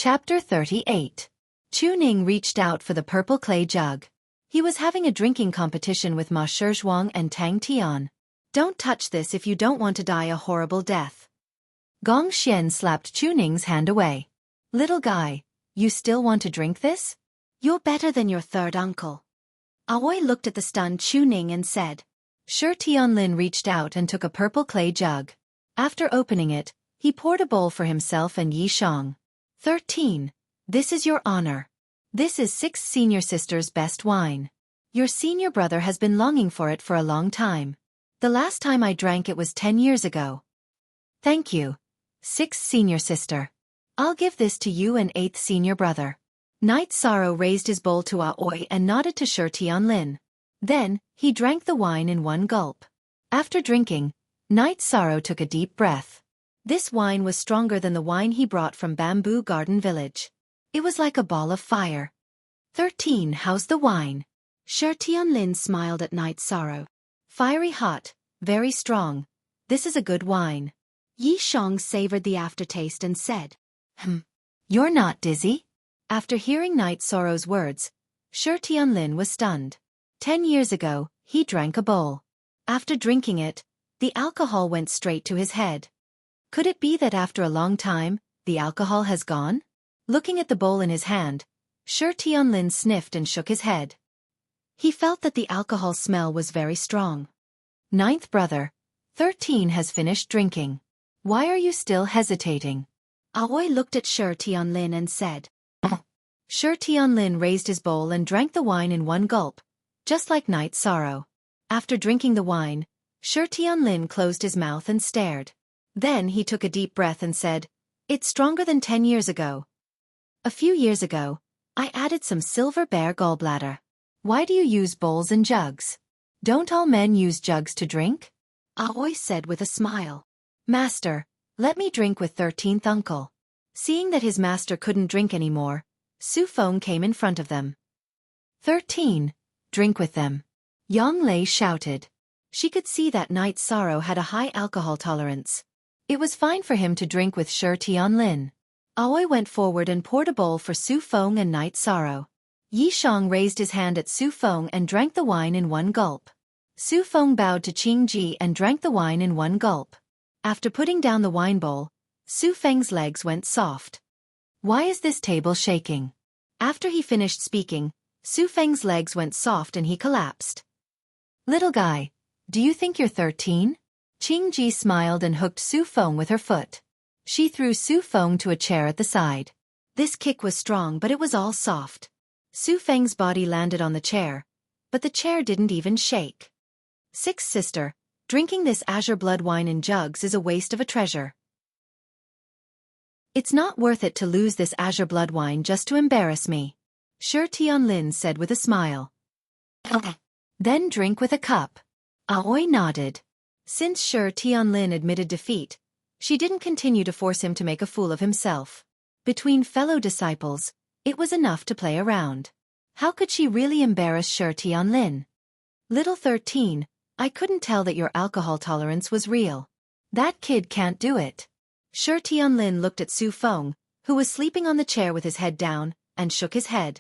Chapter 38. Chuning reached out for the purple clay jug. He was having a drinking competition with Ma Shizhuang and Tang Tian. Don't touch this if you don't want to die a horrible death. Gong Xian slapped Chuning's hand away. Little guy, you still want to drink this? You're better than your third uncle. Aoi looked at the stunned Chuning and said. Shi Tianlin reached out and took a purple clay jug. After opening it, he poured a bowl for himself and Yi Shang. 13. This is your honor. This is 6th senior sister's best wine. Your senior brother has been longing for it for a long time. The last time I drank it was 10 years ago. Thank you, 6th senior sister. I'll give this to you and 8th senior brother. Knight Sorrow raised his bowl to Aoi and nodded to Shi Tianlin. Then, he drank the wine in one gulp. After drinking, Knight Sorrow took a deep breath. This wine was stronger than the wine he brought from Bamboo Garden Village. It was like a ball of fire. 13. How's the wine? Shi Tianlin smiled at Knight Sorrow. Fiery hot, very strong. This is a good wine. Yi Shang savored the aftertaste and said, You're not dizzy? After hearing Knight Sorrow's words, Shi Tianlin was stunned. 10 years ago, he drank a bowl. After drinking it, the alcohol went straight to his head. Could it be that after a long time, the alcohol has gone? Looking at the bowl in his hand, Shi Tianlin sniffed and shook his head. He felt that the alcohol smell was very strong. 9th brother, 13 has finished drinking. Why are you still hesitating? Aoi looked at Shi Tianlin and said. Shi Tianlin raised his bowl and drank the wine in one gulp, just like Knight Sorrow. After drinking the wine, Shi Tianlin closed his mouth and stared. Then he took a deep breath and said, It's stronger than 10 years ago. A few years ago, I added some silver bear gallbladder. Why do you use bowls and jugs? Don't all men use jugs to drink? Aoi said with a smile. Master, let me drink with 13th uncle. Seeing that his master couldn't drink anymore, Su Feng came in front of them. 13. Drink with them. Yang Lei shouted. She could see that Knight Sorrow had a high alcohol tolerance. It was fine for him to drink with Shi Tianlin. Aoi went forward and poured a bowl for Su Feng and Knight Sorrow. Yi Shang raised his hand at Su Feng and drank the wine in one gulp. Su Feng bowed to Qing Ji and drank the wine in one gulp. After putting down the wine bowl, Su Feng's legs went soft. Why is this table shaking? After he finished speaking, Su Feng's legs went soft and he collapsed. Little guy, do you think you're 13? Qing Ji smiled and hooked Su Feng with her foot. She threw Su Feng to a chair at the side. This kick was strong but it was all soft. Su Feng's body landed on the chair, but the chair didn't even shake. 6th sister, drinking this azure blood wine in jugs is a waste of a treasure. It's not worth it to lose this azure blood wine just to embarrass me. Shi Tianlin said with a smile. Then drink with a cup. Aoi nodded. Since Shi Tianlin admitted defeat, she didn't continue to force him to make a fool of himself. Between fellow disciples, it was enough to play around. How could she really embarrass Shi Tianlin? Little 13, I couldn't tell that your alcohol tolerance was real. That kid can't do it. Shi Tianlin looked at Su Feng, who was sleeping on the chair with his head down, and shook his head.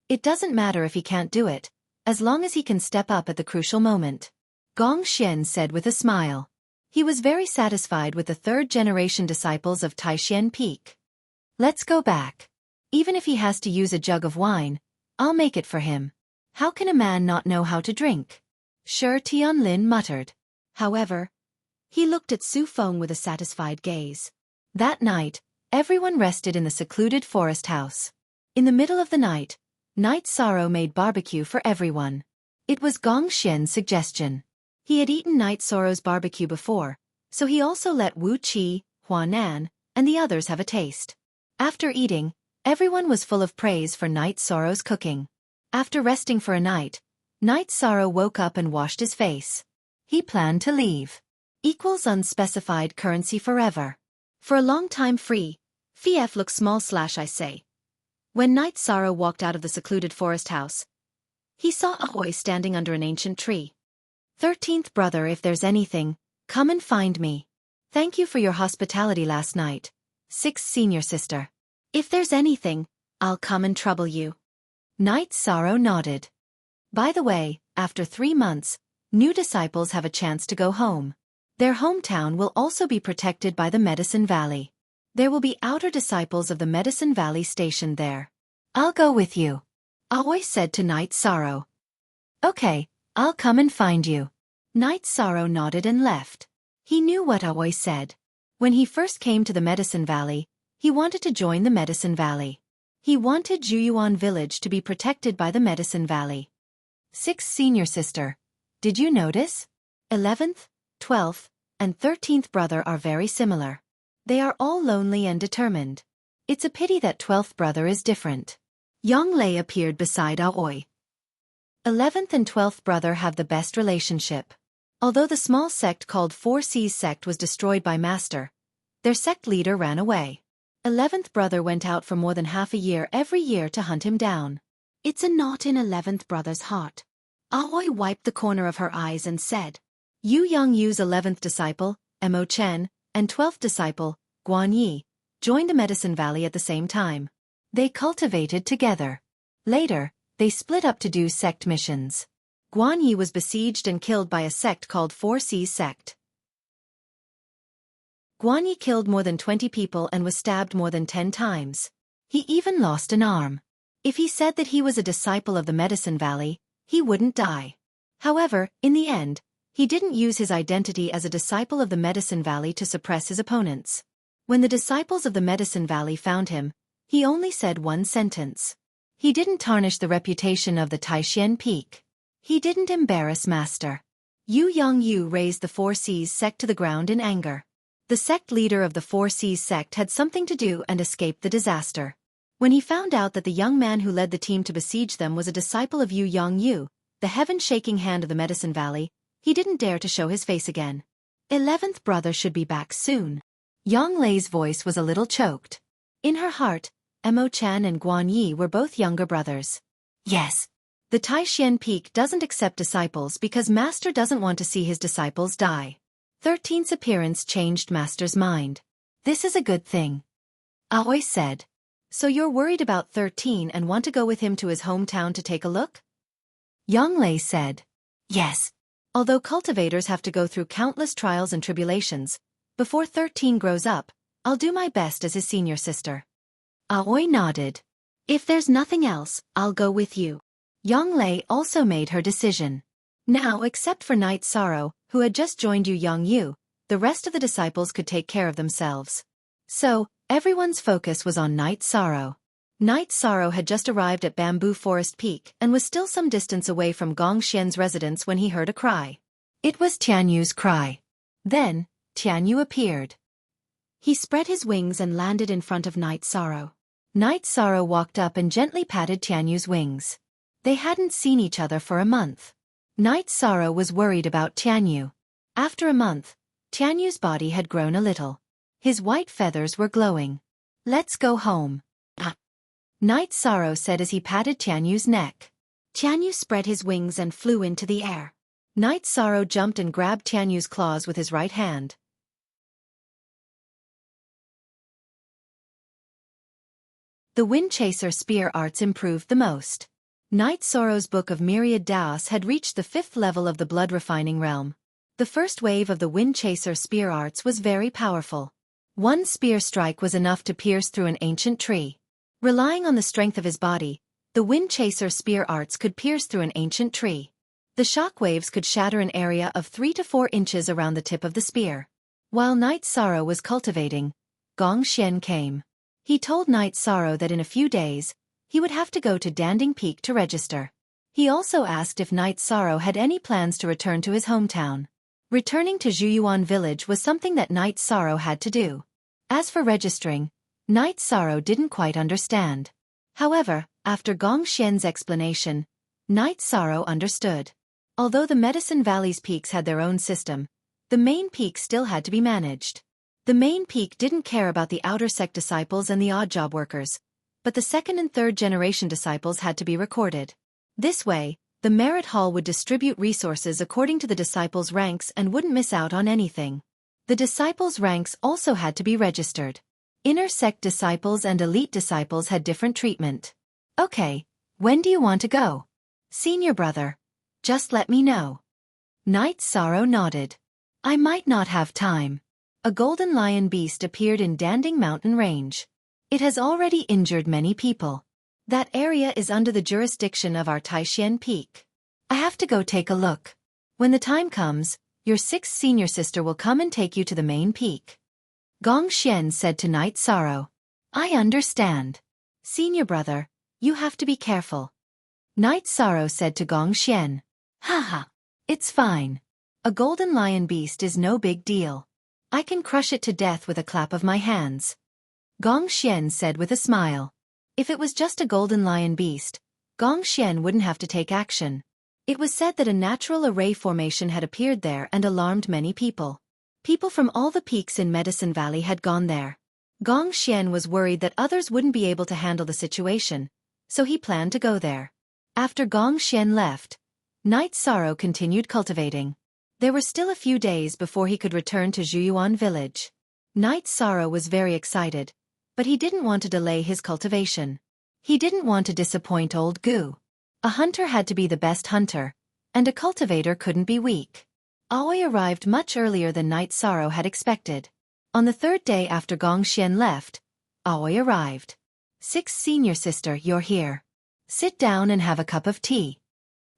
It doesn't matter if he can't do it, as long as he can step up at the crucial moment. Gong Xian said with a smile. He was very satisfied with the third-generation disciples of Taishan Peak. Let's go back. Even if he has to use a jug of wine, I'll make it for him. How can a man not know how to drink? Shi Tianlin muttered. However, he looked at Su Feng with a satisfied gaze. That night, everyone rested in the secluded forest house. In the middle of the night, Knight Sorrow made barbecue for everyone. It was Gong Xian's suggestion. He had eaten Knight Sorrow's barbecue before, so he also let Wuxia, Huanan, and the others have a taste. After eating, everyone was full of praise for Knight Sorrow's cooking. After resting for a night, Knight Sorrow woke up and washed his face. He planned to leave. Equals unspecified currency forever. For a long time free, FF looks small / I say. When Knight Sorrow walked out of the secluded forest house, he saw Aoi standing under an ancient tree. 13th brother, if there's anything, come and find me. Thank you for your hospitality last night. 6th senior sister. If there's anything, I'll come and trouble you. Knight Sorrow nodded. By the way, after 3 months, new disciples have a chance to go home. Their hometown will also be protected by the Medicine Valley. There will be outer disciples of the Medicine Valley stationed there. I'll go with you, Aoi said to Knight Sorrow. Okay, I'll come and find you. Knight Sorrow nodded and left. He knew what Aoi said. When he first came to the Medicine Valley, he wanted to join the Medicine Valley. He wanted Juyuan village to be protected by the Medicine Valley. 6th senior sister. Did you notice? 11th, 12th, and 13th brother are very similar. They are all lonely and determined. It's a pity that 12th brother is different. Yonglei appeared beside Aoi. 11th and 12th brother have the best relationship. Although the small sect called 4 Seas sect was destroyed by Master, their sect leader ran away. 11th brother went out for more than half a year every year to hunt him down. It's a knot in 11th brother's heart. Aoi wiped the corner of her eyes and said, Yu Yongyu's 11th disciple, Mo Chen, and 12th disciple, Guan Yi, joined the Medicine Valley at the same time. They cultivated together. Later, they split up to do sect missions. Guan Yi was besieged and killed by a sect called 4 Seas sect. Guan Yi killed more than 20 people and was stabbed more than 10 times. He even lost an arm. If he said that he was a disciple of the Medicine Valley, he wouldn't die. However, in the end, he didn't use his identity as a disciple of the Medicine Valley to suppress his opponents. When the disciples of the Medicine Valley found him, he only said one sentence. He didn't tarnish the reputation of the Taishan Peak. He didn't embarrass Master. Yu Yongyu raised the 4 Seas sect to the ground in anger. The sect leader of the 4 Seas sect had something to do and escaped the disaster. When he found out that the young man who led the team to besiege them was a disciple of Yu Yongyu, the heaven-shaking hand of the Medicine Valley, he didn't dare to show his face again. 11th brother should be back soon. Yonglei's voice was a little choked. In her heart, Mo Chan and Guan Yi were both younger brothers. Yes. The Taishan Peak doesn't accept disciples because Master doesn't want to see his disciples die. 13's appearance changed Master's mind. This is a good thing. Aoi said. So you're worried about 13 and want to go with him to his hometown to take a look? Yonglei said. Yes. Although cultivators have to go through countless trials and tribulations, before 13 grows up, I'll do my best as his senior sister. Aoi nodded. If there's nothing else, I'll go with you. Yonglei also made her decision. Now, except for Knight Sorrow, who had just joined Yu Yongyu, the rest of the disciples could take care of themselves. So, everyone's focus was on Knight Sorrow. Knight Sorrow had just arrived at Bamboo Forest Peak and was still some distance away from Gong Xian's residence when he heard a cry. It was Tianyu's cry. Then, Tianyu appeared. He spread his wings and landed in front of Knight Sorrow. Knight Sorrow walked up and gently patted Tianyu's wings. They hadn't seen each other for a month. Knight Sorrow was worried about Tianyu. After a month, Tianyu's body had grown a little. His white feathers were glowing. Let's go home. Knight Sorrow said as he patted Tianyu's neck. Tianyu spread his wings and flew into the air. Knight Sorrow jumped and grabbed Tianyu's claws with his right hand. The Wind Chaser spear arts improved the most. Knight Sorrow's Book of Myriad Daos had reached the 5th level of the Blood Refining Realm. The first wave of the Wind Chaser spear arts was very powerful. One spear strike was enough to pierce through an ancient tree. Relying on the strength of his body, the Wind Chaser spear arts could pierce through an ancient tree. The shock waves could shatter an area of 3 to 4 inches around the tip of the spear. While Knight Sorrow was cultivating, Gong Xian came. He told Knight Sorrow that in a few days, he would have to go to Danding Peak to register. He also asked if Knight Sorrow had any plans to return to his hometown. Returning to Juyuan village was something that Knight Sorrow had to do. As for registering, Knight Sorrow didn't quite understand. However, after Gong Xian's explanation, Knight Sorrow understood. Although the Medicine Valley's peaks had their own system, the main peak still had to be managed. The main peak didn't care about the outer sect disciples and the odd job workers, but the 2nd and 3rd generation disciples had to be recorded. This way, the Merit Hall would distribute resources according to the disciples' ranks and wouldn't miss out on anything. The disciples' ranks also had to be registered. Inner sect disciples and elite disciples had different treatment. Okay, when do you want to go? Senior brother. Just let me know. Knight Sorrow nodded. I might not have time. A golden lion beast appeared in Danding Mountain Range. It has already injured many people. That area is under the jurisdiction of our Taishan Peak. I have to go take a look. When the time comes, your sixth senior sister will come and take you to the main peak. Gong Xian said to Knight Sorrow. I understand. Senior brother, you have to be careful. Knight Sorrow said to Gong Xian. Haha, it's fine. A golden lion beast is no big deal. I can crush it to death with a clap of my hands. Gong Xian said with a smile. If it was just a golden lion beast, Gong Xian wouldn't have to take action. It was said that a natural array formation had appeared there and alarmed many people. People from all the peaks in Medicine Valley had gone there. Gong Xian was worried that others wouldn't be able to handle the situation, so he planned to go there. After Gong Xian left, Knight Sorrow continued cultivating. There were still a few days before he could return to Zhuyuan village. Knight Sorrow was very excited, but he didn't want to delay his cultivation. He didn't want to disappoint old Gu. A hunter had to be the best hunter, and a cultivator couldn't be weak. Aoi arrived much earlier than Knight Sorrow had expected. On the third day after Gong Xian left, Aoi arrived. Sixth senior sister, you're here. Sit down and have a cup of tea.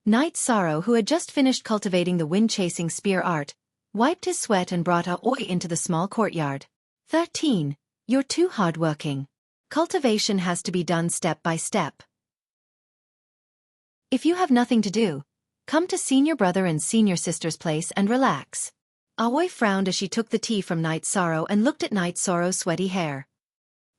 Knight Sorrow, who had just finished cultivating the wind-chasing spear art, wiped his sweat and brought Aoi into the small courtyard. 13. You're too hard-working. Cultivation has to be done step by step. If you have nothing to do, come to senior brother and senior sister's place and relax. Aoi frowned as she took the tea from Knight Sorrow and looked at Knight Sorrow's sweaty hair.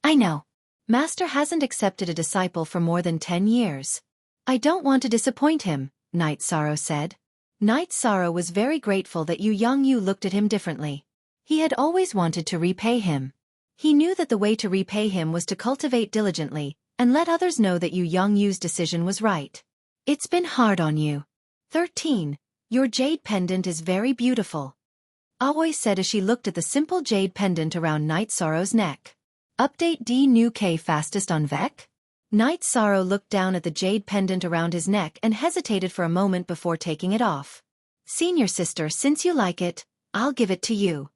I know. Master hasn't accepted a disciple for more than 10 years. I don't want to disappoint him, Knight Sorrow said. Knight Sorrow was very grateful that Yu Yongyu looked at him differently. He had always wanted to repay him. He knew that the way to repay him was to cultivate diligently and let others know that Yu Yongyu's decision was right. It's been hard on you. 13. Your jade pendant is very beautiful. Aoi said as she looked at the simple jade pendant around Knight Sorrow's neck. Update D Nu K fastest on Vec? Knight Sorrow looked down at the jade pendant around his neck and hesitated for a moment before taking it off. Senior sister, since you like it, I'll give it to you.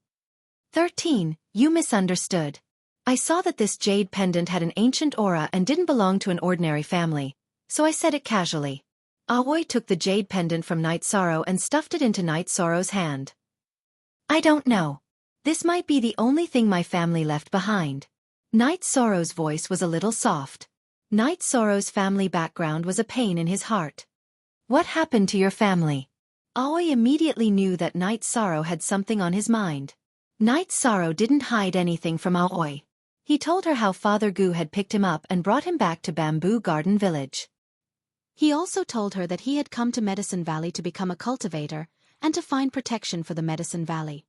13. You misunderstood. I saw that this jade pendant had an ancient aura and didn't belong to an ordinary family, so I said it casually. Aoi took the jade pendant from Knight Sorrow and stuffed it into Knight Sorrow's hand. I don't know. This might be the only thing my family left behind. Knight Sorrow's voice was a little soft. Knight Sorrow's family background was a pain in his heart. What happened to your family? Aoi immediately knew that Knight Sorrow had something on his mind. Knight Sorrow didn't hide anything from Aoi. He told her how Father Gu had picked him up and brought him back to Bamboo Garden Village. He also told her that he had come to Medicine Valley to become a cultivator and to find protection for the Medicine Valley.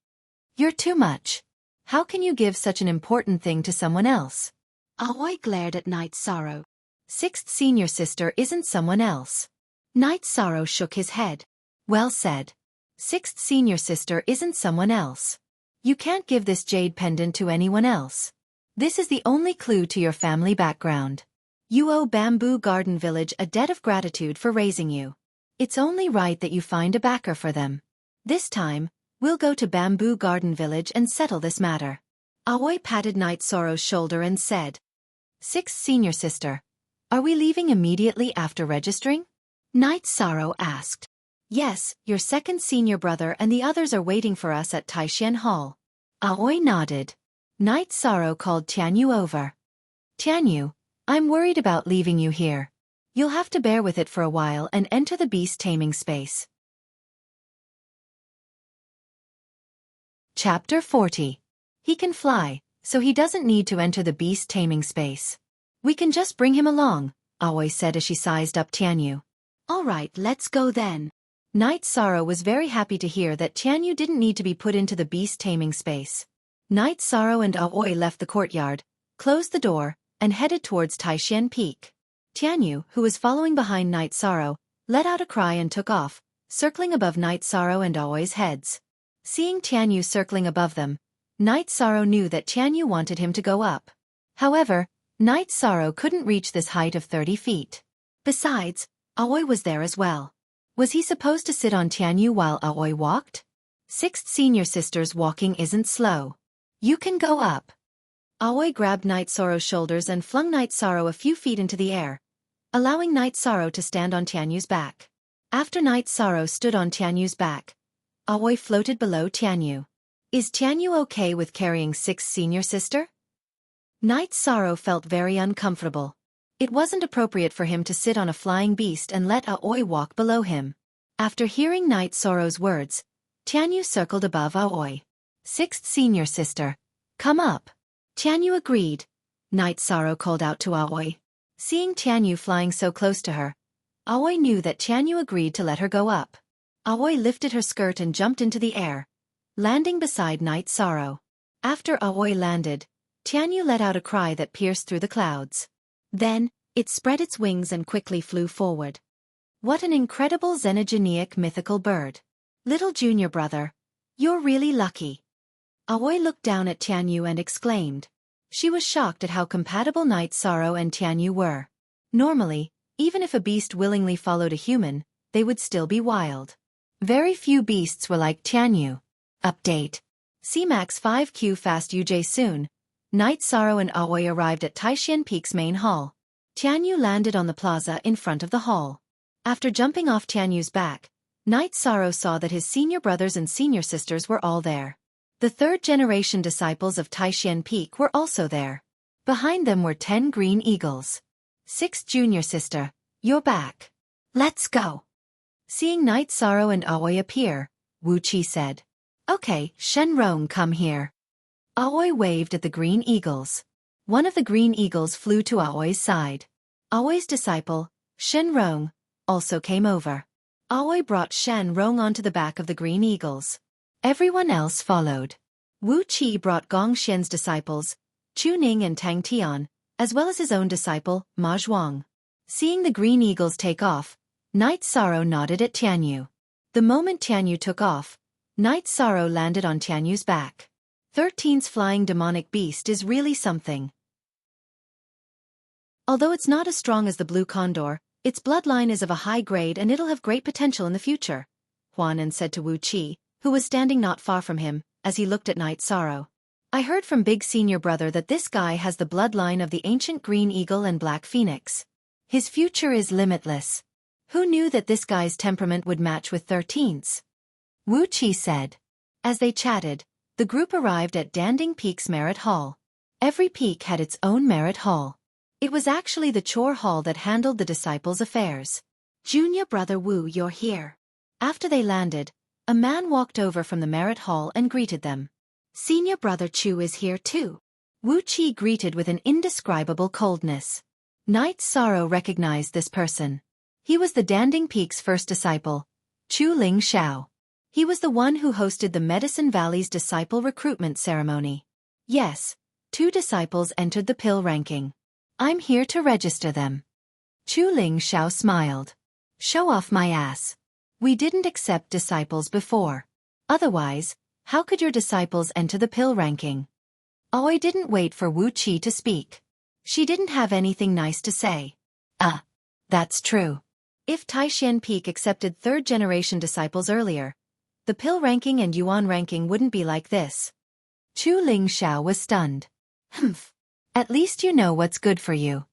You're too much. How can you give such an important thing to someone else? Aoi glared at Knight Sorrow. Sixth senior sister isn't someone else. Knight Sorrow shook his head. Well said. Sixth senior sister isn't someone else. You can't give this jade pendant to anyone else. This is the only clue to your family background. You owe Bamboo Garden Village a debt of gratitude for raising you. It's only right that you find a backer for them. This time, we'll go to Bamboo Garden Village and settle this matter. Aoi patted Knight Sorrow's shoulder and said, Sixth senior sister, are we leaving immediately after registering? Knight Sorrow asked. Yes, your second senior brother and the others are waiting for us at Taishan Hall. Aoi nodded. Knight Sorrow called Tianyu over. Tianyu, I'm worried about leaving you here. You'll have to bear with it for a while and enter the beast taming space. Chapter 40. He can fly, so he doesn't need to enter the beast taming space. We can just bring him along, Aoi said as she sized up Tianyu. All right, let's go then. Knight Sorrow was very happy to hear that Tianyu didn't need to be put into the beast taming space. Knight Sorrow and Aoi left the courtyard, closed the door, and headed towards Taishan Peak. Tianyu, who was following behind Knight Sorrow, let out a cry and took off, circling above Knight Sorrow and Aoi's heads. Seeing Tianyu circling above them, Night Sorrow knew that Tianyu wanted him to go up. However, Night Sorrow couldn't reach this height of 30 feet. Besides, Aoi was there as well. Was he supposed to sit on Tianyu while Aoi walked? Sixth senior sister's walking isn't slow. You can go up. Aoi grabbed Night Sorrow's shoulders and flung Night Sorrow a few feet into the air, allowing Night Sorrow to stand on Tianyu's back. After Night Sorrow stood on Tianyu's back, Aoi floated below Tianyu. Is Tianyu okay with carrying sixth senior sister? Night Sorrow felt very uncomfortable. It wasn't appropriate for him to sit on a flying beast and let Aoi walk below him. After hearing Night Sorrow's words, Tianyu circled above Aoi. Sixth senior sister, come up. Tianyu agreed. Night Sorrow called out to Aoi. Seeing Tianyu flying so close to her, Aoi knew that Tianyu agreed to let her go up. Aoi lifted her skirt and jumped into the air, landing beside Night Sorrow. After Aoi landed, Tianyu let out a cry that pierced through the clouds. Then, it spread its wings and quickly flew forward. What an incredible xenogenic mythical bird. Little junior brother, you're really lucky. Aoi looked down at Tianyu and exclaimed. She was shocked at how compatible Night Sorrow and Tianyu were. Normally, even if a beast willingly followed a human, they would still be wild. Very few beasts were like Tianyu. Update. CMAX 5Q Fast UJ soon. Night Sorrow and Aoi arrived at Taishan Peak's main hall. Tianyu landed on the plaza in front of the hall. After jumping off Tianyu's back, Night Sorrow saw that his senior brothers and senior sisters were all there. The third-generation disciples of Taishan Peak were also there. Behind them were 10 green eagles. Sixth junior sister, you're back. Let's go. Seeing Night Sorrow and Aoi appear, Wuxia said. Okay, Shenrong, come here. Aoi waved at the green eagles. One of the green eagles flew to Aoi's side. Aoi's disciple, Shenrong, also came over. Aoi brought Shenrong onto the back of the green eagles. Everyone else followed. Wu Qi brought Gong Xian's disciples, Chu Ning and Tang Tian, as well as his own disciple, Ma Zhuang. Seeing the green eagles take off, Night Sorrow nodded at Tianyu. The moment Tianyu took off, Night Sorrow landed on Tianyu's back. 13's flying demonic beast is really something. Although it's not as strong as the blue condor, its bloodline is of a high grade and it'll have great potential in the future, Huanan said to Wu Qi, who was standing not far from him, as he looked at Night Sorrow. I heard from Big Senior Brother that this guy has the bloodline of the ancient Green Eagle and Black Phoenix. His future is limitless. Who knew that this guy's temperament would match with 13's? Wu Qi said. As they chatted, the group arrived at Danding Peak's Merit Hall. Every peak had its own Merit Hall. It was actually the chore hall that handled the disciples' affairs. Junior Brother Wu, you're here. After they landed, a man walked over from the Merit Hall and greeted them. Senior Brother Chu is here too. Wu Qi greeted with an indescribable coldness. Night Sorrow recognized this person. He was the Danding Peak's first disciple, Chu Ling Xiao. He was the one who hosted the Medicine Valley's disciple recruitment ceremony. Yes, 2 disciples entered the pill ranking. I'm here to register them. Chu Ling Xiao smiled. Show off my ass. We didn't accept disciples before. Otherwise, how could your disciples enter the pill ranking? Aoi didn't wait for Wu Qi to speak. She didn't have anything nice to say. That's true. If Taishan Peak accepted third-generation disciples earlier, the pill ranking and yuan ranking wouldn't be like this. Chu Ling Xiao was stunned. Humph. At least you know what's good for you.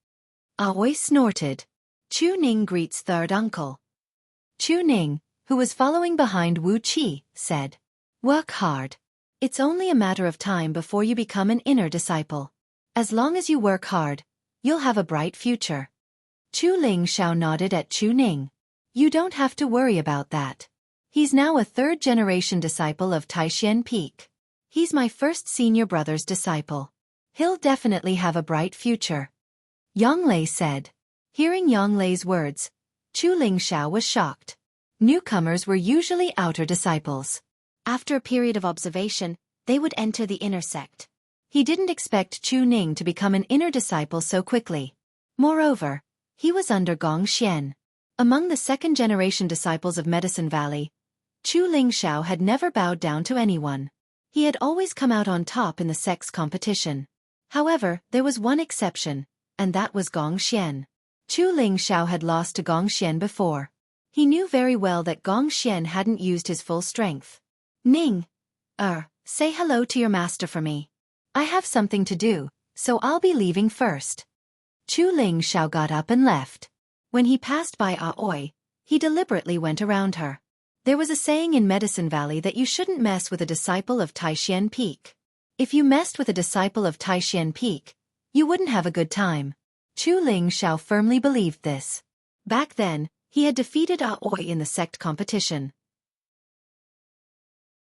Aoi snorted. Chu Ning greets third uncle. Chu Ning, who was following behind Wu Qi, said, Work hard. It's only a matter of time before you become an inner disciple. As long as you work hard, you'll have a bright future. Chu Ling Xiao nodded at Chu Ning. You don't have to worry about that. He's now a third-generation disciple of Taishan Peak. He's my first senior brother's disciple. He'll definitely have a bright future. Yonglei said. Hearing Yonglei's words, Chu Ling Xiao was shocked. Newcomers were usually outer disciples. After a period of observation, they would enter the inner sect. He didn't expect Chu Ning to become an inner disciple so quickly. Moreover, he was under Gong Xian. Among the second-generation disciples of Medicine Valley, Chu Ling Xiao had never bowed down to anyone. He had always come out on top in the sex competition. However, there was one exception, and that was Gong Xian. Chu Ling Xiao had lost to Gong Xian before. He knew very well that Gong Xian hadn't used his full strength. Ning, say hello to your master for me. I have something to do, so I'll be leaving first. Chu Ling Xiao got up and left. When he passed by Aoi, he deliberately went around her. There was a saying in Medicine Valley that you shouldn't mess with a disciple of Taishan Peak. If you messed with a disciple of Taishan Peak, you wouldn't have a good time. Chu Ling Xiao firmly believed this. Back then, he had defeated Aoi in the sect competition.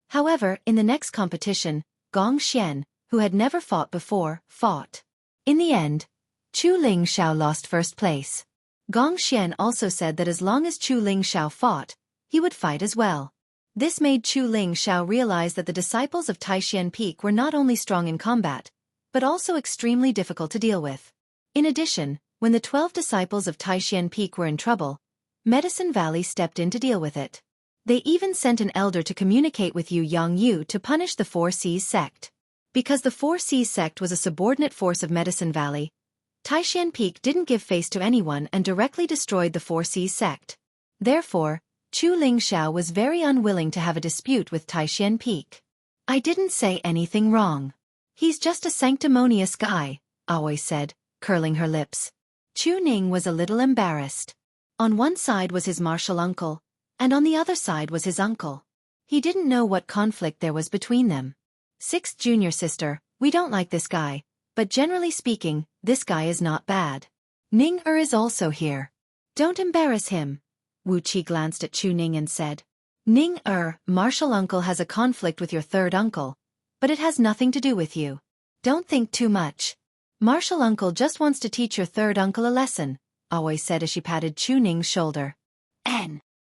However, in the next competition, Gong Xian, who had never fought before, fought. In the end, Chu Ling Xiao lost first place. Gong Xian also said that as long as Chu Ling Xiao fought, he would fight as well. This made Chu Ling Xiao realize that the disciples of Taishan Peak were not only strong in combat, but also extremely difficult to deal with. In addition, when the 12 disciples of Taishan Peak were in trouble, Medicine Valley stepped in to deal with it. They even sent an elder to communicate with Yu Yangyu to punish the 4 Seas sect. Because the 4 Seas sect was a subordinate force of Medicine Valley, Taishan Peak didn't give face to anyone and directly destroyed the 4 Seas sect. Therefore, Chu Ling Xiao was very unwilling to have a dispute with Taishan Peak. I didn't say anything wrong. He's just a sanctimonious guy, Aoi said, curling her lips. Chu Ning was a little embarrassed. On one side was his martial uncle, and on the other side was his uncle. He didn't know what conflict there was between them. 6th junior sister, we don't like this guy, but generally speaking, this guy is not bad. Ning is also here. Don't embarrass him. Wuxia glanced at Chu Ning and said. Ning martial uncle has a conflict with your 3rd uncle, but it has nothing to do with you. Don't think too much. Martial uncle just wants to teach your 3rd uncle a lesson, Aoi said as she patted Chu Ning's shoulder.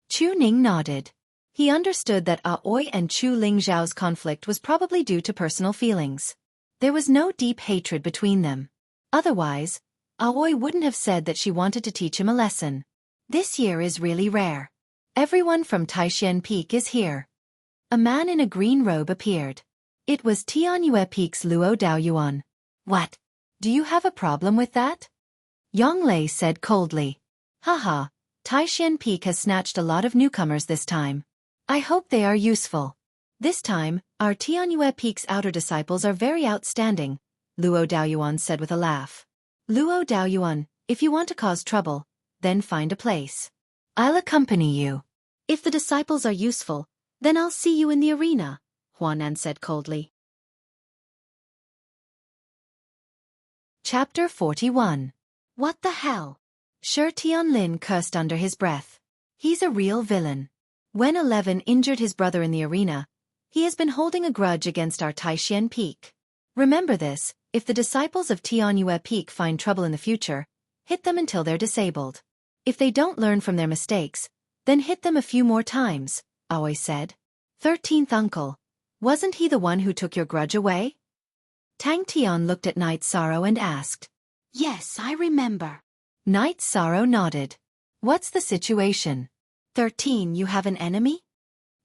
Chu Ning nodded. He understood that Aoi and Chu Ling Xiao's conflict was probably due to personal feelings. There was no deep hatred between them. Otherwise, Aoi wouldn't have said that she wanted to teach him a lesson. This year is really rare. Everyone from Taishan Peak is here. A man in a green robe appeared. It was Tianyue Peak's Luo Daoyuan. What? Do you have a problem with that? Yonglei said coldly. Haha, Taishan Peak has snatched a lot of newcomers this time. I hope they are useful. This time, our Tianyue Peak's outer disciples are very outstanding, Luo Daoyuan said with a laugh. Luo Daoyuan, if you want to cause trouble, then find a place. I'll accompany you. If the disciples are useful, then I'll see you in the arena, Huanan said coldly. Chapter 41. What the hell? Shi Tianlin cursed under his breath. He's a real villain. When 11 injured his brother in the arena, he has been holding a grudge against our Taishan Peak. Remember this, if the disciples of Tianyue Peak find trouble in the future, hit them until they're disabled. If they don't learn from their mistakes, then hit them a few more times, Aoi said. 13th uncle. Wasn't he the one who took your grudge away? Tang Tian looked at Night Sorrow and asked. Yes, I remember. Night Sorrow nodded. What's the situation? 13, you have an enemy?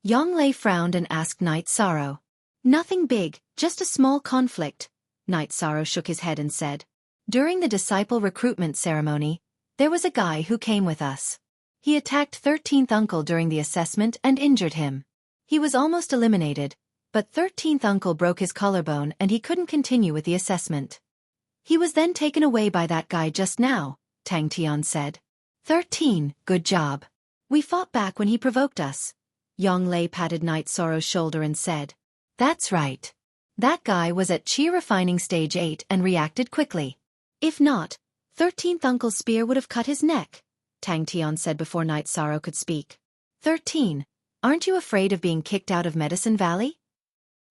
Yonglei frowned and asked Night Sorrow. Nothing big, just a small conflict. Night Sorrow shook his head and said. During the disciple recruitment ceremony, there was a guy who came with us. He attacked 13th uncle during the assessment and injured him. He was almost eliminated, but 13th uncle broke his collarbone and he couldn't continue with the assessment. He was then taken away by that guy just now, Tang Tian said. 13, good job. We fought back when he provoked us. Yonglei patted Night Sorrow's shoulder and said. That's right. That guy was at Qi refining stage 8 and reacted quickly. If not, 13th uncle's spear would have cut his neck, Tang Tian said before Night Sorrow could speak. 13, aren't you afraid of being kicked out of Medicine Valley?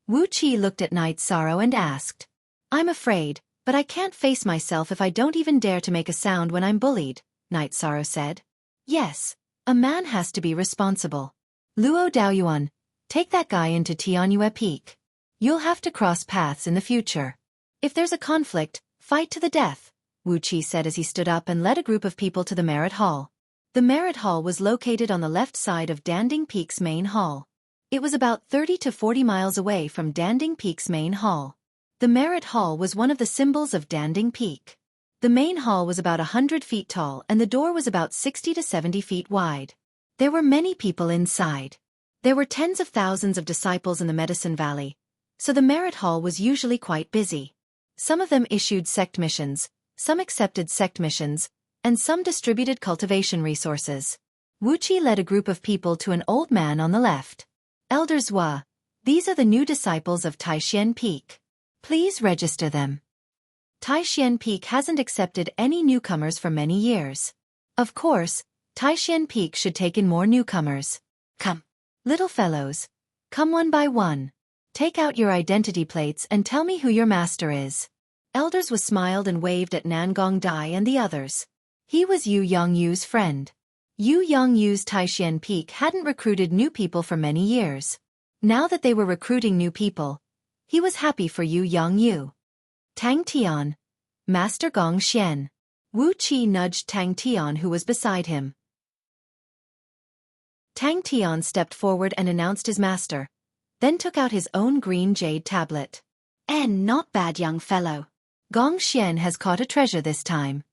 Wu Qi looked at Night Sorrow and asked. I'm afraid, but I can't face myself if I don't even dare to make a sound when I'm bullied, Night Sorrow said. Yes, a man has to be responsible. Luo Daoyuan, take that guy into Tianyue Peak. You'll have to cross paths in the future. If there's a conflict, fight to the death, Wu Qi said as he stood up and led a group of people to the Merit Hall. The Merit Hall was located on the left side of Danding Peak's main hall. It was about 30 to 40 miles away from Danding Peak's main hall. The Merit Hall was one of the symbols of Danding Peak. The main hall was about 100 feet tall and the door was about 60 to 70 feet wide. There were many people inside. There were tens of thousands of disciples in the Medicine Valley, so the Merit Hall was usually quite busy. Some of them issued sect missions, some accepted sect missions, and some distributed cultivation resources. Wuxia led a group of people to an old man on the left. Elder Zhua, these are the new disciples of Taishan Peak. Please register them. Taishan Peak hasn't accepted any newcomers for many years. Of course, Taishan Peak should take in more newcomers. Come. Little fellows. Come one by one. Take out your identity plates and tell me who your master is. Elders was smiled and waved at Nangong Dai and the others. He was Yu Yongyu's friend. Yu Yongyu's Taishan Peak hadn't recruited new people for many years. Now that they were recruiting new people, he was happy for Yu Yongyu. Tang Tian. Master Gong Xian. Wu Qi nudged Tang Tian who was beside him. Tang Tian stepped forward and announced his master, then took out his own green jade tablet. Not bad young fellow. Gong Xian has caught a treasure this time.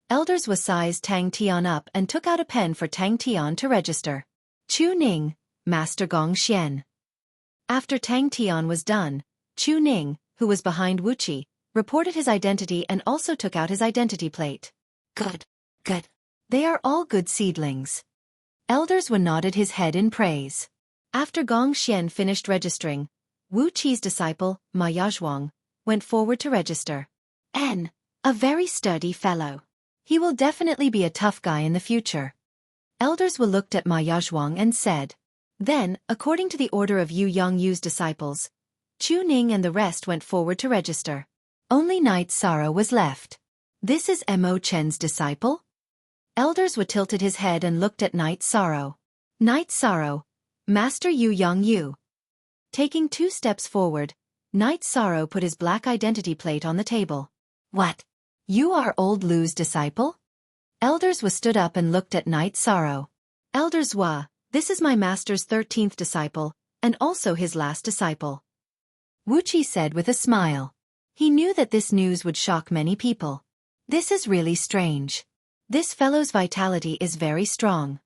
Elders was sized Tang Tian up and took out a pen for Tang Tian to register. Chu Ning, Master Gong Xian. After Tang Tian was done, Chu Ning, who was behind Wuqi, reported his identity and also took out his identity plate. Good. Good. They are all good seedlings. Elders Wu nodded his head in praise. After Gong Xian finished registering, Wu Qi's disciple, Ma Yazhuang, went forward to register. A very sturdy fellow. He will definitely be a tough guy in the future. Elders Wu looked at Ma Yazhuang and said. Then, according to the order of Yu Yongyu's disciples, Chu Ning and the rest went forward to register. Only Knight Sorrow was left. This is Mo Chen's disciple? Elders Wu tilted his head and looked at Knight Sorrow. Knight Sorrow, Master Yu Yongyu. Taking 2 steps forward, Knight Sorrow put his black identity plate on the table. What? You are old Lu's disciple? Elders Wu stood up and looked at Knight Sorrow. Elders Wu, this is my master's 13th disciple, and also his last disciple. Wuqi said with a smile. He knew that this news would shock many people. This is really strange. This fellow's vitality is very strong.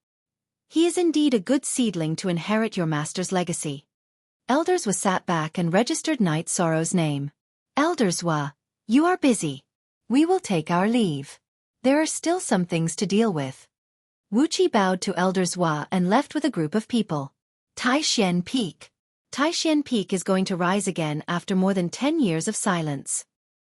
He is indeed a good seedling to inherit your master's legacy. Elders Wu sat back and registered Knight Sorrow's name. Elders Wu, you are busy. We will take our leave. There are still some things to deal with. Wuqi bowed to Elders Wu and left with a group of people. Taishan Peak. Taishan Peak is going to rise again after more than 10 years of silence.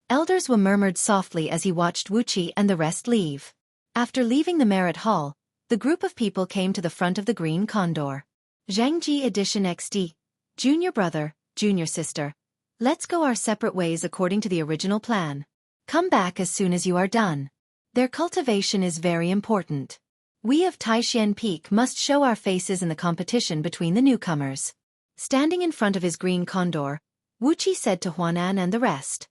Elders Wu murmured softly as he watched Wuqi and the rest leave. After leaving the Merit Hall, the group of people came to the front of the Green Condor. Zhangji Edition XD. Junior brother, junior sister. Let's go our separate ways according to the original plan. Come back as soon as you are done. Their cultivation is very important. We of Taishan Peak must show our faces in the competition between the newcomers. Standing in front of his Green Condor, Wuqi said to Huanan and the rest.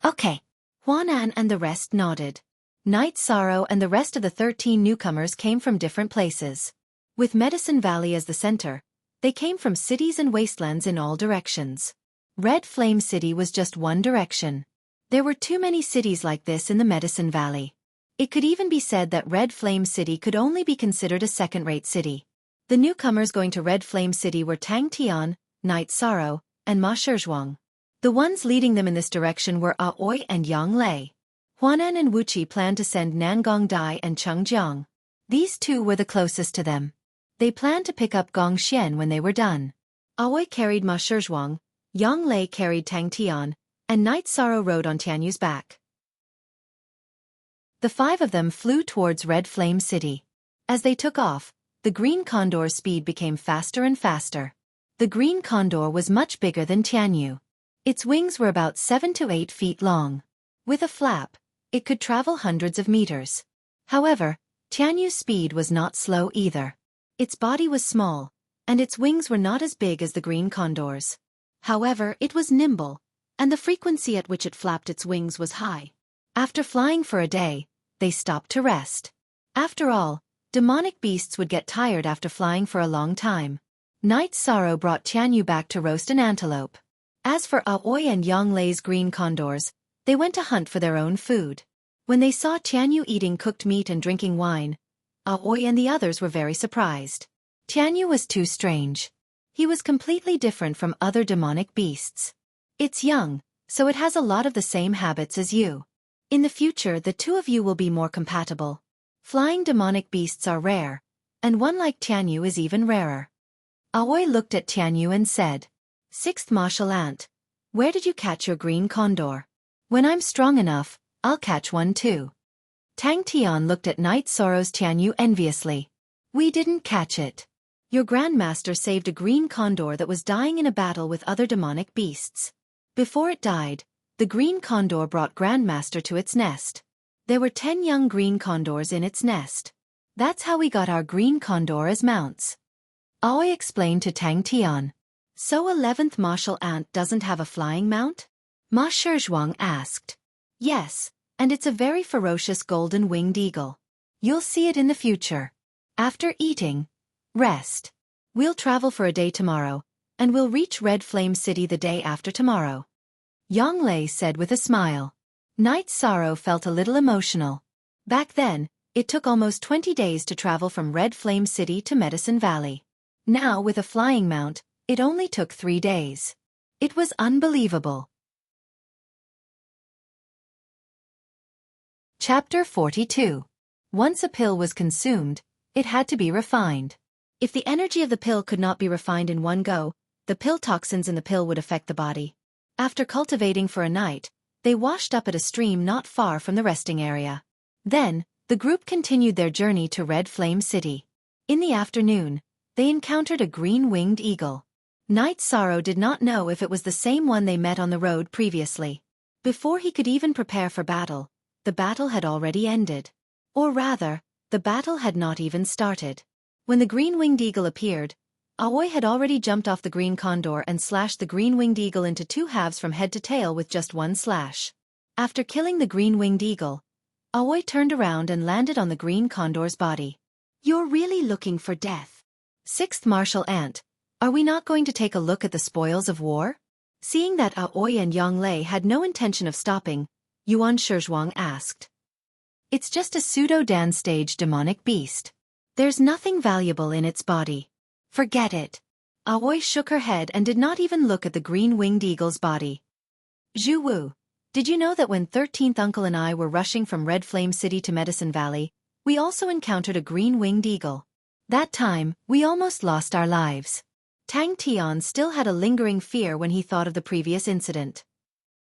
Okay. Huanan and the rest nodded. Knight Sorrow and the rest of the 13 newcomers came from different places. With Medicine Valley as the center, they came from cities and wastelands in all directions. Red Flame City was just one direction. There were too many cities like this in the Medicine Valley. It could even be said that Red Flame City could only be considered a second-rate city. The newcomers going to Red Flame City were Tang Tian, Knight Sorrow, and Ma Shizhuang. The ones leading them in this direction were Aoi and Yang Lei. Huanan and Wuqi planned to send Nangong Dai and Cheng Jiang. These two were the closest to them. They planned to pick up Gong Xian when they were done. Aoi carried Ma Shizhuang, Yang Lei carried Tang Tian, and Knight Sorrow rode on Tianyu's back. The 5 of them flew towards Red Flame City. As they took off, the Green Condor's speed became faster and faster. The Green Condor was much bigger than Tianyu. Its wings were about 7 to 8 feet long. With a flap, it could travel hundreds of meters. However, Tianyu's speed was not slow either. Its body was small, and its wings were not as big as the Green Condor's. However, it was nimble, and the frequency at which it flapped its wings was high. After flying for a day, they stopped to rest. After all, demonic beasts would get tired after flying for a long time. Night Sorrow brought Tianyu back to roast an antelope. As for Aoi and Yonglei's green condors, they went to hunt for their own food. When they saw Tianyu eating cooked meat and drinking wine, Aoi and the others were very surprised. Tianyu was too strange. He was completely different from other demonic beasts. It's young, so it has a lot of the same habits as you. In the future, the two of you will be more compatible. Flying demonic beasts are rare, and one like Tianyu is even rarer. Aoi looked at Tianyu and said, "Sixth martial ant, where did you catch your green condor? When I'm strong enough, I'll catch one too." Tang Tian looked at Night Sorrow's Tianyu enviously. "We didn't catch it. Your grandmaster saved a green condor that was dying in a battle with other demonic beasts. Before it died, the green condor brought grandmaster to its nest. There were 10 young green condors in its nest. That's how we got our green condor as mounts." Aoi explained to Tang Tian. "So 11th martial ant doesn't have a flying mount?" Ma Shizhuang asked. "Yes, and it's a very ferocious golden-winged eagle. You'll see it in the future. After eating, rest. We'll travel for a day tomorrow, and we'll reach Red Flame City the day after tomorrow," Yonglei said with a smile. Night Sorrow felt a little emotional. Back then, it took almost 20 days to travel from Red Flame City to Medicine Valley. Now, with a flying mount, it only took 3 days. It was unbelievable. Chapter 42. Once a pill was consumed, it had to be refined. If the energy of the pill could not be refined in one go, the pill toxins in the pill would affect the body. After cultivating for a night, they washed up at a stream not far from the resting area. Then, the group continued their journey to Red Flame City. In the afternoon, they encountered a green-winged eagle. Night Sorrow did not know if it was the same one they met on the road previously. Before he could even prepare for battle, the battle had already ended. Or rather, the battle had not even started. When the green-winged eagle appeared, Aoi had already jumped off the green condor and slashed the green-winged eagle into 2 halves from head to tail with just one slash. After killing the green-winged eagle, Aoi turned around and landed on the green condor's body. "You're really looking for death. Sixth martial ant, are we not going to take a look at the spoils of war?" Seeing that Aoi and Yonglei had no intention of stopping, Yuan Shizhuang asked. "It's just a pseudo-Dan stage demonic beast. There's nothing valuable in its body. Forget it." Aoi shook her head and did not even look at the green-winged eagle's body. "Zhu Wu, did you know that when 13th Uncle and I were rushing from Red Flame City to Medicine Valley, we also encountered a green-winged eagle? That time, we almost lost our lives." Tang Tian still had a lingering fear when he thought of the previous incident.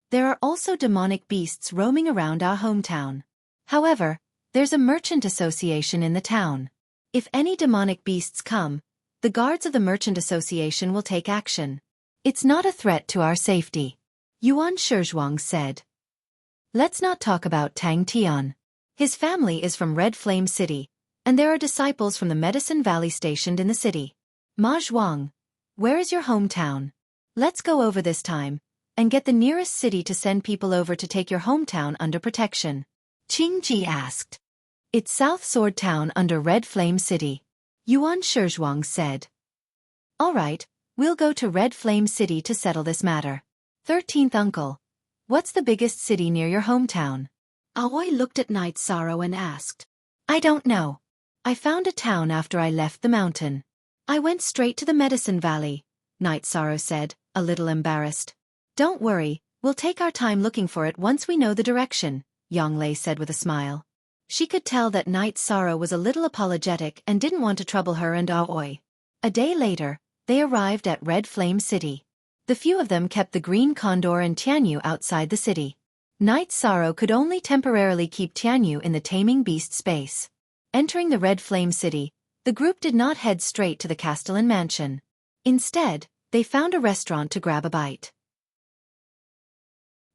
There are also demonic beasts roaming around our hometown. However, there's a merchant association in the town. If any demonic beasts come, the guards of the merchant association will take action. It's not a threat to our safety," Yuan Shizhuang said. Let's not talk about Tang Tian. His family is from Red Flame City, and there are disciples from the Medicine Valley stationed in the city. Ma Zhuang, where is your hometown? Let's go over this time, and get the nearest city to send people over to take your hometown under protection," Qing Ji asked. "It's South Sword Town under Red Flame City," Yuan Shizhuang said. "All right, we'll go to Red Flame City to settle this matter. 13th Uncle, what's the biggest city near your hometown?" Aoi looked at Night Sorrow and asked. "I don't know. I found a town after I left the mountain. I went straight to the Medicine Valley," Night Sorrow said, a little embarrassed. "Don't worry, we'll take our time looking for it once we know the direction," Yonglei said with a smile. She could tell that Night Sorrow was a little apologetic and didn't want to trouble her and Aoi. A day later, they arrived at Red Flame City. The few of them kept the green condor and Tianyu outside the city. Night Sorrow could only temporarily keep Tianyu in the taming beast space. Entering the Red Flame City, the group did not head straight to the Castellan mansion. Instead, they found a restaurant to grab a bite.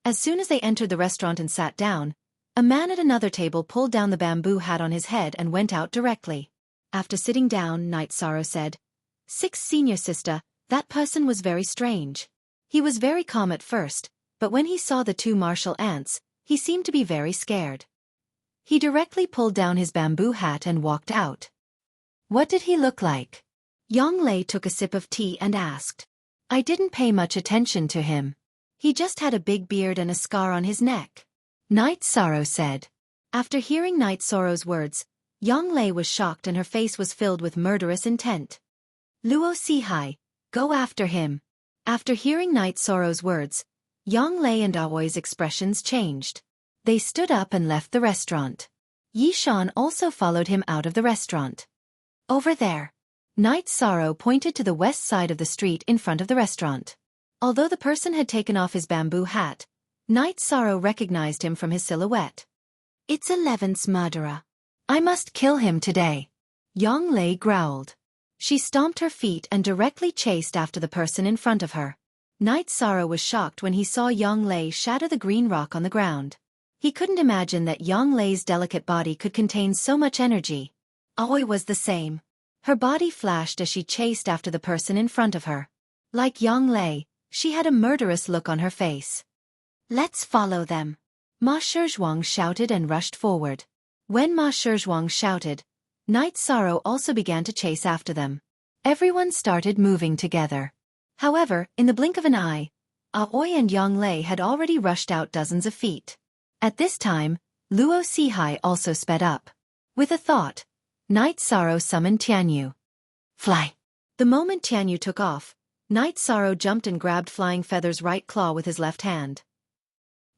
As soon as they entered the restaurant and sat down, a man at another table pulled down the bamboo hat on his head and went out directly. After sitting down, Night Sorrow said, "Sixth senior sister, that person was very strange. He was very calm at first, but when he saw the 2 martial ants, he seemed to be very scared. He directly pulled down his bamboo hat and walked out." "What did he look like?" Yang Lei took a sip of tea and asked. I didn't pay much attention to him. He just had a big beard and a scar on his neck. Night Sorrow said. After hearing Night Sorrow's words, Yang Lei was shocked and her face was filled with murderous intent. Luo Sihai, go after him. After hearing Night Sorrow's words, Yang Lei and Aoi's expressions changed. They stood up and left the restaurant. Yishan also followed him out of the restaurant. Over there. Night Sorrow pointed to the west side of the street in front of the restaurant. Although the person had taken off his bamboo hat, Night Sorrow recognized him from his silhouette. It's 11's murderer. I must kill him today. Yang Lei growled. She stomped her feet and directly chased after the person in front of her. Night Sorrow was shocked when he saw Yang Lei shatter the green rock on the ground. He couldn't imagine that Yang Lei's delicate body could contain so much energy. Aoi was the same. Her body flashed as she chased after the person in front of her. Like Yang Lei, she had a murderous look on her face. Let's follow them. Ma Shizhuang shouted and rushed forward. When Ma Shizhuang shouted, Night Sorrow also began to chase after them. Everyone started moving together. However, in the blink of an eye, Aoi and Yang Lei had already rushed out dozens of feet. At this time, Luo Sihai also sped up. With a thought, Night Sorrow summoned Tianyu. Fly! The moment Tianyu took off, Night Sorrow jumped and grabbed Flying Feather's right claw with his left hand.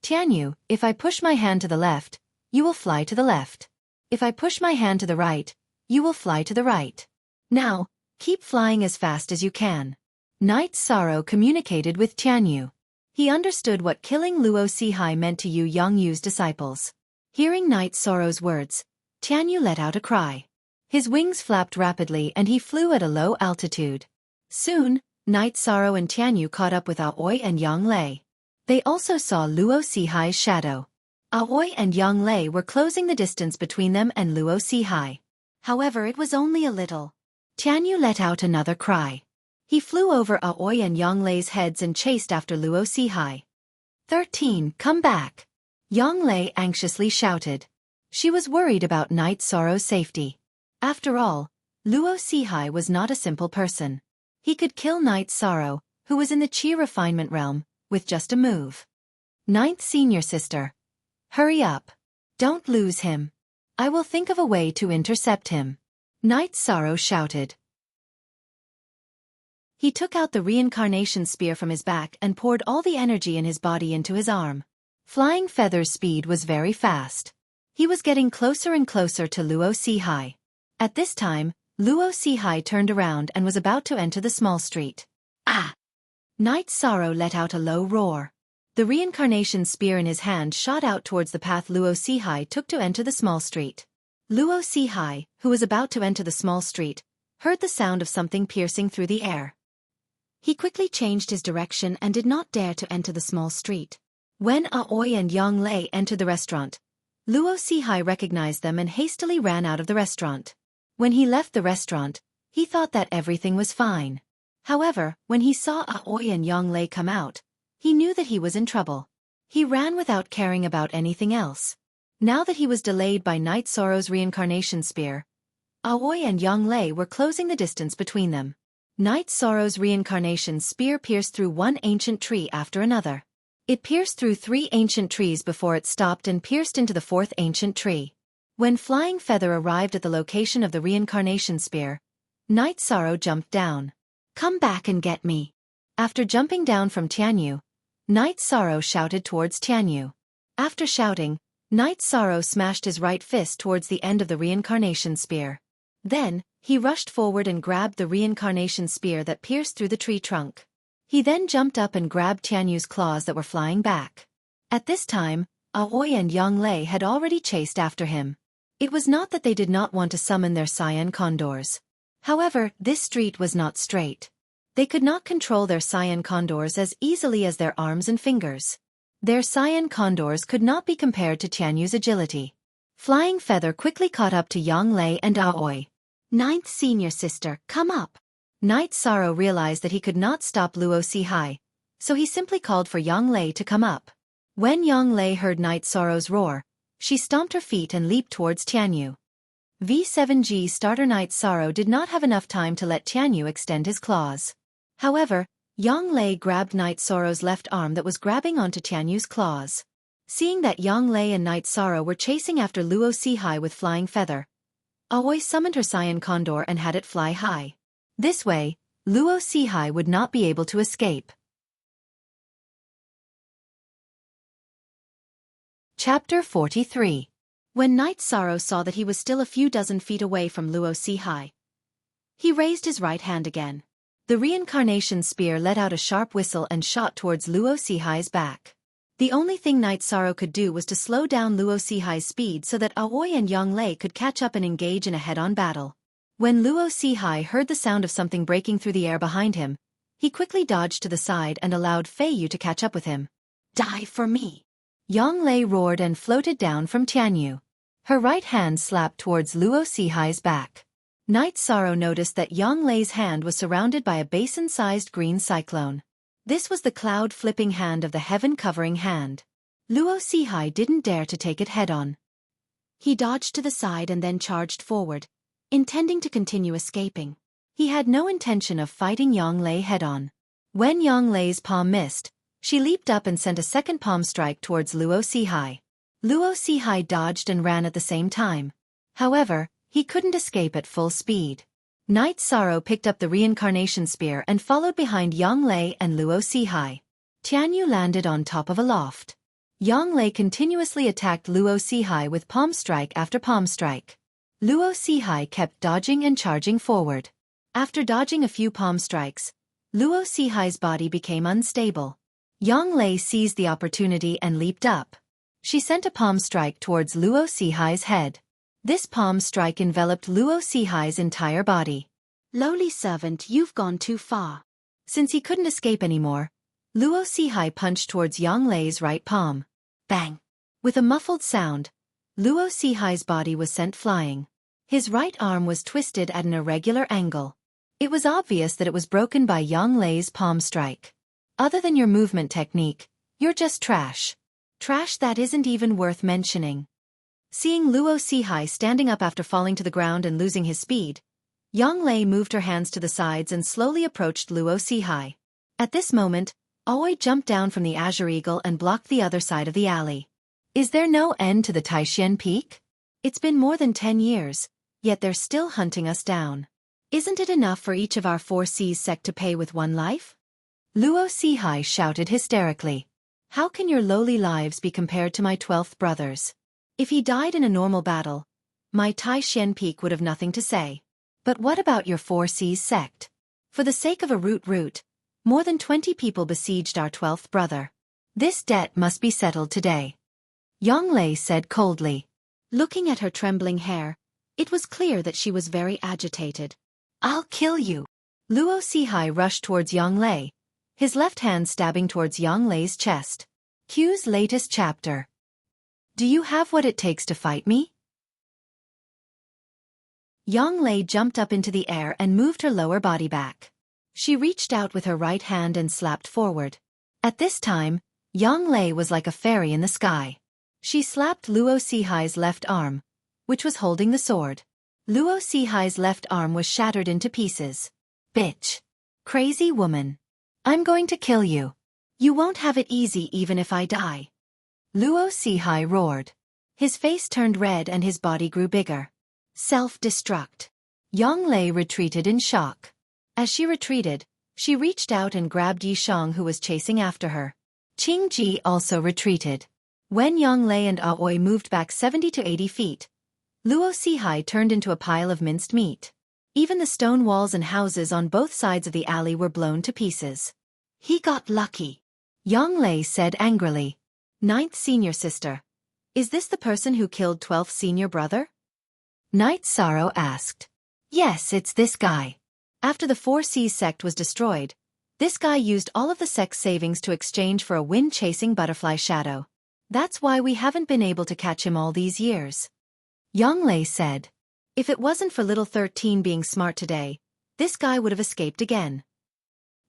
Tianyu, if I push my hand to the left, you will fly to the left. If I push my hand to the right, you will fly to the right. Now, keep flying as fast as you can. Night Sorrow communicated with Tianyu. He understood what killing Luo Sihai meant to Yu Yongyu's disciples. Hearing Night Sorrow's words, Tianyu let out a cry. His wings flapped rapidly and he flew at a low altitude. Soon, Night Sorrow and Tianyu caught up with Aoi and Yang Lei. They also saw Luo Sihai's shadow. Aoi and Yang Lei were closing the distance between them and Luo Sihai. However, it was only a little. Tianyu let out another cry. He flew over Aoi and Yang Lei's heads and chased after Luo Sihai. 13, come back! Yang Lei anxiously shouted. She was worried about Night Sorrow's safety. After all, Luo Sihai was not a simple person. He could kill Night Sorrow, who was in the Qi refinement realm, with just a move. Ninth Senior Sister. Hurry up. Don't lose him. I will think of a way to intercept him. Night Sorrow shouted. He took out the reincarnation spear from his back and poured all the energy in his body into his arm. Flying Feather's speed was very fast. He was getting closer and closer to Luo Sihai. At this time, Luo Sihai turned around and was about to enter the small street. Ah! Night Sorrow let out a low roar. The reincarnation spear in his hand shot out towards the path Luo Sihai took to enter the small street. Luo Sihai, who was about to enter the small street, heard the sound of something piercing through the air. He quickly changed his direction and did not dare to enter the small street. When Aoi and Yang Lei entered the restaurant, Luo Sihai recognized them and hastily ran out of the restaurant. When he left the restaurant, he thought that everything was fine. However, when he saw Aoi and Yang Lei come out, he knew that he was in trouble. He ran without caring about anything else. Now that he was delayed by Night Sorrow's reincarnation spear, Aoi and Yang Lei were closing the distance between them. Night Sorrow's reincarnation spear pierced through one ancient tree after another. It pierced through 3 ancient trees before it stopped and pierced into the 4th ancient tree. When Flying Feather arrived at the location of the reincarnation spear, Night Sorrow jumped down. Come back and get me. After jumping down from Tianyu, Night Sorrow shouted towards Tianyu. After shouting, Night Sorrow smashed his right fist towards the end of the reincarnation spear. Then, he rushed forward and grabbed the reincarnation spear that pierced through the tree trunk. He then jumped up and grabbed Tianyu's claws that were flying back. At this time, Aoi and Yang Lei had already chased after him. It was not that they did not want to summon their cyan condors. However, this street was not straight. They could not control their cyan condors as easily as their arms and fingers. Their cyan condors could not be compared to Tianyu's agility. Flying Feather quickly caught up to Yang Lei and Aoi. Ninth Senior Sister, come up. Night Sorrow realized that he could not stop Luo Sihai, so he simply called for Yang Lei to come up. When Yang Lei heard Night Sorrow's roar, she stomped her feet and leaped towards Tianyu. V7G starter Night Sorrow did not have enough time to let Tianyu extend his claws. However, Yang Lei grabbed Night Sorrow's left arm that was grabbing onto Tianyu's claws. Seeing that Yang Lei and Night Sorrow were chasing after Luo Sihai with Flying Feather, Aoi summoned her Cyan Condor and had it fly high. This way, Luo Sihai would not be able to escape. Chapter 43. When Night Sorrow saw that he was still a few dozen feet away from Luo Sihai, he raised his right hand again. The reincarnation spear let out a sharp whistle and shot towards Luo Sihai's back. The only thing Night Sorrow could do was to slow down Luo Sihai's speed so that Aoi and Yang Lei could catch up and engage in a head-on battle. When Luo Sihai heard the sound of something breaking through the air behind him, he quickly dodged to the side and allowed Fei Yu to catch up with him. "Die for me!" Yang Lei roared and floated down from Tianyu. Her right hand slapped towards Luo Sihai's back. Night Sorrow noticed that Yang Lei's hand was surrounded by a basin-sized green cyclone. This was the cloud-flipping hand of the heaven-covering hand. Luo Sihai didn't dare to take it head-on. He dodged to the side and then charged forward, intending to continue escaping. He had no intention of fighting Yang Lei head-on. When Yang Lei's palm missed, she leaped up and sent a second palm strike towards Luo Sihai. Luo Sihai dodged and ran at the same time. However, he couldn't escape at full speed. Night Sorrow picked up the reincarnation spear and followed behind Yang Lei and Luo Sihai. Tianyu landed on top of a loft. Yang Lei continuously attacked Luo Sihai with palm strike after palm strike. Luo Sihai kept dodging and charging forward. After dodging a few palm strikes, Luo Sihai's body became unstable. Yang Lei seized the opportunity and leaped up. She sent a palm strike towards Luo Sihai's head. This palm strike enveloped Luo Sihai's entire body. "Lowly servant, you've gone too far." Since he couldn't escape anymore, Luo Sihai punched towards Yang Lei's right palm. Bang! With a muffled sound, Luo Sihai's body was sent flying. His right arm was twisted at an irregular angle. It was obvious that it was broken by Yang Lei's palm strike. Other than your movement technique, you're just trash. Trash that isn't even worth mentioning. Seeing Luo Sihai standing up after falling to the ground and losing his speed, Yang Lei moved her hands to the sides and slowly approached Luo Sihai. At this moment, Aoi jumped down from the Azure Eagle and blocked the other side of the alley. Is there no end to the Taishan Peak? It's been more than 10 years, yet they're still hunting us down. Isn't it enough for each of our 4 C's sect to pay with 1 life? Luo Sihai shouted hysterically. How can your lowly lives be compared to my 12th brother's? If he died in a normal battle, my Taishan Peak would have nothing to say. But what about your 4 C's sect? For the sake of a root, more than 20 people besieged our 12th brother. This debt must be settled today. Yang Lei said coldly. Looking at her trembling hair, it was clear that she was very agitated. I'll kill you. Luo Sihai rushed towards Yang Lei, his left hand stabbing towards Yang Lei's chest. Q's latest chapter. Do you have what it takes to fight me? Yang Lei jumped up into the air and moved her lower body back. She reached out with her right hand and slapped forward. At this time, Yang Lei was like a fairy in the sky. She slapped Luo Sihai's left arm, which was holding the sword. Luo Sihai's left arm was shattered into pieces. Bitch. Crazy woman. I'm going to kill you. You won't have it easy even if I die. Luo Sihai roared. His face turned red and his body grew bigger. Self-destruct. Yang Lei retreated in shock. As she retreated, she reached out and grabbed Yishang who was chasing after her. Qing Ji also retreated. When Yang Lei and Aoi moved back 70 to 80 feet, Luo Sihai turned into a pile of minced meat. Even the stone walls and houses on both sides of the alley were blown to pieces. He got lucky. Yang Lei said angrily. 9th senior sister. Is this the person who killed 12th senior brother? Night Sorrow asked. Yes, it's this guy. After the 4C sect was destroyed, this guy used all of the sect's savings to exchange for a wind-chasing butterfly shadow. That's why we haven't been able to catch him all these years. Yang Lei said. If it wasn't for little 13 being smart today, this guy would have escaped again.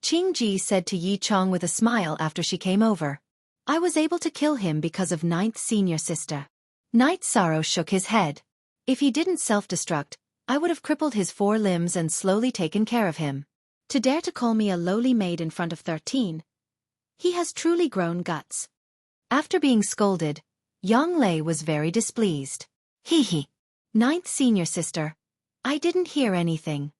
Qing Ji said to Yi Chong with a smile after she came over. I was able to kill him because of 9th senior sister. Night Sorrow shook his head. If he didn't self-destruct, I would have crippled his 4 limbs and slowly taken care of him. To dare to call me a lowly maid in front of 13. He has truly grown guts. After being scolded, Yang Lei was very displeased. Hee. Ninth senior sister. I didn't hear anything.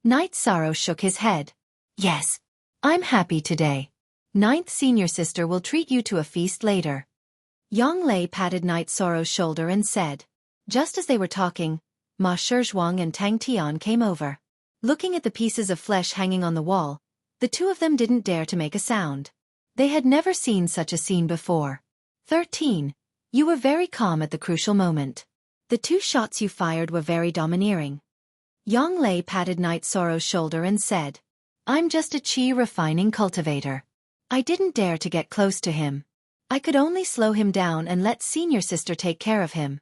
Night Sorrow shook his head. Yes. I'm happy today. Ninth senior sister will treat you to a feast later. Yang Lei patted Night Sorrow's shoulder and said. Just as they were talking, Ma Shizhuang and Tang Tian came over. Looking at the pieces of flesh hanging on the wall, the two of them didn't dare to make a sound. They had never seen such a scene before. 13. You were very calm at the crucial moment. The 2 shots you fired were very domineering. Yang Lei patted Night Sorrow's shoulder and said, I'm just a qi refining cultivator. I didn't dare to get close to him. I could only slow him down and let senior sister take care of him.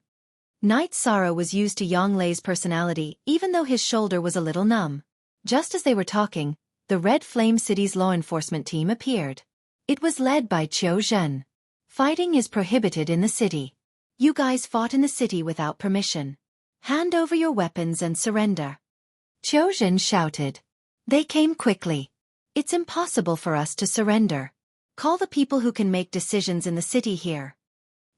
Night Sorrow was used to Yang Lei's personality even though his shoulder was a little numb. Just as they were talking, the Red Flame City's law enforcement team appeared. It was led by Qiu Zhen. Fighting is prohibited in the city. You guys fought in the city without permission. Hand over your weapons and surrender. Qiu Zhen shouted. They came quickly. It's impossible for us to surrender. Call the people who can make decisions in the city here.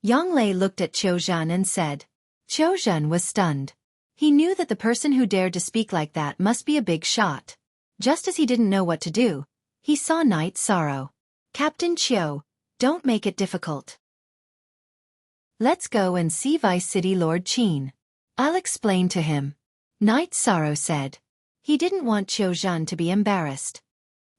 Yang Lei looked at Qiu Zhen and said. Qiu Zhen was stunned. He knew that the person who dared to speak like that must be a big shot. Just as he didn't know what to do, he saw Night Sorrow. Captain Qiu, don't make it difficult. Let's go and see Vice City Lord Qin. I'll explain to him. Night Sorrow said. He didn't want Qiu Zhen to be embarrassed.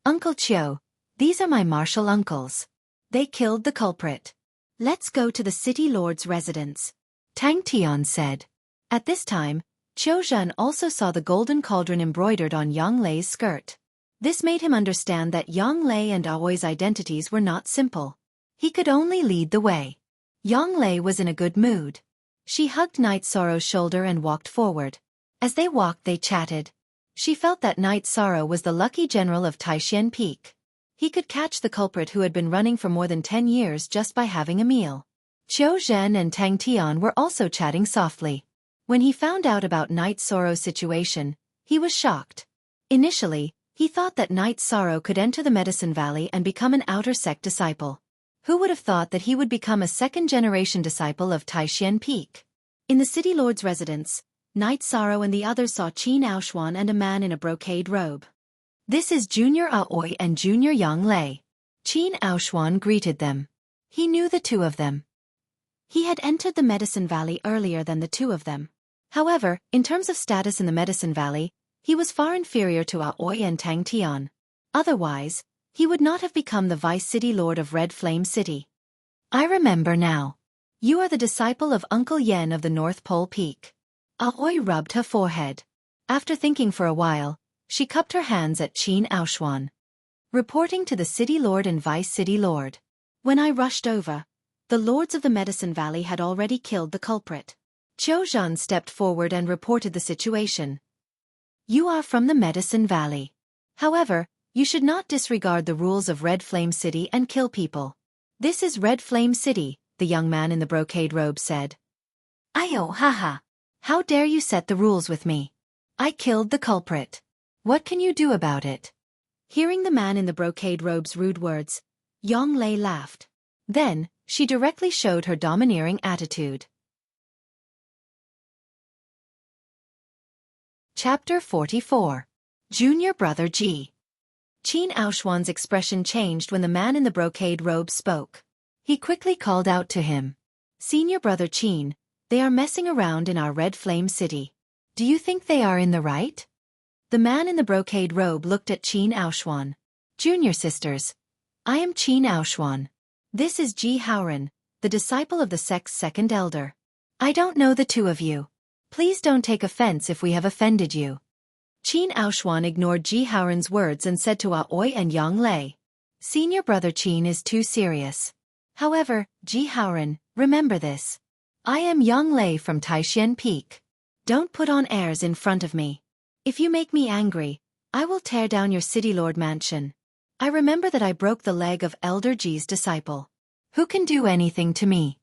Uncle Qiu, these are my martial uncles. They killed the culprit. Let's go to the city lord's residence. Tang Tian said. At this time, Qiu Zhen also saw the golden cauldron embroidered on Yang Lei's skirt. This made him understand that Yang Lei and Aoi's identities were not simple. He could only lead the way. Yang Lei was in a good mood. She hugged Night Sorrow's shoulder and walked forward. As they walked they chatted. She felt that Night Sorrow was the lucky general of Taishan Peak. He could catch the culprit who had been running for more than 10 years just by having a meal. Qiu Zhen and Tang Tian were also chatting softly. When he found out about Night Sorrow's situation, he was shocked. Initially, he thought that Night Sorrow could enter the Medicine Valley and become an outer sect disciple. Who would have thought that he would become a second-generation disciple of Taishan Peak? In the city lord's residence, Night Sorrow and the others saw Qin Aoshuan and a man in a brocade robe. This is Junior Aoi and Junior Yang Lei. Qin Aoshuan greeted them. He knew the 2 of them. He had entered the Medicine Valley earlier than the 2 of them. However, in terms of status in the Medicine Valley, he was far inferior to Aoi and Tang Tian. Otherwise, he would not have become the Vice City Lord of Red Flame City. I remember now. You are the disciple of Uncle Yen of the North Pole Peak. Aoi rubbed her forehead. After thinking for a while, she cupped her hands at Qin Aoshuan. Reporting to the City Lord and Vice City Lord. When I rushed over, the lords of the Medicine Valley had already killed the culprit. Qiu Zhen stepped forward and reported the situation. You are from the Medicine Valley. However, you should not disregard the rules of Red Flame City and kill people. This is Red Flame City, the young man in the brocade robe said. Ayo haha. How dare you set the rules with me? I killed the culprit. What can you do about it? Hearing the man in the brocade robe's rude words, Yang Lei laughed. Then, she directly showed her domineering attitude. Chapter 44. Junior Brother Ji. Qin Aoshuan's expression changed when the man in the brocade robe spoke. He quickly called out to him. Senior Brother Qin, they are messing around in our Red Flame City. Do you think they are in the right? The man in the brocade robe looked at Qin Aoshuan. Junior sisters. I am Qin Aoshuan. This is Ji Haoran, the disciple of the sect's second elder. I don't know the 2 of you. Please don't take offense if we have offended you. Qin Aoshuan ignored Ji Haoran's words and said to Aoi and Yang Lei. Senior Brother Qin is too serious. However, Ji Haoran, remember this. I am Yang Lei from Taishan Peak. Don't put on airs in front of me. If you make me angry, I will tear down your city lord mansion. I remember that I broke the leg of Elder Ji's disciple. Who can do anything to me?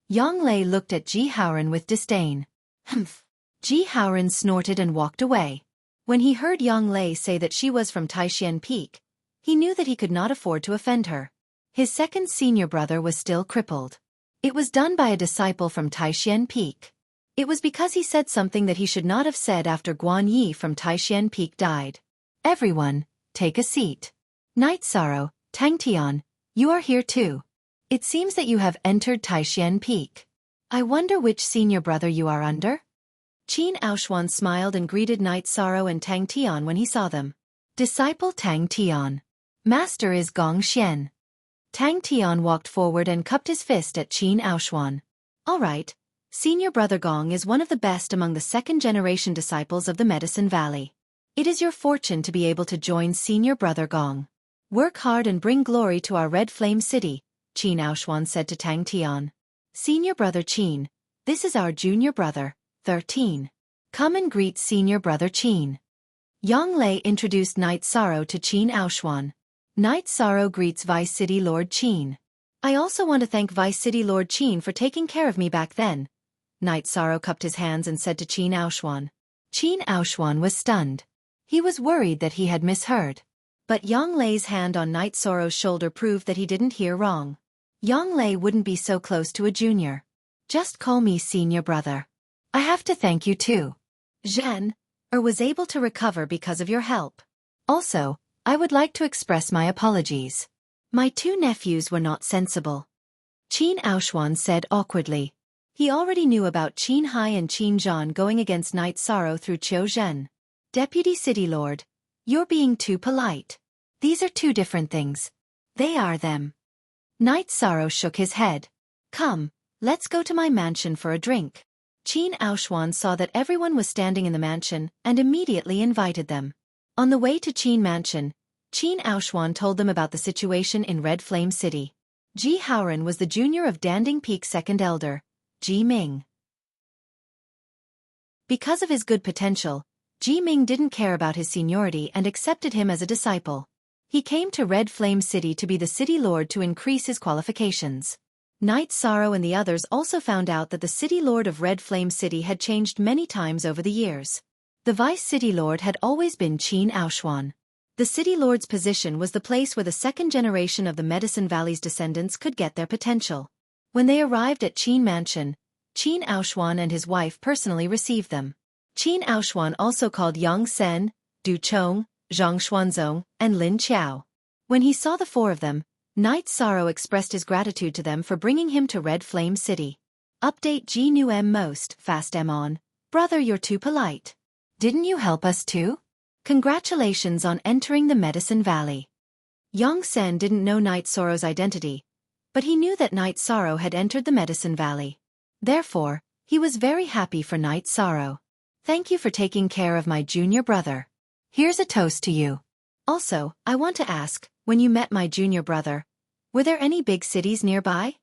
Yang Lei looked at Ji Haoran with disdain. Humph. Ji Haoran snorted and walked away. When he heard Yang Lei say that she was from Taishan Peak, he knew that he could not afford to offend her. His second senior brother was still crippled. It was done by a disciple from Taishan Peak. It was because he said something that he should not have said after Guan Yi from Taishan Peak died. Everyone, take a seat. Night Sorrow, Tang Tian, you are here too. It seems that you have entered Taishan Peak. I wonder which senior brother you are under? Qin Aoshuan smiled and greeted Night Sorrow and Tang Tian when he saw them. Disciple Tang Tian. Master is Gong Xian. Tang Tian walked forward and cupped his fist at Qin Aoshuan. All right, senior brother Gong is one of the best among the second-generation disciples of the Medicine Valley. It is your fortune to be able to join senior brother Gong. Work hard and bring glory to our Red Flame City, Qin Aoshuan said to Tang Tian. Senior brother Qin, this is our junior brother, 13. Come and greet senior brother Qin. Yang Lei introduced Night Sorrow to Qin Aoshuan. Night Sorrow greets Vice City Lord Qin. I also want to thank Vice City Lord Qin for taking care of me back then. Night Sorrow cupped his hands and said to Qin Aoshuan. Qin Aoshuan was stunned. He was worried that he had misheard. But Yang Lei's hand on Night Sorrow's shoulder proved that he didn't hear wrong. Yang Lei wouldn't be so close to a junior. Just call me senior brother. I have to thank you too. Zhen, was able to recover because of your help. Also, I would like to express my apologies. My two nephews were not sensible. Qin Aoshuan said awkwardly. He already knew about Qin Hai and Qin Zhan going against Night Sorrow through Qiu Zhen. Deputy City Lord, you're being too polite. These are two different things. They are them. Night Sorrow shook his head. Come, let's go to my mansion for a drink. Qin Aoshuan saw that everyone was standing in the mansion and immediately invited them. On the way to Qin Mansion, Qin Aoshuan told them about the situation in Red Flame City. Ji Haoran was the junior of Danding Peak's second elder, Ji Ming. Because of his good potential, Ji Ming didn't care about his seniority and accepted him as a disciple. He came to Red Flame City to be the city lord to increase his qualifications. Night Sorrow and the others also found out that the city lord of Red Flame City had changed many times over the years. The vice city lord had always been Qin Aoshuan. The city lord's position was the place where the second generation of the Medicine Valley's descendants could get their potential. When they arrived at Qin Mansion, Qin Aoshuan and his wife personally received them. Qin Aoshuan also called Yang Sen, Du Chong, Zhang Xuanzong, and Lin Qiao. When he saw the four of them, Night Sorrow expressed his gratitude to them for bringing him to Red Flame City. Update G Nu M most fast M on. Brother, you're too polite. Didn't you help us too? Congratulations on entering the Medicine Valley. Yang Sen didn't know Night Sorrow's identity, but he knew that Night Sorrow had entered the Medicine Valley. Therefore, he was very happy for Night Sorrow. Thank you for taking care of my junior brother. Here's a toast to you. Also, I want to ask, when you met my junior brother, were there any big cities nearby?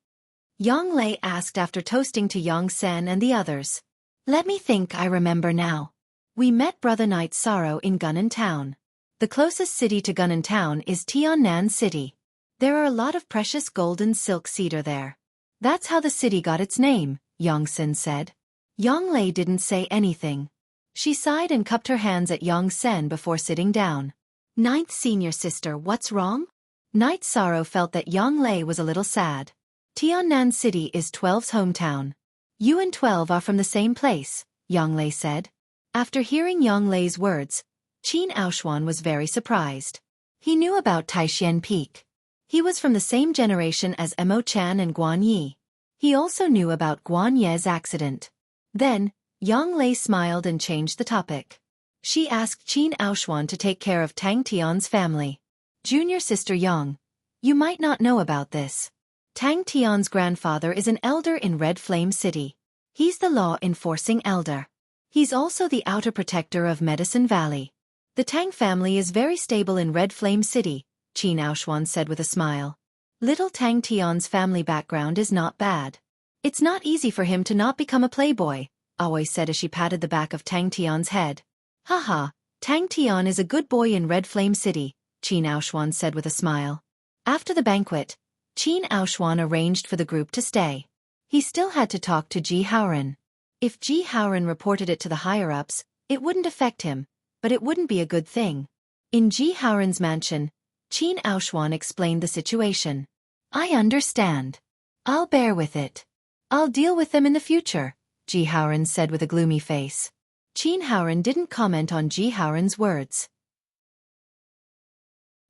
Yang Lei asked after toasting to Yang Sen and the others. Let me think, I remember now. We met Brother Night Sorrow in Gunnan Town. The closest city to Gunnan Town is Tiannan City. There are a lot of precious gold and silk cedar there. That's how the city got its name, Yang Sen said. Yang Lei didn't say anything. She sighed and cupped her hands at Yang Sen before sitting down. Ninth senior sister, what's wrong? Night Sorrow felt that Yang Lei was a little sad. Tiannan City is 12's hometown. You and 12 are from the same place, Yang Lei said. After hearing Yang Lei's words, Qin Aoshuan was very surprised. He knew about Taishan Peak. He was from the same generation as Emo Chan and Guan Yi. He also knew about Guan Ye's accident. Then, Yang Lei smiled and changed the topic. She asked Qin Aoshuan to take care of Tang Tian's family. Junior sister Yang, you might not know about this. Tang Tian's grandfather is an elder in Red Flame City. He's the law-enforcing elder. He's also the outer protector of Medicine Valley. The Tang family is very stable in Red Flame City, Qin Aoshuan said with a smile. Little Tang Tian's family background is not bad. It's not easy for him to not become a playboy, Aoi said as she patted the back of Tang Tian's head. Haha, Tang Tian is a good boy in Red Flame City, Qin Aoshuan said with a smile. After the banquet, Qin Aoshuan arranged for the group to stay. He still had to talk to Ji Haoran. If Ji Haoran reported it to the higher-ups, it wouldn't affect him, but it wouldn't be a good thing. In Ji Haoran's mansion, Qin Aoshuan explained the situation. I understand. I'll bear with it. I'll deal with them in the future, Ji Haoran said with a gloomy face. Qin Haoran didn't comment on Ji Haoran's words.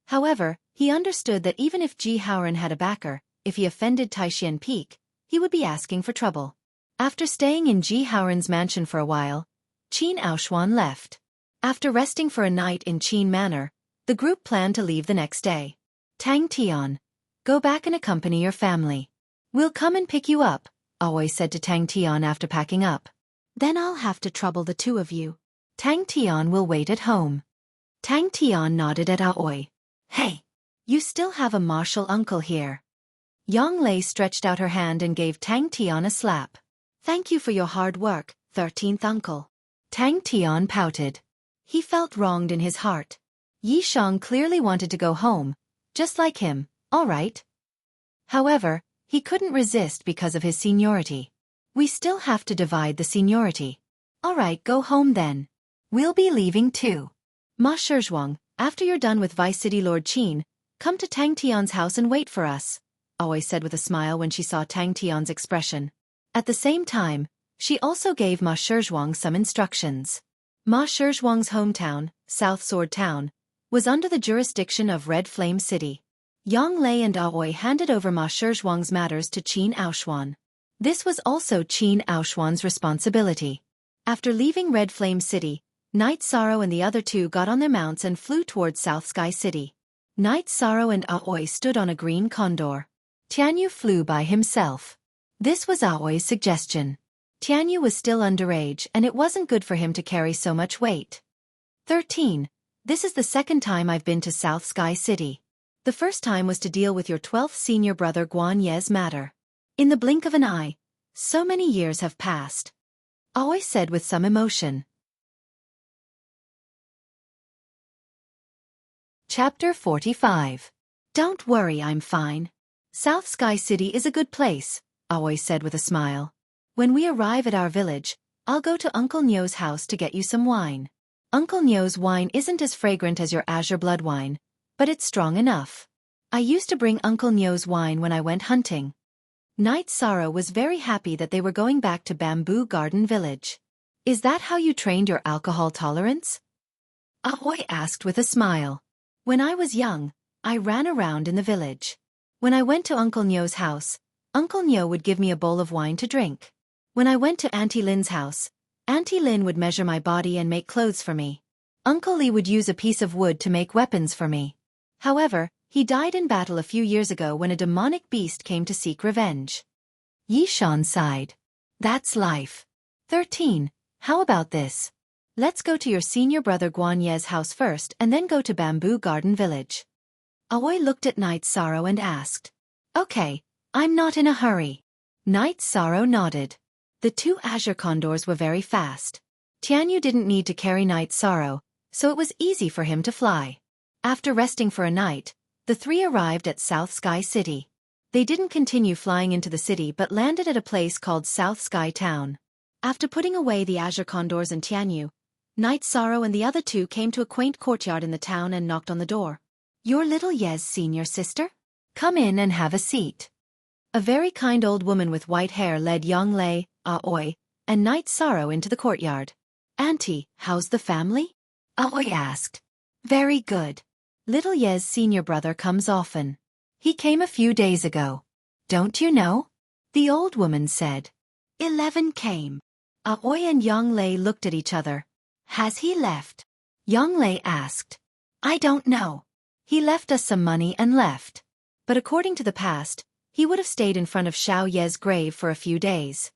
However, he understood that even if Ji Haoran had a backer, if he offended Taishan Peak, he would be asking for trouble. After staying in Ji Haoran's mansion for a while, Qin Aoshuan left. After resting for a night in Qin Manor, the group planned to leave the next day. Tang Tian, go back and accompany your family. We'll come and pick you up, Aoi said to Tang Tian after packing up. Then I'll have to trouble the two of you. Tang Tian will wait at home. Tang Tian nodded at Aoi. Hey, you still have a martial uncle here. Yang Lei stretched out her hand and gave Tang Tian a slap. Thank you for your hard work, 13th uncle. Tang Tian pouted. He felt wronged in his heart. Yi Shang clearly wanted to go home, just like him, all right. However, he couldn't resist because of his seniority. We still have to divide the seniority. All right, go home then. We'll be leaving too. Ma Shizhuang, after you're done with Vice City Lord Qin, come to Tang Tian's house and wait for us, Aoi said with a smile when she saw Tang Tian's expression. At the same time, she also gave Ma Shizhuang some instructions. Ma Shizhuang's hometown, South Sword Town, was under the jurisdiction of Red Flame City. Yang Lei and Aoi handed over Ma Shizhuang's matters to Qin Aoshuan. This was also Qin Aoshuan's responsibility. After leaving Red Flame City, Night Sorrow and the other two got on their mounts and flew towards South Sky City. Night Sorrow and Aoi stood on a green condor. Tianyu flew by himself. This was Aoi's suggestion. Tianyu was still underage and it wasn't good for him to carry so much weight. 13. This is the second time I've been to South Sky City. The first time was to deal with your 12th senior brother Guan Ye's matter. In the blink of an eye, so many years have passed. Aoi said with some emotion. Chapter 45. Don't worry, I'm fine. South Sky City is a good place, Aoi said with a smile. When we arrive at our village, I'll go to Uncle Nyo's house to get you some wine. Uncle Nyo's wine isn't as fragrant as your azure blood wine, but it's strong enough. I used to bring Uncle Nyo's wine when I went hunting. Night Sorrow was very happy that they were going back to Bamboo Garden Village. Is that how you trained your alcohol tolerance? Aoi asked with a smile. When I was young, I ran around in the village. When I went to Uncle Nyo's house, Uncle Nyo would give me a bowl of wine to drink. When I went to Auntie Lin's house, Auntie Lin would measure my body and make clothes for me. Uncle Li would use a piece of wood to make weapons for me. However, he died in battle a few years ago when a demonic beast came to seek revenge. Yi Shan sighed. That's life. 13. How about this? Let's go to your senior brother Guan Ye's house first and then go to Bamboo Garden Village. Aoi looked at Night Sorrow and asked. Okay, I'm not in a hurry. Night Sorrow nodded. The two azure condors were very fast. Tianyu didn't need to carry Night Sorrow, so it was easy for him to fly. After resting for a night, the three arrived at South Sky City. They didn't continue flying into the city but landed at a place called South Sky Town. After putting away the azure condors and Tianyu, Night Sorrow and the other two came to a quaint courtyard in the town and knocked on the door. Your little Ye's senior sister? Come in and have a seat. A very kind old woman with white hair led Yang Lei, Aoi, and Night Sorrow into the courtyard. Auntie, how's the family? Aoi asked. Very good. Little Ye's senior brother comes often. He came a few days ago. Don't you know? The old woman said. 11 came. Aoi and Yang Lei looked at each other. Has he left? Yang Lei asked. I don't know. He left us some money and left. But according to the past, he would have stayed in front of Xiao Ye's grave for a few days.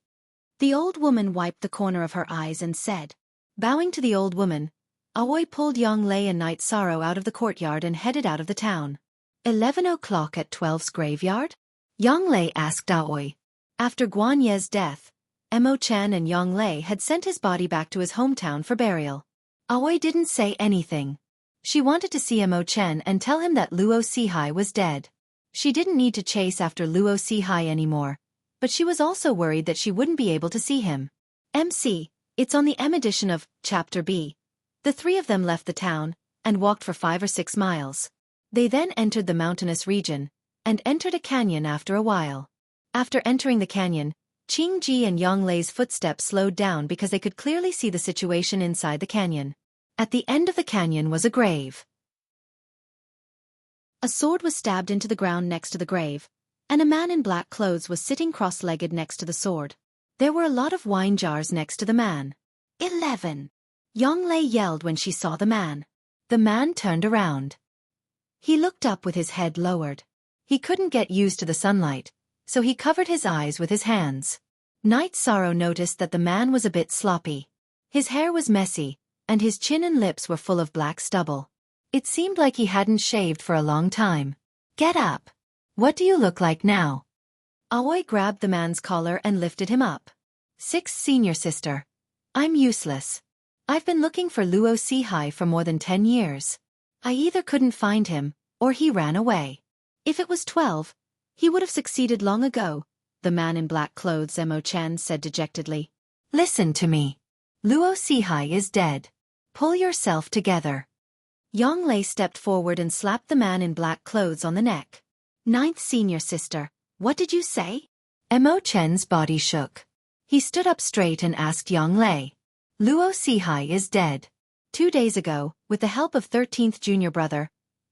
The old woman wiped the corner of her eyes and said. Bowing to the old woman, Aoi pulled Yang Lei and Night Sorrow out of the courtyard and headed out of the town. 11 o'clock at 12's graveyard? Yang Lei asked Aoi. After Guan Ye's death, Mo Chen and Yang Lei had sent his body back to his hometown for burial. Aoi didn't say anything. She wanted to see Mo Chen and tell him that Luo Sihai was dead. She didn't need to chase after Luo Sihai anymore, but she was also worried that she wouldn't be able to see him. MC, it's on the M edition of Chapter B. The three of them left the town and walked for 5 or 6 miles. They then entered the mountainous region and entered a canyon after a while. After entering the canyon, Qingji and Yonglei's footsteps slowed down because they could clearly see the situation inside the canyon. At the end of the canyon was a grave. A sword was stabbed into the ground next to the grave, and a man in black clothes was sitting cross-legged next to the sword. There were a lot of wine jars next to the man. 11. Yonglei yelled when she saw the man. The man turned around. He looked up with his head lowered. He couldn't get used to the sunlight, so he covered his eyes with his hands. Night Sorrow noticed that the man was a bit sloppy. His hair was messy, and his chin and lips were full of black stubble. It seemed like he hadn't shaved for a long time. Get up. What do you look like now? Aoi grabbed the man's collar and lifted him up. 6th senior sister. I'm useless. I've been looking for Luo Sihai for more than 10 years. I either couldn't find him, or he ran away. If it was 12, he would have succeeded long ago, the man in black clothes Emo-chan said dejectedly. Listen to me. Luo Sihai is dead. Pull yourself together. Yonglei stepped forward and slapped the man in black clothes on the neck. 9th senior sister, what did you say? Emo-chan's body shook. He stood up straight and asked Yonglei. Luo Sihai is dead. 2 days ago, with the help of 13th junior brother,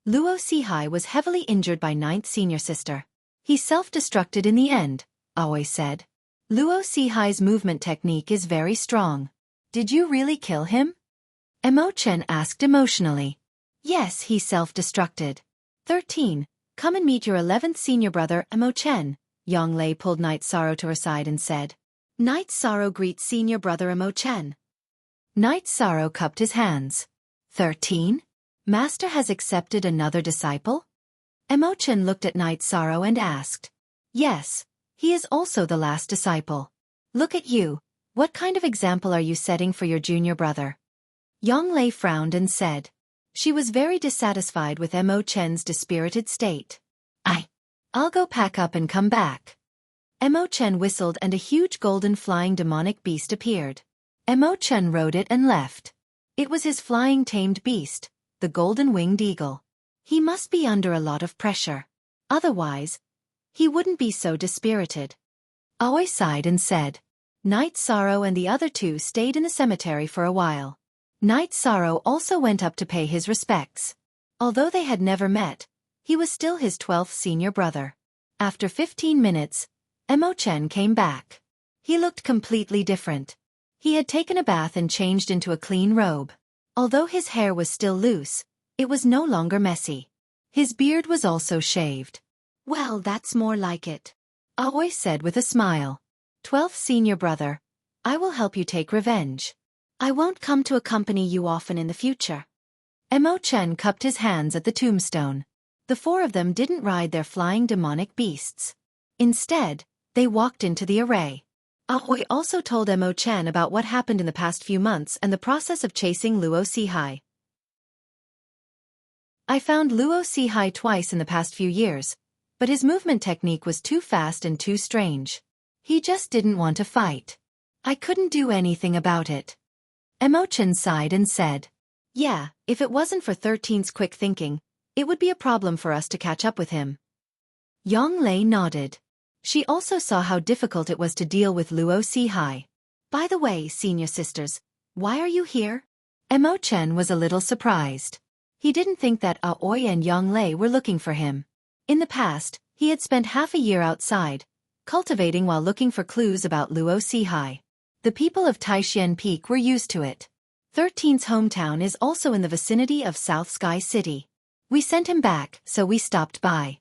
Luo Sihai was heavily injured by 9th senior sister. He self-destructed in the end, Aoi said. Luo Sihai's movement technique is very strong. Did you really kill him? Emo-chan asked emotionally. Yes, he self-destructed. 13. Come and meet your 11th senior brother, Emo-chan. Yonglei pulled Night Sorrow to her side and said. Night Sorrow greets senior brother Emo-chan. Night Sorrow cupped his hands. 13? Master has accepted another disciple? Emo-chan looked at Night Sorrow and asked. Yes, he is also the last disciple. Look at you, what kind of example are you setting for your junior brother? Yonglei frowned and said. She was very dissatisfied with Emo-chan's dispirited state. I'll go pack up and come back. Emo-chan whistled and a huge golden flying demonic beast appeared. Emo-chan rode it and left. It was his flying tamed beast, the golden-winged eagle. He must be under a lot of pressure. Otherwise, he wouldn't be so dispirited. Aoi sighed and said. Night Sorrow and the other two stayed in the cemetery for a while. Night Sorrow also went up to pay his respects. Although they had never met, he was still his 12th senior brother. After 15 minutes, Emo-chan came back. He looked completely different. He had taken a bath and changed into a clean robe. Although his hair was still loose, it was no longer messy. His beard was also shaved. Well, that's more like it, Aoi said with a smile. 12th senior brother, I will help you take revenge. I won't come to accompany you often in the future. Emo-chan cupped his hands at the tombstone. The 4 of them didn't ride their flying demonic beasts. Instead, they walked into the array. Aoi also told Emo-chan about what happened in the past few months and the process of chasing Luo Sihai. I found Luo Sihai twice in the past few years, but his movement technique was too fast and too strange. He just didn't want to fight. I couldn't do anything about it. Emo-chan sighed and said. Yeah, if it wasn't for 13's quick thinking, it would be a problem for us to catch up with him. Yonglei nodded. She also saw how difficult it was to deal with Luo Sihai. By the way, senior sisters, why are you here? Emo-chan was a little surprised. He didn't think that Aoi and Yonglei were looking for him. In the past, he had spent half a year outside, cultivating while looking for clues about Luo Sihai. The people of Taishan Peak were used to it. 13's hometown is also in the vicinity of South Sky City. We sent him back, so we stopped by.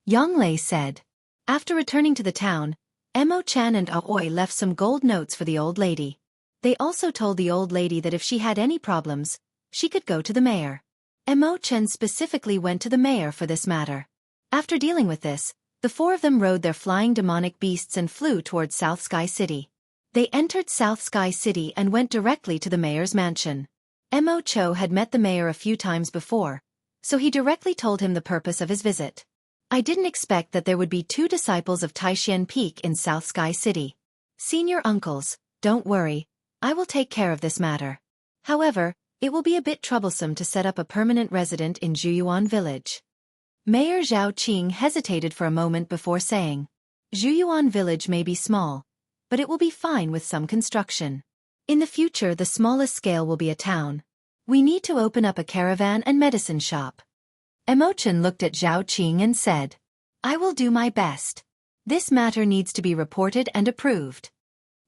Yonglei said. After returning to the town, Emo-chan and Aoi left some gold notes for the old lady. They also told the old lady that if she had any problems, she could go to the mayor. Emo-chan specifically went to the mayor for this matter. After dealing with this, the 4 of them rode their flying demonic beasts and flew towards South Sky City. They entered South Sky City and went directly to the mayor's mansion. Emo-cho had met the mayor a few times before, so he directly told him the purpose of his visit. I didn't expect that there would be 2 disciples of Taishan Peak in South Sky City. Senior uncles, don't worry, I will take care of this matter. However, it will be a bit troublesome to set up a permanent resident in Zhuyuan village. Mayor Zhao Qing hesitated for a moment before saying, Zhuyuan village may be small, but it will be fine with some construction. In the future the smallest scale will be a town. We need to open up a caravan and medicine shop. Emochan looked at Zhao Qing and said, I will do my best. This matter needs to be reported and approved.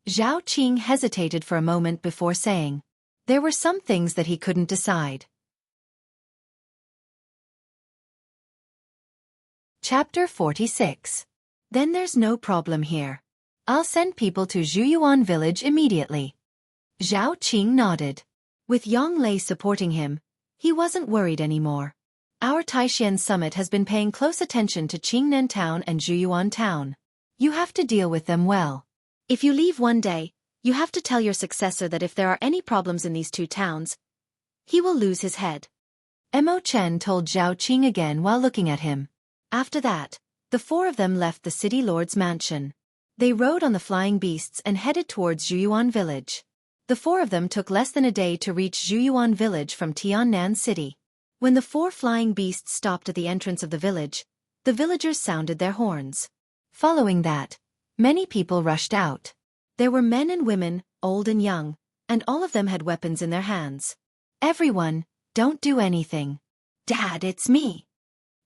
Zhao Qing hesitated for a moment before saying, there were some things that he couldn't decide. Chapter 46. Then there's no problem here. I'll send people to Zhuyuan village immediately. Zhao Qing nodded. With Yang Lei supporting him, he wasn't worried anymore. Our Taishan summit has been paying close attention to Qingnan town and Zhuyuan town. You have to deal with them well. If you leave one day, you have to tell your successor that if there are any problems in these two towns, he will lose his head. Mo Chen told Zhao Qing again while looking at him. After that, the four of them left the city lord's mansion. They rode on the flying beasts and headed towards Zhuyuan village. The four of them took less than a day to reach Zhuyuan village from Tiannan city. When the four flying beasts stopped at the entrance of the village, the villagers sounded their horns. Following that, many people rushed out. There were men and women, old and young, and all of them had weapons in their hands. Everyone, don't do anything. Dad, it's me.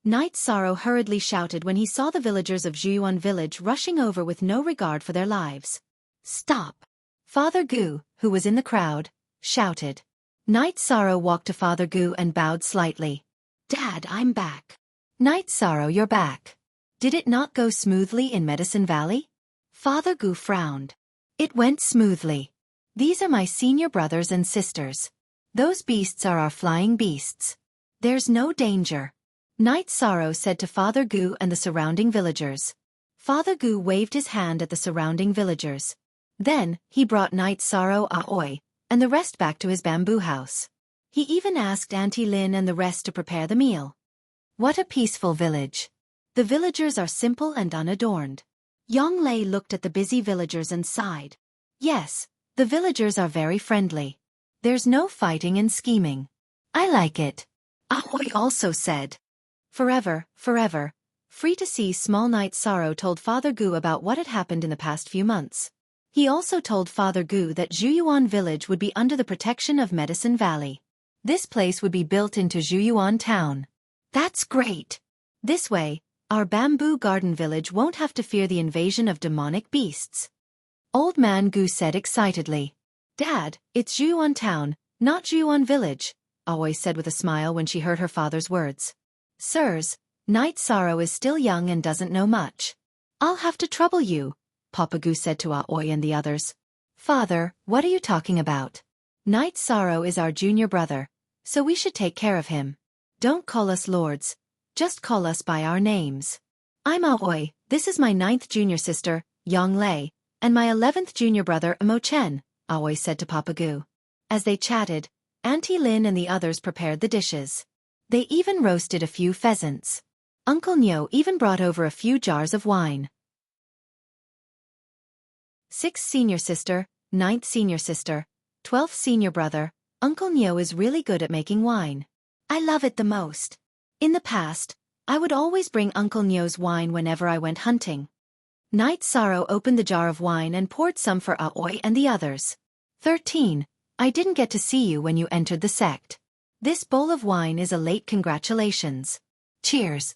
Knight Sorrow hurriedly shouted when he saw the villagers of Zhuyuan village rushing over with no regard for their lives. Stop! Father Gu, who was in the crowd, shouted. Knight Sorrow walked to Father Gu and bowed slightly. Dad, I'm back. Knight Sorrow, you're back. Did it not go smoothly in Medicine Valley? Father Gu frowned. It went smoothly. These are my senior brothers and sisters. Those beasts are our flying beasts. There's no danger. Knight Sorrow said to Father Gu and the surrounding villagers. Father Gu waved his hand at the surrounding villagers. Then, he brought Knight Sorrow Aoi and the rest back to his bamboo house. He even asked Auntie Lin and the rest to prepare the meal. What a peaceful village. The villagers are simple and unadorned. Yang Lei looked at the busy villagers and sighed. Yes, the villagers are very friendly. There's no fighting and scheming. I like it. Aoi also said. Forever, forever. Free to see Small Knight Sorrow told Father Gu about what had happened in the past few months. He also told Father Gu that Zhuyuan village would be under the protection of Medicine Valley. This place would be built into Zhuyuan town. That's great. This way, our bamboo garden village won't have to fear the invasion of demonic beasts. Old Man Gu said excitedly. Dad, it's Zhuyuan town, not Zhuyuan village, Aoi said with a smile when she heard her father's words. Sirs, Knight Sorrow is still young and doesn't know much. I'll have to trouble you, Papa Gu said to Aoi and the others. Father, what are you talking about? Knight Sorrow is our junior brother, so we should take care of him. Don't call us lords, just call us by our names. I'm Aoi, this is my 9th junior sister, Yang Lei, and my 11th junior brother Mo Chen, Aoi said to Papa Gu. As they chatted, Auntie Lin and the others prepared the dishes. They even roasted a few pheasants. Uncle Nyo even brought over a few jars of wine. 6th senior sister, 9th senior sister, 12th senior brother, Uncle Nyo is really good at making wine. I love it the most. In the past, I would always bring Uncle Nyo's wine whenever I went hunting. Knight Sorrow opened the jar of wine and poured some for Aoi and the others. 13. I didn't get to see you when you entered the sect. This bowl of wine is a late congratulations. Cheers.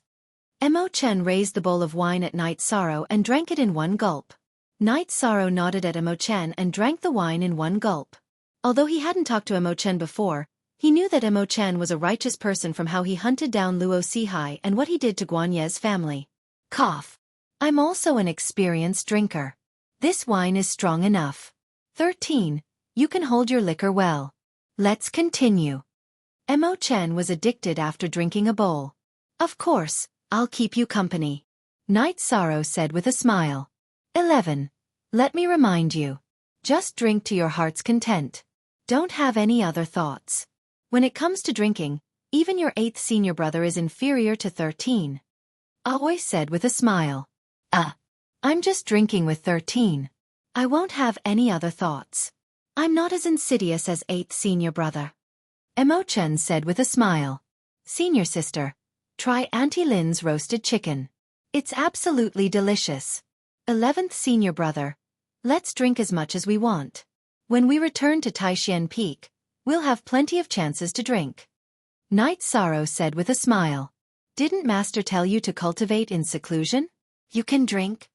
Mo Chen raised the bowl of wine at Knight Sorrow and drank it in one gulp. Knight Sorrow nodded at Mo Chen and drank the wine in one gulp. Although he hadn't talked to Mo Chen before, he knew that Mo Chen was a righteous person from how he hunted down Luo Sihai and what he did to Guan Ye's family. Cough. I'm also an experienced drinker. This wine is strong enough. 13. You can hold your liquor well. Let's continue. Mo Chen was addicted after drinking a bowl. Of course, I'll keep you company. Knight Sorrow said with a smile. 11. Let me remind you. Just drink to your heart's content. Don't have any other thoughts. When it comes to drinking, even your 8th senior brother is inferior to 13. Aoi said with a smile. I'm just drinking with 13. I won't have any other thoughts. I'm not as insidious as 8th senior brother. Emo-chan said with a smile. Senior sister, try Auntie Lynn's roasted chicken. It's absolutely delicious. 11th senior brother, let's drink as much as we want. When we return to Taishan Peak, we'll have plenty of chances to drink. Night Sorrow said with a smile. Didn't Master tell you to cultivate in seclusion? You can drink?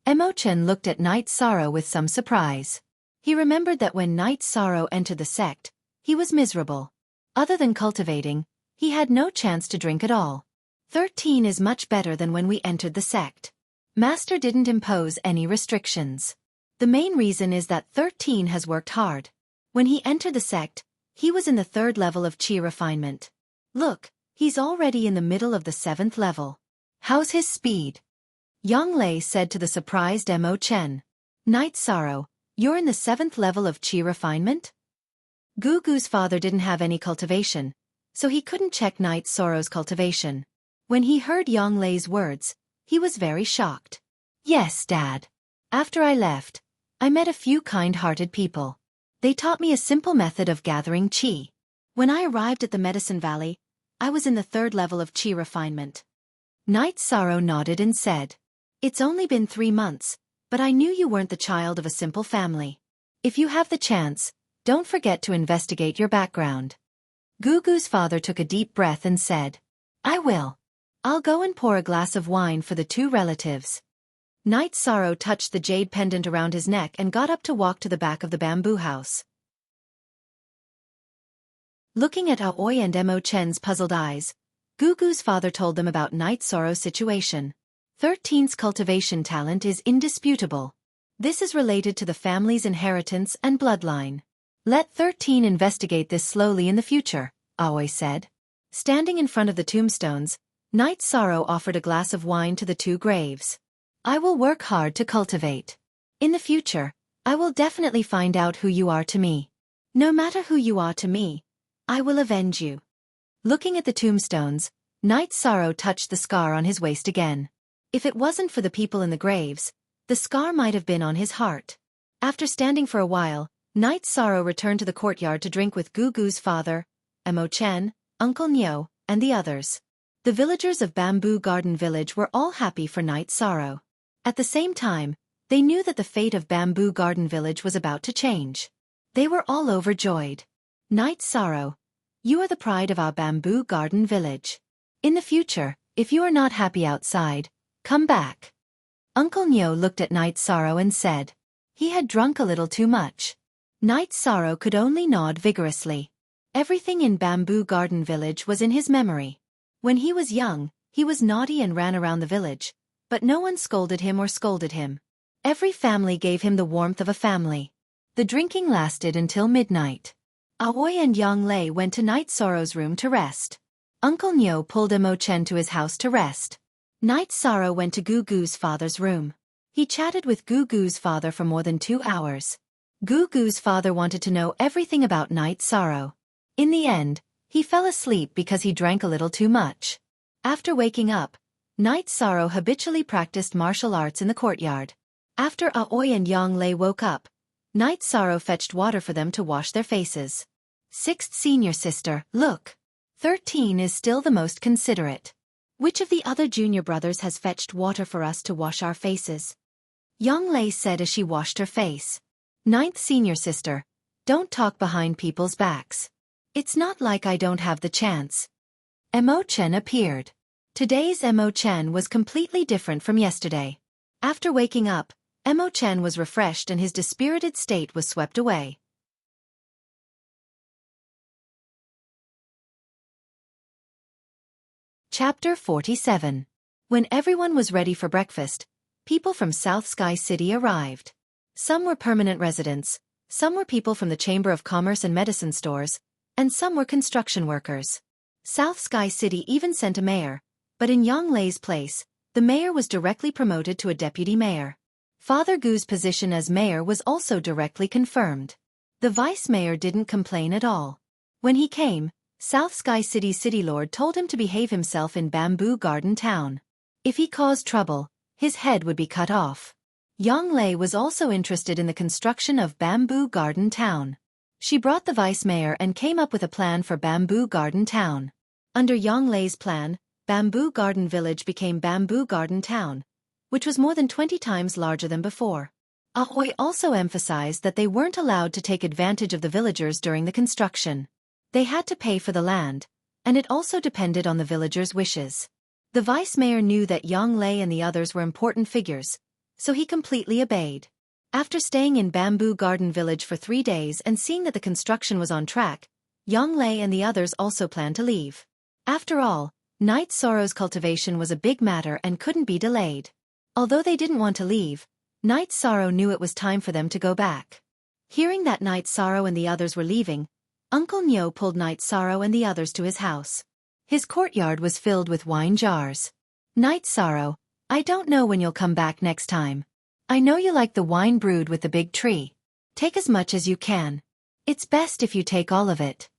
Emo-chan looked at Night Sorrow with some surprise. He remembered that when Night Sorrow entered the sect, he was miserable. Other than cultivating, he had no chance to drink at all. 13 is much better than when we entered the sect. Master didn't impose any restrictions. The main reason is that 13 has worked hard. When he entered the sect, he was in the 3rd level of chi refinement. Look, he's already in the middle of the 7th level. How's his speed? Yang Lei said to the surprised Emo-chen. Night Sorrow, you're in the 7th level of chi refinement? Gugu's father didn't have any cultivation, so he couldn't check Night Sorrow's cultivation. When he heard Yang Lei's words, he was very shocked. Yes, Dad. After I left, I met a few kind-hearted people. They taught me a simple method of gathering chi. When I arrived at the Medicine Valley, I was in the 3rd level of chi refinement. Night Sorrow nodded and said, It's only been 3 months, but I knew you weren't the child of a simple family. If you have the chance, don't forget to investigate your background. Gugu's father took a deep breath and said, I will. I'll go and pour a glass of wine for the 2 relatives. Night Sorrow touched the jade pendant around his neck and got up to walk to the back of the bamboo house. Looking at Aoi and Emo-chen's puzzled eyes, Gugu's father told them about Night Sorrow's situation. 13's cultivation talent is indisputable. This is related to the family's inheritance and bloodline. Let 13 investigate this slowly in the future, Aoi said. Standing in front of the tombstones, Night Sorrow offered a glass of wine to the 2 graves. I will work hard to cultivate. In the future, I will definitely find out who you are to me. No matter who you are to me, I will avenge you. Looking at the tombstones, Night Sorrow touched the scar on his waist again. If it wasn't for the people in the graves, the scar might have been on his heart. After standing for a while, Night Sorrow returned to the courtyard to drink with Gugu's father, Emo-chen, Uncle Nyo, and the others. The villagers of Bamboo Garden Village were all happy for Night Sorrow. At the same time, they knew that the fate of Bamboo Garden Village was about to change. They were all overjoyed. Night Sorrow, you are the pride of our Bamboo Garden Village. In the future, if you are not happy outside, come back. Uncle Nyo looked at Night Sorrow and said. He had drunk a little too much. Night Sorrow could only nod vigorously. Everything in Bamboo Garden Village was in his memory. When he was young, he was naughty and ran around the village, but no one scolded him or scolded him. Every family gave him the warmth of a family. The drinking lasted until midnight. Aoi and Yang Lei went to Night Sorrow's room to rest. Uncle Nyo pulled Emo-chen to his house to rest. Night Sorrow went to Gugu's father's room. He chatted with Gugu's father for more than 2 hours. Gugu's father wanted to know everything about Night Sorrow. In the end, he fell asleep because he drank a little too much. After waking up, Night Sorrow habitually practiced martial arts in the courtyard. After Aoi and Yang Lei woke up, Night Sorrow fetched water for them to wash their faces. 6th senior sister, look. 13 is still the most considerate. Which of the other junior brothers has fetched water for us to wash our faces? Yang Lei said as she washed her face. 9th senior sister, don't talk behind people's backs. It's not like I don't have the chance. Emo-chen appeared. Today's Emo-chen was completely different from yesterday. After waking up, Emo-chen was refreshed and his dispirited state was swept away. Chapter 47. When everyone was ready for breakfast, people from South Sky City arrived. Some were permanent residents, some were people from the Chamber of Commerce and medicine stores, and some were construction workers. South Sky City even sent a mayor, but in Yang Lei's place, the mayor was directly promoted to a deputy mayor. Father Gu's position as mayor was also directly confirmed. The vice mayor didn't complain at all. When he came, South Sky City's city lord told him to behave himself in Bamboo Garden Town. If he caused trouble, his head would be cut off. Yang Lei was also interested in the construction of Bamboo Garden Town. She brought the vice mayor and came up with a plan for Bamboo Garden Town. Under Yang Lei's plan, Bamboo Garden Village became Bamboo Garden Town, which was more than 20 times larger than before. Ahoy also emphasized that they weren't allowed to take advantage of the villagers during the construction. They had to pay for the land, and it also depended on the villagers' wishes. The vice mayor knew that Yang Lei and the others were important figures, so he completely obeyed. After staying in Bamboo Garden Village for 3 days and seeing that the construction was on track, Yang Lei and the others also planned to leave. After all, Night Sorrow's cultivation was a big matter and couldn't be delayed. Although they didn't want to leave, Night Sorrow knew it was time for them to go back. Hearing that Night Sorrow and the others were leaving, Uncle Nyo pulled Night Sorrow and the others to his house. His courtyard was filled with wine jars. Night Sorrow, I don't know when you'll come back next time. I know you like the wine brewed with the big tree. Take as much as you can. It's best if you take all of it.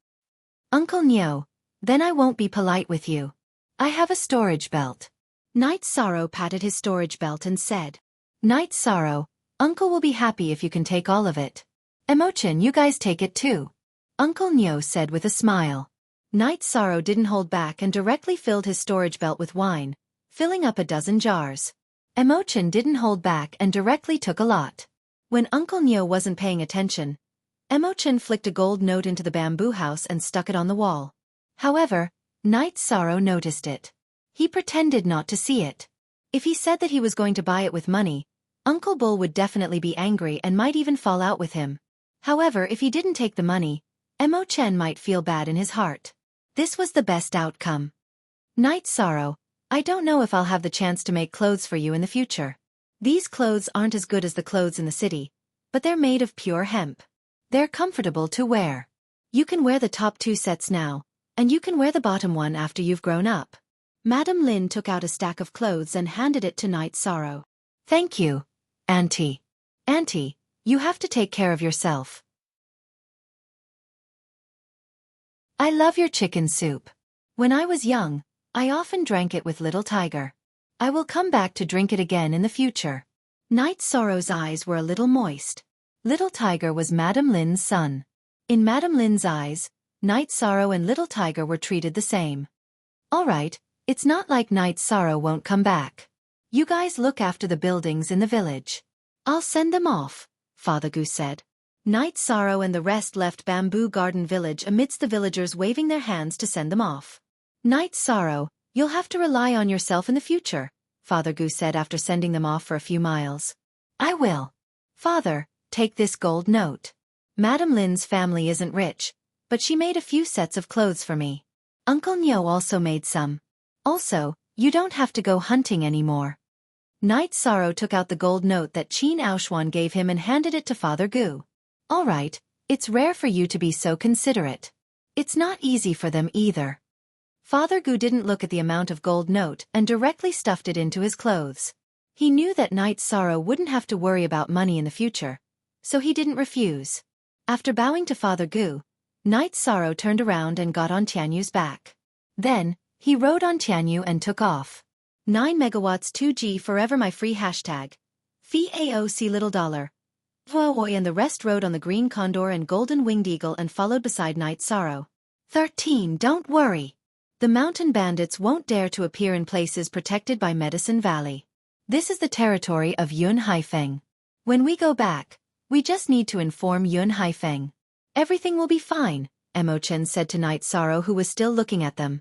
Uncle Nyo, then I won't be polite with you. I have a storage belt. Night Sorrow patted his storage belt and said, Night Sorrow, Uncle will be happy if you can take all of it. Emochin, you guys take it too. Uncle Nyo said with a smile. Night Sorrow didn't hold back and directly filled his storage belt with wine, filling up a dozen jars. Emochin didn't hold back and directly took a lot. When Uncle Nyo wasn't paying attention, Emochin flicked a gold note into the bamboo house and stuck it on the wall. However, Night Sorrow noticed it. He pretended not to see it. If he said that he was going to buy it with money, Uncle Bull would definitely be angry and might even fall out with him. However, if he didn't take the money, Emochin might feel bad in his heart. This was the best outcome. Night Sorrow, I don't know if I'll have the chance to make clothes for you in the future. These clothes aren't as good as the clothes in the city, but they're made of pure hemp. They're comfortable to wear. You can wear the top 2 sets now, and you can wear the bottom one after you've grown up. Madam Lin took out a stack of clothes and handed it to Night Sorrow. Thank you, Auntie. Auntie, you have to take care of yourself. I love your chicken soup. When I was young, I often drank it with Little Tiger. I will come back to drink it again in the future. Night Sorrow's eyes were a little moist. Little Tiger was Madam Lin's son. In Madam Lin's eyes, Night Sorrow and Little Tiger were treated the same. All right, it's not like Night Sorrow won't come back. You guys look after the buildings in the village. I'll send them off, Father Goose said. Night Sorrow and the rest left Bamboo Garden Village amidst the villagers waving their hands to send them off. Night Sorrow, you'll have to rely on yourself in the future, Father Goose said after sending them off for a few miles. I will. Father, take this gold note. Madam Lin's family isn't rich, but she made a few sets of clothes for me. Uncle Nyo also made some. Also, you don't have to go hunting anymore. Night Sorrow took out the gold note that Qin Aoshuan gave him and handed it to Father Gu. All right, it's rare for you to be so considerate. It's not easy for them either. Father Gu didn't look at the amount of gold note and directly stuffed it into his clothes. He knew that Night Sorrow wouldn't have to worry about money in the future, so he didn't refuse. After bowing to Father Gu, Night Sorrow turned around and got on Tianyu's back. Then, he rode on Tianyu and took off. 9 megawatts 2G forever my free hashtag. FAOC little dollar. Voy and the rest rode on the green condor and golden winged eagle and followed beside Night Sorrow. 13 Don't worry. The mountain bandits won't dare to appear in places protected by Medicine Valley. This is the territory of Yun Haifeng. When we go back, we just need to inform Yun Haifeng. Everything will be fine, Emochin said to Night Sorrow who was still looking at them.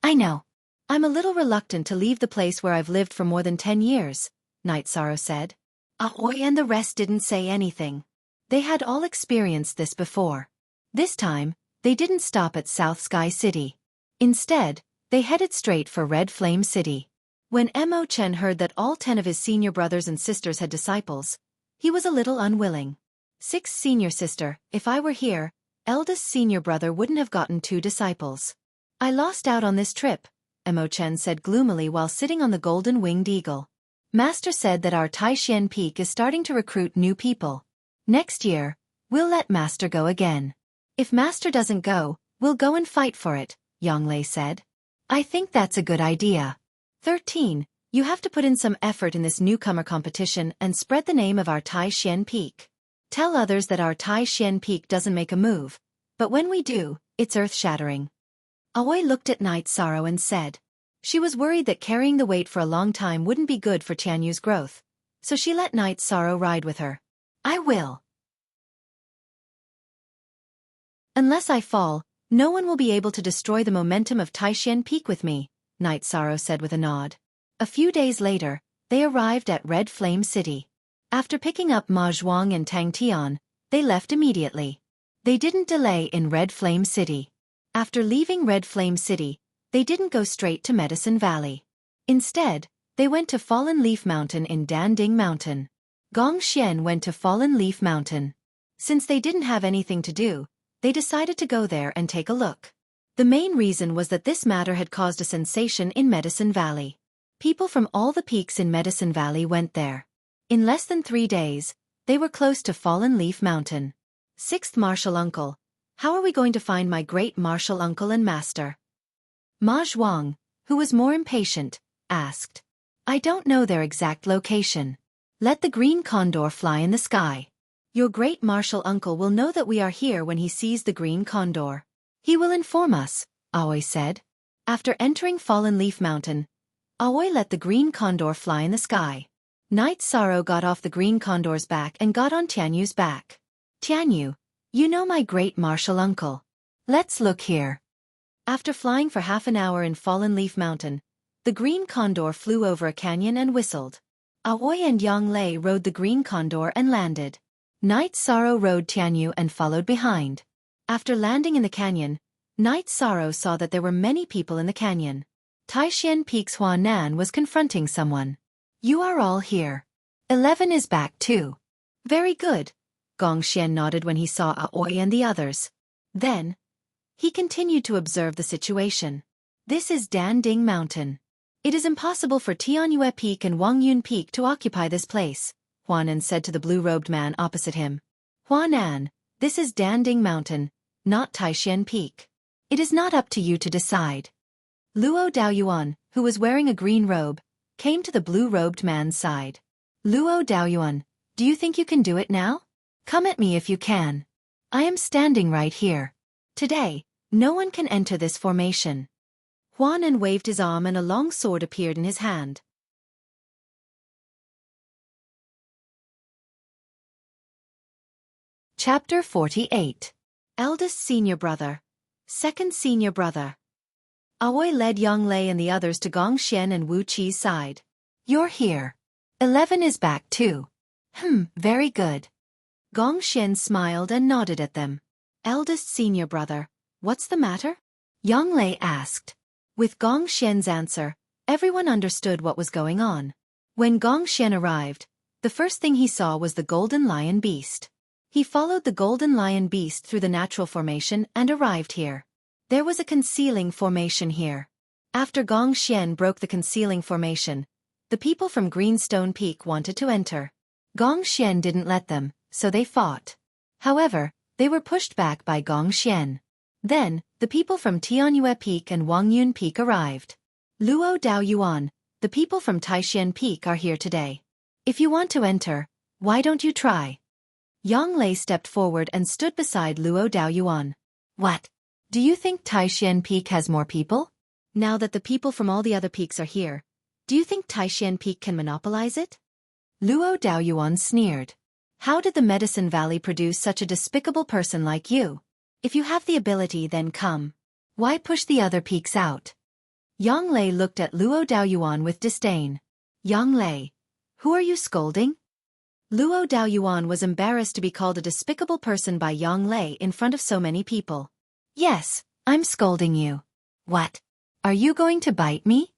I know. I'm a little reluctant to leave the place where I've lived for more than 10 years, Night Sorrow said. Ahoy and the rest didn't say anything. They had all experienced this before. This time, they didn't stop at South Sky City. Instead, they headed straight for Red Flame City. When Emochin heard that all 10 of his senior brothers and sisters had disciples, he was a little unwilling. 6th senior sister, if I were here, eldest senior brother wouldn't have gotten 2 disciples. I lost out on this trip, Emochin said gloomily while sitting on the golden winged eagle. Master said that our Taishan Peak is starting to recruit new people. Next year, we'll let Master go again. If Master doesn't go, we'll go and fight for it, Yang Lei said. I think that's a good idea. 13, You have to put in some effort in this newcomer competition and spread the name of our Tai Xian Peak. Tell others that our Tai Xian Peak doesn't make a move, but when we do, it's earth-shattering. Aoi looked at Night Sorrow and said. She was worried that carrying the weight for a long time wouldn't be good for Tianyu's growth, so she let Night Sorrow ride with her. I will. Unless I fall, no one will be able to destroy the momentum of Taishan Peak with me, Night Sorrow said with a nod. A few days later, they arrived at Red Flame City. After picking up Ma Zhuang and Tang Tian, they left immediately. They didn't delay in Red Flame City. After leaving Red Flame City, they didn't go straight to Medicine Valley. Instead, they went to Fallen Leaf Mountain in Danding Mountain. Gong Xian went to Fallen Leaf Mountain. Since they didn't have anything to do, they decided to go there and take a look. The main reason was that this matter had caused a sensation in Medicine Valley. People from all the peaks in Medicine Valley went there. In less than 3 days, they were close to Fallen Leaf Mountain. Sixth Martial Uncle, how are we going to find my great martial uncle and master? Ma Zhuang, who was more impatient, asked. I don't know their exact location. Let the green condor fly in the sky. Your great martial uncle will know that we are here when he sees the green condor. He will inform us, Aoi said. After entering Fallen Leaf Mountain, Aoi let the green condor fly in the sky. Night Sorrow got off the green condor's back and got on Tianyu's back. Tianyu, you know my great martial uncle. Let's look here. After flying for half an hour in Fallen Leaf Mountain, the green condor flew over a canyon and whistled. Aoi and Yang Lei rode the green condor and landed. Night Sorrow rode Tianyu and followed behind. After landing in the canyon, Night Sorrow saw that there were many people in the canyon. Taishan Peak's Hua Nan was confronting someone. You are all here. 11 is back too. Very good. Gong Xian nodded when he saw Aoi and the others. Then, he continued to observe the situation. This is Danding Mountain. It is impossible for Tianyue Peak and Wangyun Peak to occupy this place, Huanan said to the blue-robed man opposite him. Huanan, this is Danding Mountain, not Taishan Peak. It is not up to you to decide. Luo Daoyuan, who was wearing a green robe, came to the blue-robed man's side. Luo Daoyuan, do you think you can do it now? Come at me if you can. I am standing right here. Today, no one can enter this formation. Huanan waved his arm and a long sword appeared in his hand. Chapter 48. Eldest Senior Brother. Second Senior Brother. Aoi led Yang Lei and the others to Gong Xian and Wu Qi's side. You're here. 11 is back too. Very good. Gong Xian smiled and nodded at them. Eldest Senior Brother, what's the matter? Yang Lei asked. With Gong Xian's answer, everyone understood what was going on. When Gong Xian arrived, the first thing he saw was the Golden Lion Beast. He followed the Golden Lion Beast through the natural formation and arrived here. There was a concealing formation here. After Gong Xian broke the concealing formation, the people from Greenstone Peak wanted to enter. Gong Xian didn't let them, so they fought. However, they were pushed back by Gong Xian. Then, the people from Tianyue Peak and Wangyun Peak arrived. Luo Daoyuan, the people from Taishan Peak are here today. If you want to enter, why don't you try? Yang Lei stepped forward and stood beside Luo Daoyuan. What? Do you think Taishan Peak has more people? Now that the people from all the other peaks are here, do you think Taishan Peak can monopolize it? Luo Daoyuan sneered. How did the Medicine Valley produce such a despicable person like you? If you have the ability, then come. Why push the other peaks out? Yang Lei looked at Luo Daoyuan with disdain. Yang Lei, who are you scolding? Luo Daoyuan was embarrassed to be called a despicable person by Yang Lei in front of so many people. Yes, I'm scolding you. What? Are you going to bite me?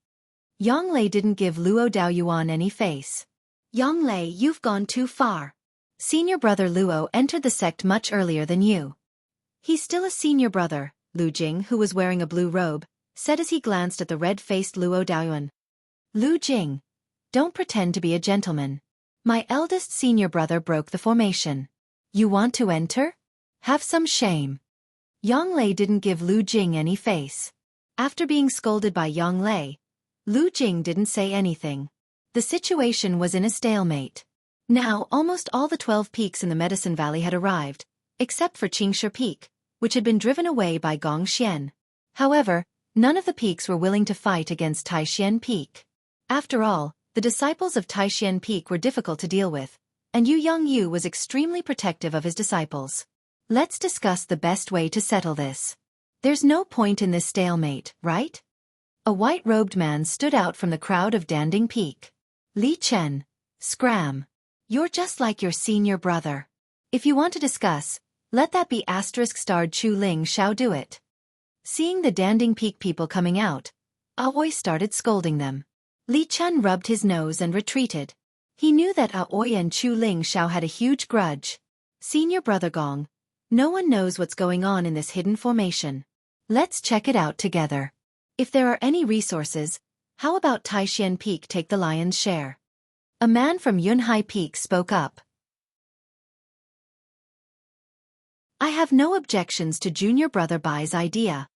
Yang Lei didn't give Luo Daoyuan any face. Yang Lei, you've gone too far. Senior brother Luo entered the sect much earlier than you. He's still a senior brother, Lu Jing, who was wearing a blue robe, said as he glanced at the red-faced Luo Daoyuan. Lu Jing, don't pretend to be a gentleman. My eldest senior brother broke the formation. You want to enter? Have some shame. Yang Lei didn't give Lu Jing any face. After being scolded by Yang Lei, Lu Jing didn't say anything. The situation was in a stalemate. Now almost all the 12 peaks in the Medicine Valley had arrived, except for Qingshi Peak, which had been driven away by Gong Xian. However, none of the peaks were willing to fight against Taixuan Peak. After all, the disciples of Taixuan Peak were difficult to deal with, and Yu Yongyu was extremely protective of his disciples. Let's discuss the best way to settle this. There's no point in this stalemate, right? A white-robed man stood out from the crowd of Danding Peak. Li Chen. Scram. You're just like your senior brother. If you want to discuss, let that be **starred Chu Ling Xiao do it. Seeing the Danding Peak people coming out, Aoi started scolding them. Li Chen rubbed his nose and retreated. He knew that Aoi and Chu Ling Xiao had a huge grudge. Senior brother Gong. No one knows what's going on in this hidden formation. Let's check it out together. If there are any resources, how about Taixuan Peak take the lion's share? A man from Yunhai Peak spoke up. I have no objections to junior brother Bai's idea.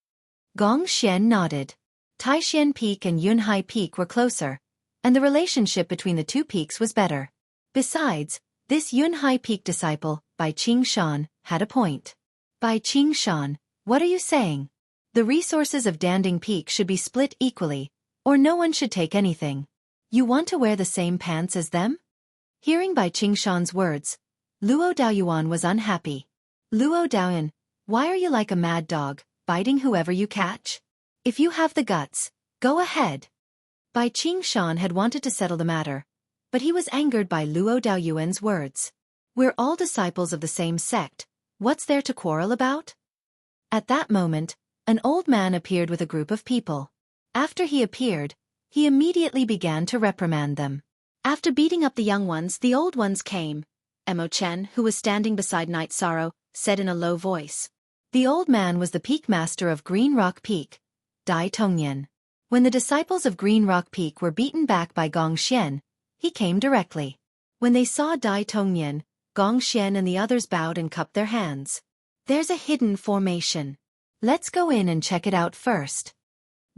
Gong Xian nodded. Taixuan Peak and Yunhai Peak were closer, and the relationship between the two peaks was better. Besides, this Yunhai Peak disciple, Bai Qingshan, had a point. Bai Qingshan, what are you saying? The resources of Danding Peak should be split equally, or no one should take anything. You want to wear the same pants as them? Hearing Bai Qingshan's words, Luo Daoyuan was unhappy. Luo Daoyuan, why are you like a mad dog, biting whoever you catch? If you have the guts, go ahead. Bai Qingshan had wanted to settle the matter, but he was angered by Luo Daoyuan's words. We're all disciples of the same sect, what's there to quarrel about? At that moment, an old man appeared with a group of people. After he appeared, he immediately began to reprimand them. After beating up the young ones, the old ones came. Emo Chen, who was standing beside Night Sorrow, said in a low voice. The old man was the peak master of Green Rock Peak, Dai Tongyan. When the disciples of Green Rock Peak were beaten back by Gong Xian, he came directly. When they saw Dai Tongyan, Gong Xian and the others bowed and cupped their hands. There's a hidden formation. Let's go in and check it out first.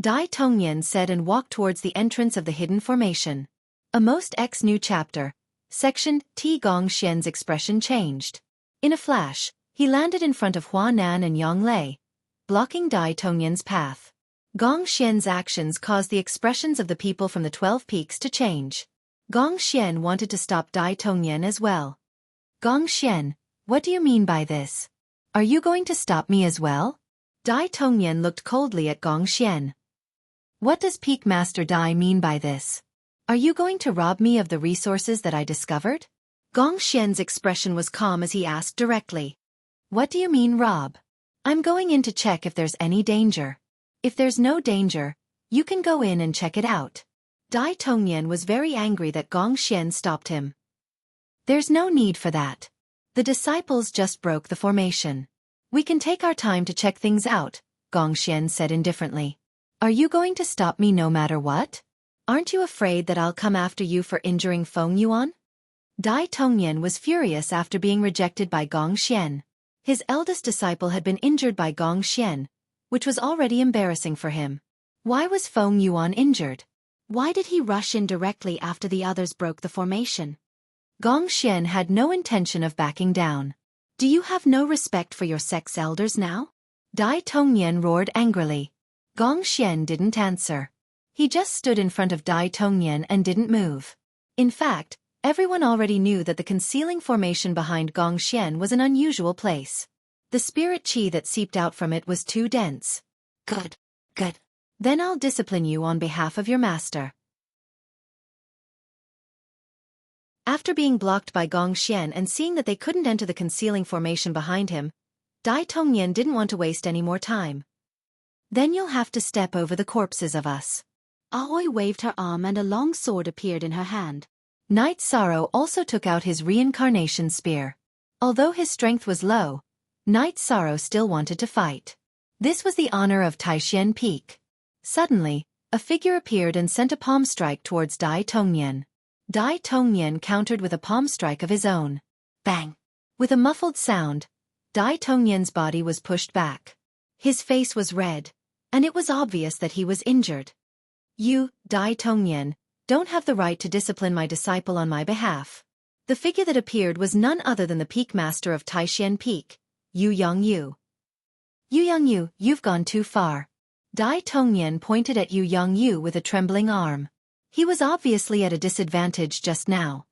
Dai Tongyan said and walked towards the entrance of the hidden formation. A most new chapter. Section T. Gong Xian's expression changed. In a flash, he landed in front of Hua Nan and Yang Lei, blocking Dai Tongyan's path. Gong Xian's actions caused the expressions of the people from the 12 peaks to change. Gong Xian wanted to stop Dai Tongyan as well. Gong Xian, what do you mean by this? Are you going to stop me as well? Dai Tongyan looked coldly at Gong Xian. What does Peak Master Dai mean by this? Are you going to rob me of the resources that I discovered? Gong Xian's expression was calm as he asked directly. What do you mean rob? I'm going in to check if there's any danger. If there's no danger, you can go in and check it out. Dai Tongyan was very angry that Gong Xian stopped him. There's no need for that. The disciples just broke the formation. We can take our time to check things out, Gong Xian said indifferently. Are you going to stop me no matter what? Aren't you afraid that I'll come after you for injuring Feng Yuan? Dai Tongyan was furious after being rejected by Gong Xian. His eldest disciple had been injured by Gong Xian, which was already embarrassing for him. Why was Feng Yuan injured? Why did he rush in directly after the others broke the formation? Gong Xian had no intention of backing down. Do you have no respect for your sect's elders now? Dai Tongyan roared angrily. Gong Xian didn't answer. He just stood in front of Dai Tongyan and didn't move. In fact, everyone already knew that the concealing formation behind Gong Xian was an unusual place. The spirit qi that seeped out from it was too dense. Good. Then I'll discipline you on behalf of your master. After being blocked by Gong Xian and seeing that they couldn't enter the concealing formation behind him, Dai Tongyan didn't want to waste any more time. Then you'll have to step over the corpses of us. Aoi waved her arm and a long sword appeared in her hand. Night Sorrow also took out his reincarnation spear. Although his strength was low, Night Sorrow still wanted to fight. This was the honor of Taixuan Peak. Suddenly, a figure appeared and sent a palm strike towards Dai Tongyan. Dai Tongyan countered with a palm strike of his own. Bang! With a muffled sound, Dai Tongyan's body was pushed back. His face was red, and it was obvious that he was injured. You, Dai Tongnian, don't have the right to discipline my disciple on my behalf. The figure that appeared was none other than the peak master of Taishan Peak, Yu Yongyu. Yu Yongyu, you've gone too far. Dai Tongnian pointed at Yu Yongyu with a trembling arm. He was obviously at a disadvantage just now.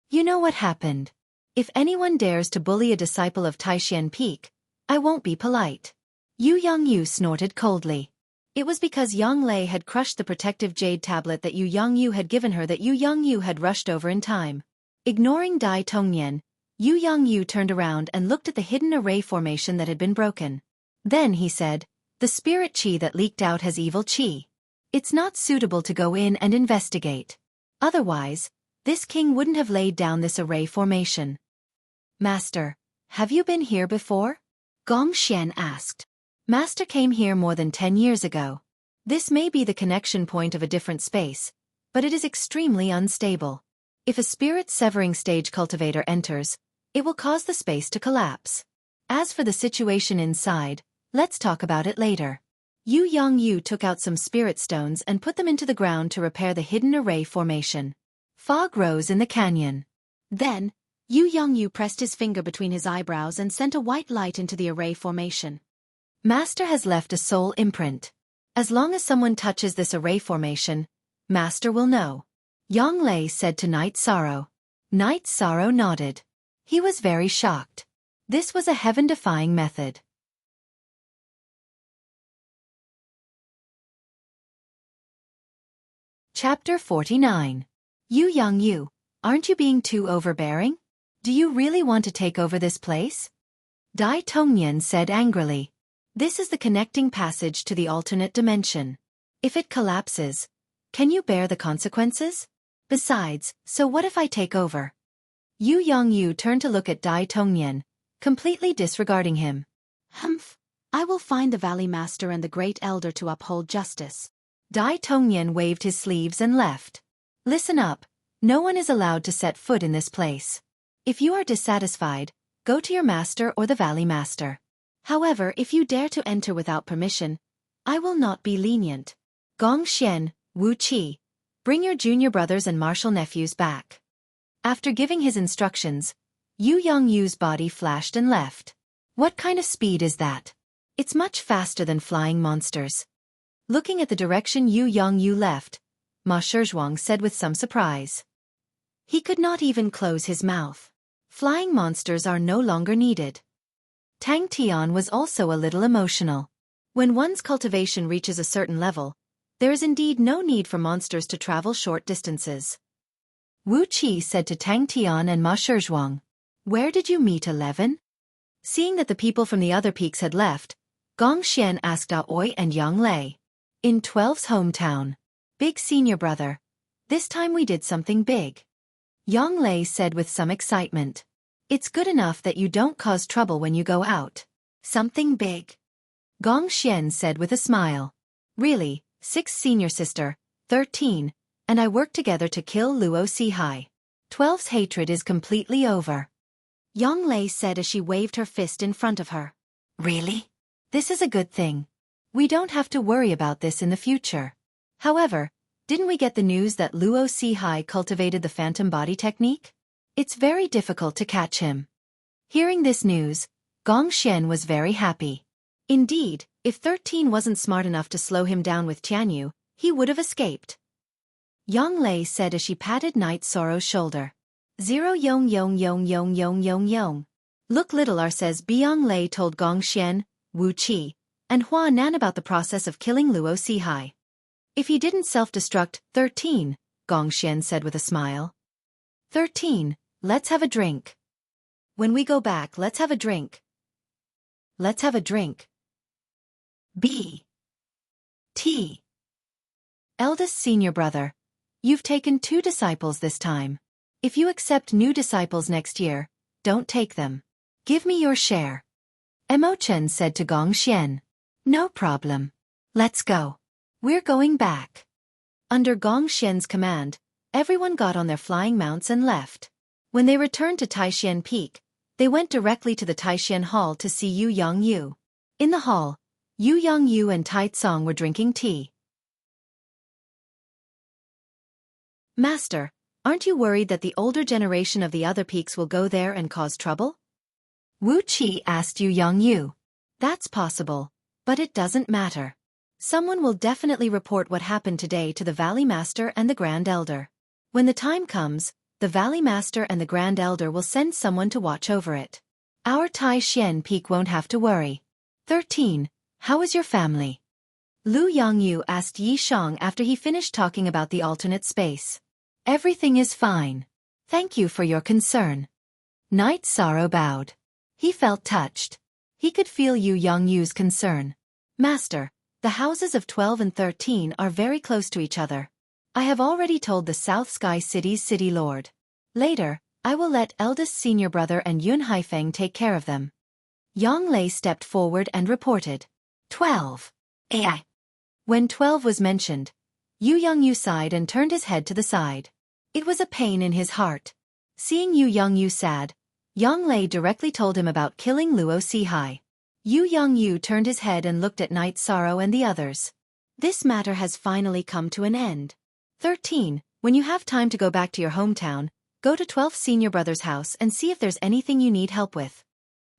You know what happened. If anyone dares to bully a disciple of Taishan Peak, I won't be polite. Yu Yongyu snorted coldly. It was because Yang Lei had crushed the protective jade tablet that Yu Yongyu had given her that Yu Yongyu had rushed over in time. Ignoring Dai Tongnian, Yu Yongyu turned around and looked at the hidden array formation that had been broken. Then he said, the spirit qi that leaked out has evil qi. It's not suitable to go in and investigate. Otherwise, this king wouldn't have laid down this array formation. Master, have you been here before? Gong Xian asked. Master came here more than 10 years ago. This may be the connection point of a different space, but it is extremely unstable. If a spirit-severing stage cultivator enters, it will cause the space to collapse. As for the situation inside, let's talk about it later. Yu Yongyu took out some spirit stones and put them into the ground to repair the hidden array formation. Fog rose in the canyon. Then, Yu Yongyu pressed his finger between his eyebrows and sent a white light into the array formation. Master has left a soul imprint. As long as someone touches this array formation, Master will know. Yang Lei said to Night Sorrow. Night Sorrow nodded. He was very shocked. This was a heaven-defying method. Chapter 49. Yu Yongyu, aren't you being too overbearing? Do you really want to take over this place? Dai Tongnian said angrily. This is the connecting passage to the alternate dimension. If it collapses, can you bear the consequences? Besides, so what if I take over? Yu Yongyu turned to look at Dai Tongnian, completely disregarding him. Humph, I will find the Valley Master and the Great Elder to uphold justice. Dai Tongnian waved his sleeves and left. Listen up, no one is allowed to set foot in this place. If you are dissatisfied, go to your master or the Valley Master. However, if you dare to enter without permission, I will not be lenient. Gong Xian, Wu Qi, bring your junior brothers and martial nephews back. After giving his instructions, Yu Yongyu's body flashed and left. What kind of speed is that? It's much faster than flying monsters. Looking at the direction Yu Yongyu left, Ma Shizhuang said with some surprise. He could not even close his mouth. Flying monsters are no longer needed. Tang Tian was also a little emotional. When one's cultivation reaches a certain level, there is indeed no need for monsters to travel short distances. Wu Qi said to Tang Tian and Ma Shizhuang, where did you meet 11? Seeing that the people from the other peaks had left, Gong Xian asked Aoi and Yang Lei. In 12's hometown. Big senior brother. This time we did something big. Yang Lei said with some excitement. It's good enough that you don't cause trouble when you go out. Something big. Gong Xian said with a smile. Really, 6's senior sister, 13, and I worked together to kill Luo Sihai. 12's hatred is completely over. Yang Lei said as she waved her fist in front of her. Really? This is a good thing. We don't have to worry about this in the future. However, didn't we get the news that Luo Sihai cultivated the phantom body technique? It's very difficult to catch him. Hearing this news, Gong Xian was very happy. Indeed, if 13 wasn't smart enough to slow him down with Tianyu, he would have escaped. Yang Lei said as she patted Night Sorrow's shoulder. 0 yong yong yong yong yong yong yong. Look, little R says Yang Lei told Gong Xian, Wu Qi, and Hua Nan about the process of killing Luo Sihai. If he didn't self-destruct, 13, Gong Xian said with a smile. 13, let's have a drink. When we go back, let's have a drink. Let's have a drink. B. T. Eldest senior brother. You've taken 2 disciples this time. If you accept new disciples next year, don't take them. Give me your share. Emochen said to Gong Xian. No problem. Let's go. We're going back. Under Gong Xian's command, everyone got on their flying mounts and left. When they returned to Taishan Peak, they went directly to the Taishan Hall to see Yu Yongyu. In the hall, Yu Yongyu and Tai Tsong were drinking tea. Master, aren't you worried that the older generation of the other peaks will go there and cause trouble? Wuxia asked Yu Yongyu. That's possible, but it doesn't matter. Someone will definitely report what happened today to the Valley Master and the Grand Elder. When the time comes, the Valley Master and the Grand Elder will send someone to watch over it. Our Taishan Peak won't have to worry. 13. How is your family? Lu Yongyu asked Yi Shang after he finished talking about the alternate space. Everything is fine. Thank you for your concern. Night Sorrow bowed. He felt touched. He could feel Yu Yongyu's concern. Master, the houses of 12 and 13 are very close to each other. I have already told the South Sky City's city lord. Later, I will let eldest senior brother and Yun Haifeng take care of them. Yang Lei stepped forward and reported. 12. AI. When 12 was mentioned, Yu Yongyu sighed and turned his head to the side. It was a pain in his heart. Seeing Yu Yongyu sad, Yang Lei directly told him about killing Luo Sihai. Yu Yongyu turned his head and looked at Night Sorrow and the others. This matter has finally come to an end. 13. When you have time to go back to your hometown, go to 12th senior brother's house and see if there's anything you need help with.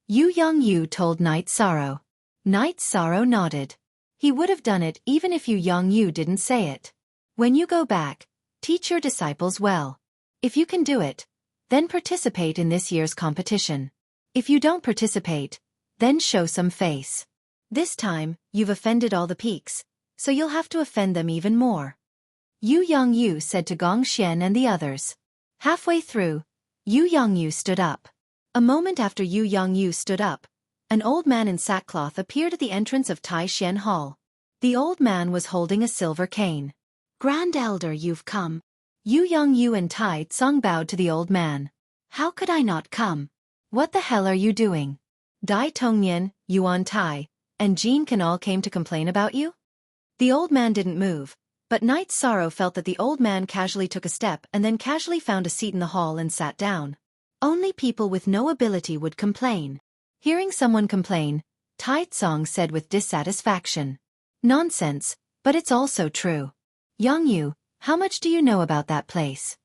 Yu Yongyu told Night Sorrow. Night Sorrow nodded. He would have done it even if Yu Yongyu didn't say it. When you go back, teach your disciples well. If you can do it, then participate in this year's competition. If you don't participate, then show some face. This time, you've offended all the peaks, so you'll have to offend them even more. Yu Yongyu said to Gong Xian and the others. Halfway through, Yu Yongyu stood up. A moment after Yu Yongyu stood up, an old man in sackcloth appeared at the entrance of Taishan Hall. The old man was holding a silver cane. Grand Elder, you've come. Yu Yongyu and Tai Tsong bowed to the old man. How could I not come? What the hell are you doing? Dai Tongnian, Yuan Tai, and Jean Can all came to complain about you? The old man didn't move, but Night Sorrow felt that the old man casually took a step and then casually found a seat in the hall and sat down. Only people with no ability would complain. Hearing someone complain, Tai Tsong said with dissatisfaction. Nonsense, but it's also true. Yongyu, how much do you know about that place?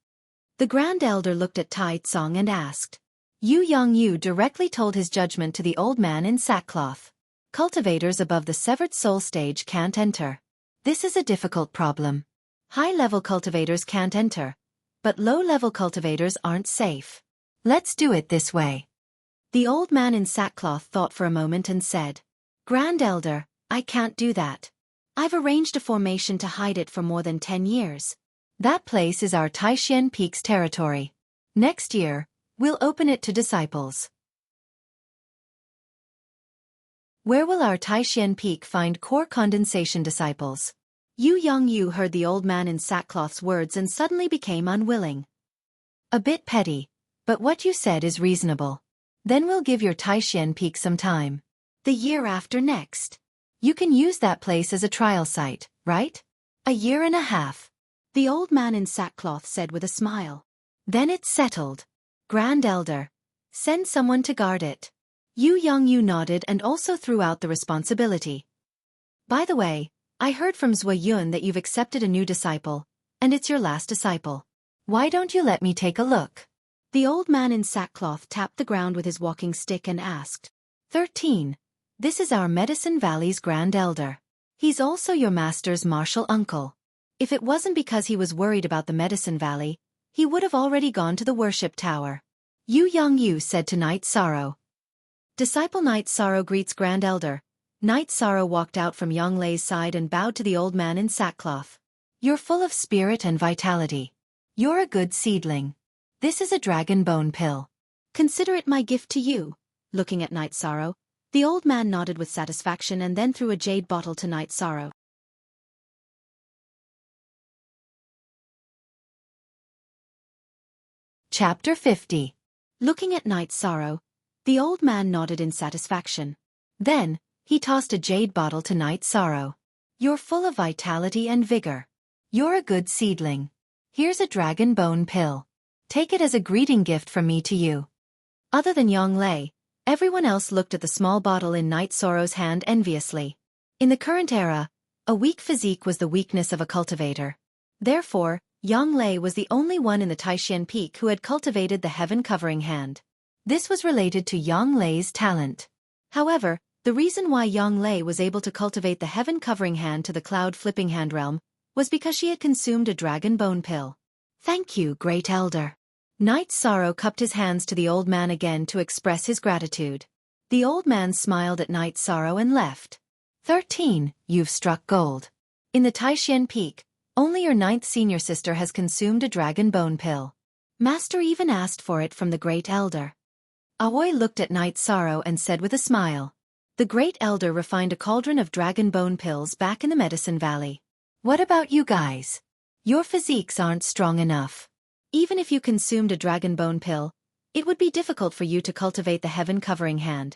The Grand Elder looked at Tai Tsong and asked. Yu Yongyu directly told his judgment to the old man in sackcloth. Cultivators above the severed soul stage can't enter. This is a difficult problem. High-level cultivators can't enter, but low-level cultivators aren't safe. Let's do it this way. The old man in sackcloth thought for a moment and said, Grand Elder, I can't do that. I've arranged a formation to hide it for more than 10 years. That place is our Taishan Peak's territory. Next year, we'll open it to disciples. Where will our Taishan Peak find core condensation disciples? Yu Yongyu heard the old man in sackcloth's words and suddenly became unwilling. A bit petty, but what you said is reasonable. Then we'll give your Taishan Peak some time. The year after next. You can use that place as a trial site, right? A year and a half. The old man in sackcloth said with a smile. Then it's settled. Grand Elder. Send someone to guard it. Yu Yongyu nodded and also threw out the responsibility. By the way, I heard from Zhou Yun that you've accepted a new disciple, and it's your last disciple. Why don't you let me take a look? The old man in sackcloth tapped the ground with his walking stick and asked. 13. This is our Medicine Valley's Grand Elder. He's also your master's martial uncle. If it wasn't because he was worried about the Medicine Valley, he would have already gone to the worship tower. Yu Yongyu said to Night Sorrow. Disciple Night Sorrow greets Grand Elder. Night Sorrow walked out from Yang Lei's side and bowed to the old man in sackcloth. You're full of spirit and vitality. You're a good seedling. This is a dragon bone pill. Consider it my gift to you. Looking at Night Sorrow, the old man nodded with satisfaction and then threw a jade bottle to Night Sorrow. Chapter 50. Looking at Night Sorrow, the old man nodded in satisfaction. Then, he tossed a jade bottle to Night Sorrow. You're full of vitality and vigor. You're a good seedling. Here's a dragon bone pill. Take it as a greeting gift from me to you. Other than Yang Lei, everyone else looked at the small bottle in Night Sorrow's hand enviously. In the current era, a weak physique was the weakness of a cultivator. Therefore, Yang Lei was the only one in the Taishan Peak who had cultivated the heaven-covering hand. This was related to Yang Lei's talent. However, the reason why Yang Lei was able to cultivate the heaven-covering hand to the cloud-flipping hand realm was because she had consumed a dragon bone pill. Thank you, Great Elder. Knight Sorrow cupped his hands to the old man again to express his gratitude. The old man smiled at Knight Sorrow and left. 13. You've struck gold. In the Taishan Peak, only your 9th senior sister has consumed a dragon bone pill. Master even asked for it from the Great Elder. Aoi looked at Knight Sorrow and said with a smile. The Great Elder refined a cauldron of dragon bone pills back in the Medicine Valley. What about you guys? Your physiques aren't strong enough. Even if you consumed a dragon bone pill, it would be difficult for you to cultivate the heaven-covering hand.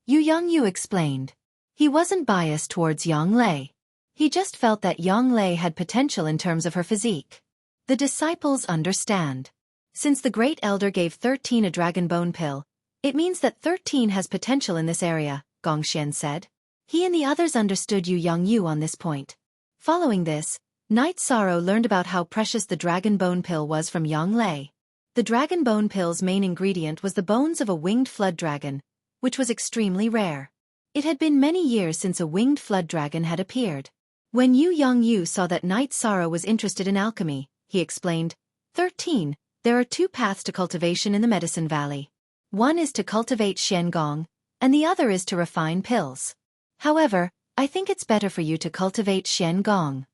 Yu explained. He wasn't biased towards Yang Lei. He just felt that Yang Lei had potential in terms of her physique. The disciples understand. Since the Great Elder gave 13 a dragon bone pill, it means that 13 has potential in this area, Gongxian said. He and the others understood Yu on this point. Following this, Knight Sorrow learned about how precious the dragon bone pill was from Yang Lei. The dragon bone pill's main ingredient was the bones of a winged flood dragon, which was extremely rare. It had been many years since a winged flood dragon had appeared. When Yu saw that Knight Sorrow was interested in alchemy, he explained, 13. There are 2 paths to cultivation in the Medicine Valley. One is to cultivate Xiangong, and the other is to refine pills. However, I think it's better for you to cultivate Xiangong.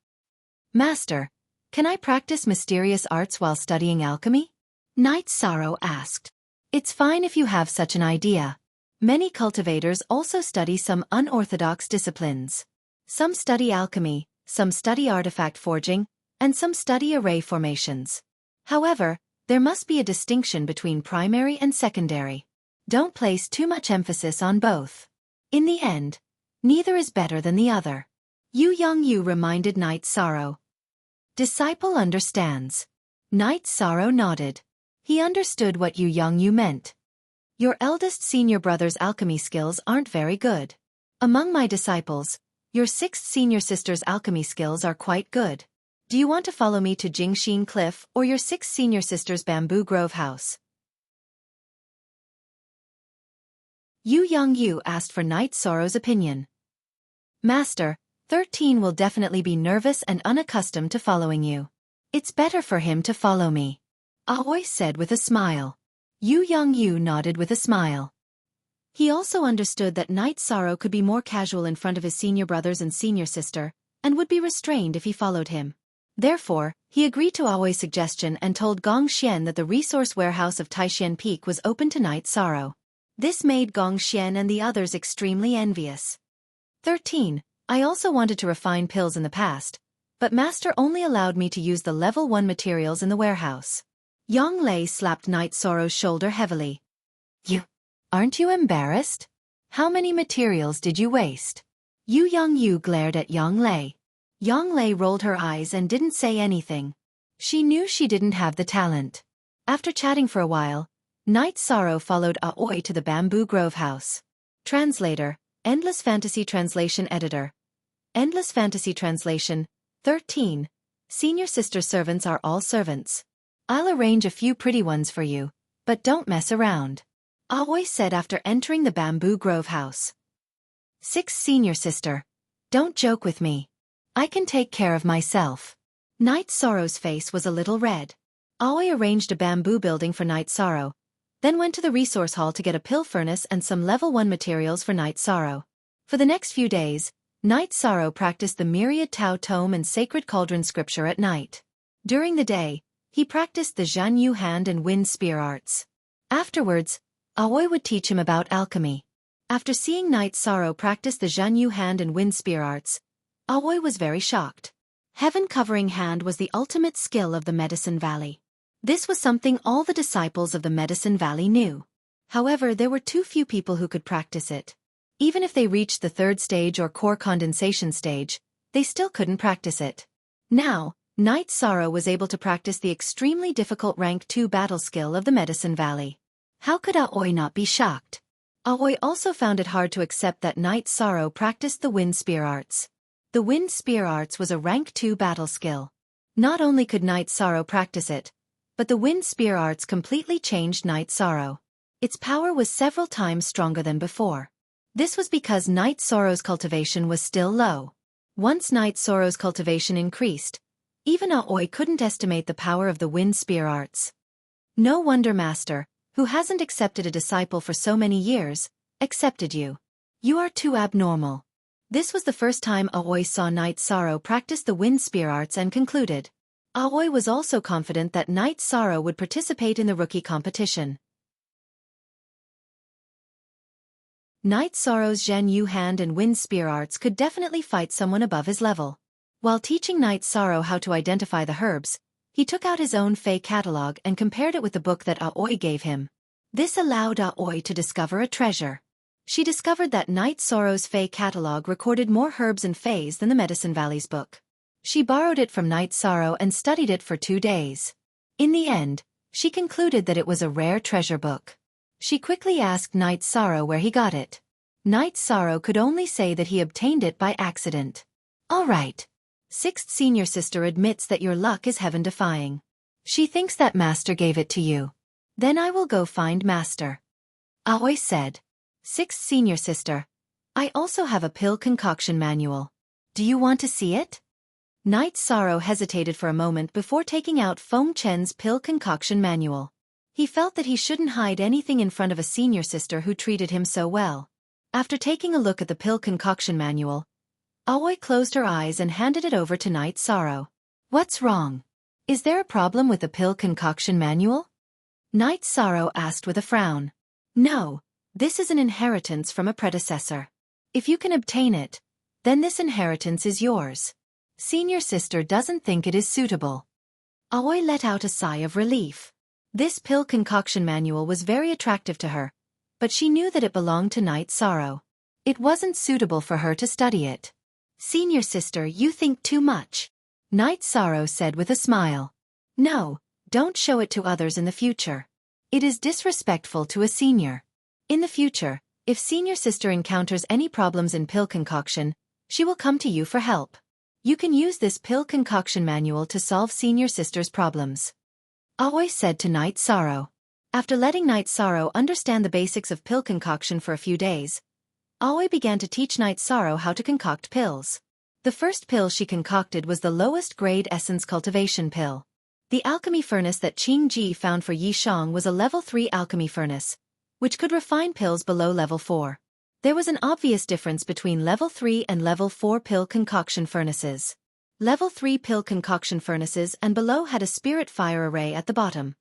Master, can I practice mysterious arts while studying alchemy? Knight Sorrow asked. It's fine if you have such an idea. Many cultivators also study some unorthodox disciplines. Some study alchemy, some study artifact forging, and some study array formations. However, there must be a distinction between primary and secondary. Don't place too much emphasis on both. In the end, neither is better than the other. Yu reminded Knight Sorrow. Disciple understands. Knight Sorrow nodded. He understood what Yu meant. Your eldest senior brother's alchemy skills aren't very good. Among my disciples, your 6th senior sister's alchemy skills are quite good. Do you want to follow me to Jingxin Cliff or your 6th senior sister's Bamboo Grove house? Yu asked for Knight Sorrow's opinion. Master, 13 will definitely be nervous and unaccustomed to following you. It's better for him to follow me. Aoi said with a smile. Yu nodded with a smile. He also understood that Knight Sorrow could be more casual in front of his senior brothers and senior sister, and would be restrained if he followed him. Therefore, he agreed to Aoi's suggestion and told Gongxian that the resource warehouse of Taishan Peak was open to Knight Sorrow. This made Gongxian and the others extremely envious. 13. I also wanted to refine pills in the past, but Master only allowed me to use the level 1 materials in the warehouse. Yang Lei slapped Knight Sorrow's shoulder heavily. Aren't you embarrassed? How many materials did you waste? Yu glared at Yang Lei. Yang Lei rolled her eyes and didn't say anything. She knew she didn't have the talent. After chatting for a while, Knight Sorrow followed Aoi to the Bamboo Grove house. Translator, Endless Fantasy Translation Editor. Endless Fantasy Translation, 13. Senior sister servants are all servants. I'll arrange a few pretty ones for you, but don't mess around. Aoi said after entering the Bamboo Grove house. 6th senior sister. Don't joke with me. I can take care of myself. Knight Sorrow's face was a little red. Aoi arranged a bamboo building for Knight Sorrow, then went to the resource hall to get a pill furnace and some level 1 materials for Knight Sorrow. For the next few days, Knight Sorrow practiced the Myriad Tao Tome and Sacred Cauldron scripture at night. During the day, he practiced the Zhanyu hand and wind spear arts. Afterwards, Aoi would teach him about alchemy. After seeing Knight Sorrow practice the Zhanyu hand and wind spear arts, Aoi was very shocked. Heaven-covering hand was the ultimate skill of the Medicine Valley. This was something all the disciples of the Medicine Valley knew. However, there were too few people who could practice it. Even if they reached the 3rd stage or core condensation stage, they still couldn't practice it. Now, Knight Sorrow was able to practice the extremely difficult rank 2 battle skill of the Medicine Valley. How could Aoi not be shocked? Aoi also found it hard to accept that Knight Sorrow practiced the wind spear arts. The wind spear arts was a rank 2 battle skill. Not only could Night Sorrow practice it, but the wind spear arts completely changed Night Sorrow. Its power was several times stronger than before. This was because Night Sorrow's cultivation was still low. Once Night Sorrow's cultivation increased, even Aoi couldn't estimate the power of the wind spear arts. No wonder Master, who hasn't accepted a disciple for so many years, accepted you. You are too abnormal. This was the first time Aoi saw Night Sorrow practice the wind spear arts and concluded. Aoi was also confident that Night Sorrow would participate in the rookie competition. Night Sorrow's Zhen Yu hand and wind spear arts could definitely fight someone above his level. While teaching Night Sorrow how to identify the herbs, he took out his own Fey catalog and compared it with the book that Aoi gave him. This allowed Aoi to discover a treasure. She discovered that Night Sorrow's Fey catalog recorded more herbs and Feys than the Medicine Valley's book. She borrowed it from Night Sorrow and studied it for 2 days. In the end, she concluded that it was a rare treasure book. She quickly asked Night Sorrow where he got it. Night Sorrow could only say that he obtained it by accident. All right. Sixth senior sister admits that your luck is heaven-defying. She thinks that Master gave it to you. Then I will go find Master. Aoi said. Sixth senior sister. I also have a pill concoction manual. Do you want to see it? Night Sorrow hesitated for a moment before taking out Feng Chen's pill concoction manual. He felt that he shouldn't hide anything in front of a senior sister who treated him so well. After taking a look at the pill concoction manual, Aoi closed her eyes and handed it over to Night Sorrow. What's wrong? Is there a problem with the pill concoction manual? Night Sorrow asked with a frown. No, this is an inheritance from a predecessor. If you can obtain it, then this inheritance is yours. Senior sister doesn't think it is suitable. Aoi let out a sigh of relief. This pill concoction manual was very attractive to her, but she knew that it belonged to Night Sorrow. It wasn't suitable for her to study it. Senior sister, you think too much. Night Sorrow said with a smile. No, don't show it to others in the future. It is disrespectful to a senior. In the future, if senior sister encounters any problems in pill concoction, she will come to you for help. You can use this pill concoction manual to solve senior sister's problems. Aoi said to Night Sorrow. After letting Night Sorrow understand the basics of pill concoction for a few days, Aoi began to teach Night Sorrow how to concoct pills. The first pill she concocted was the lowest grade essence cultivation pill. The alchemy furnace that Qing Ji found for Yi Shang was a level 3 alchemy furnace, which could refine pills below level 4. There was an obvious difference between level 3 and level 4 pill concoction furnaces. Level 3 pill concoction furnaces and below had a spirit fire array at the bottom.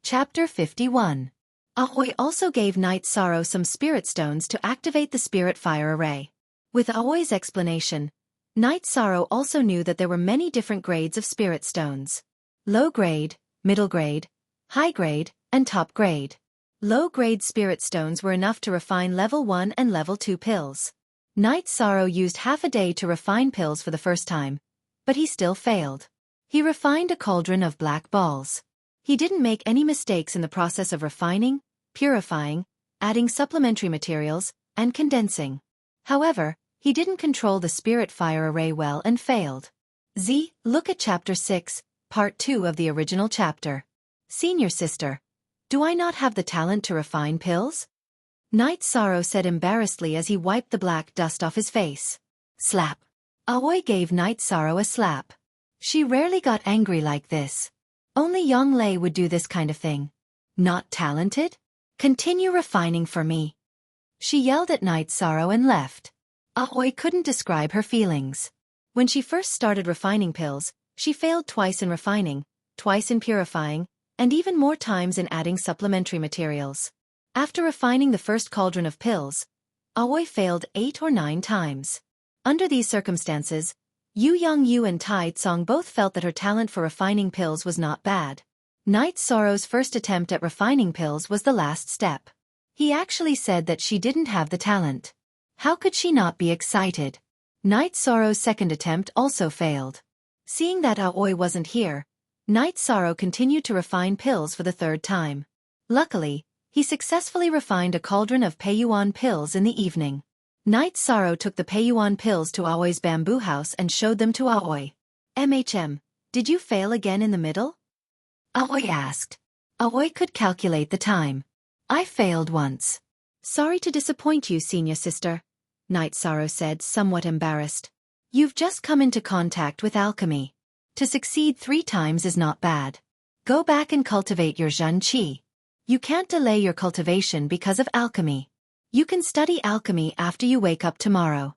Chapter 51. Aoi also gave Night Sorrow some spirit stones to activate the spirit fire array. With Aoi's explanation, Night Sorrow also knew that there were many different grades of spirit stones. Low grade, middle grade, high grade, and top grade. Low-grade spirit stones were enough to refine level 1 and level 2 pills. Night Sorrow used half a day to refine pills for the first time, but he still failed. He refined a cauldron of black balls. He didn't make any mistakes in the process of refining, purifying, adding supplementary materials, and condensing. However, he didn't control the spirit fire array well and failed. Look at Chapter 6, Part 2 of the original chapter. Senior sister. Do I not have the talent to refine pills? Night Sorrow said embarrassedly as he wiped the black dust off his face. Slap. Aoi gave Night Sorrow a slap. She rarely got angry like this. Only Yang Lei would do this kind of thing. Not talented? Continue refining for me. She yelled at Night Sorrow and left. Aoi couldn't describe her feelings. When she first started refining pills, she failed twice in refining, twice in purifying, and even more times in adding supplementary materials. After refining the first cauldron of pills, Aoi failed 8 or 9 times. Under these circumstances, Yu Yongyu and Tai Tsong both felt that her talent for refining pills was not bad. Night Sorrow's first attempt at refining pills was the last step. He actually said that she didn't have the talent. How could she not be excited? Night Sorrow's second attempt also failed. Seeing that Aoi wasn't here, Night Sorrow continued to refine pills for the 3rd time. Luckily, he successfully refined a cauldron of Peiyuan pills in the evening. Night Sorrow took the Peiyuan pills to Aoi's bamboo house and showed them to Aoi. Did you fail again in the middle? Aoi asked. Aoi could calculate the time. I failed once. Sorry to disappoint you, senior sister, Night Sorrow said, somewhat embarrassed. You've just come into contact with alchemy. To succeed 3 times is not bad. Go back and cultivate your Zhen Qi. You can't delay your cultivation because of alchemy. You can study alchemy after you wake up tomorrow.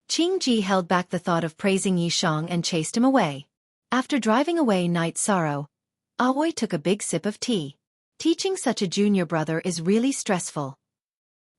Qingji held back the thought of praising Yishang and chased him away. After driving away Night Sorrow, Aoi took a big sip of tea. Teaching such a junior brother is really stressful.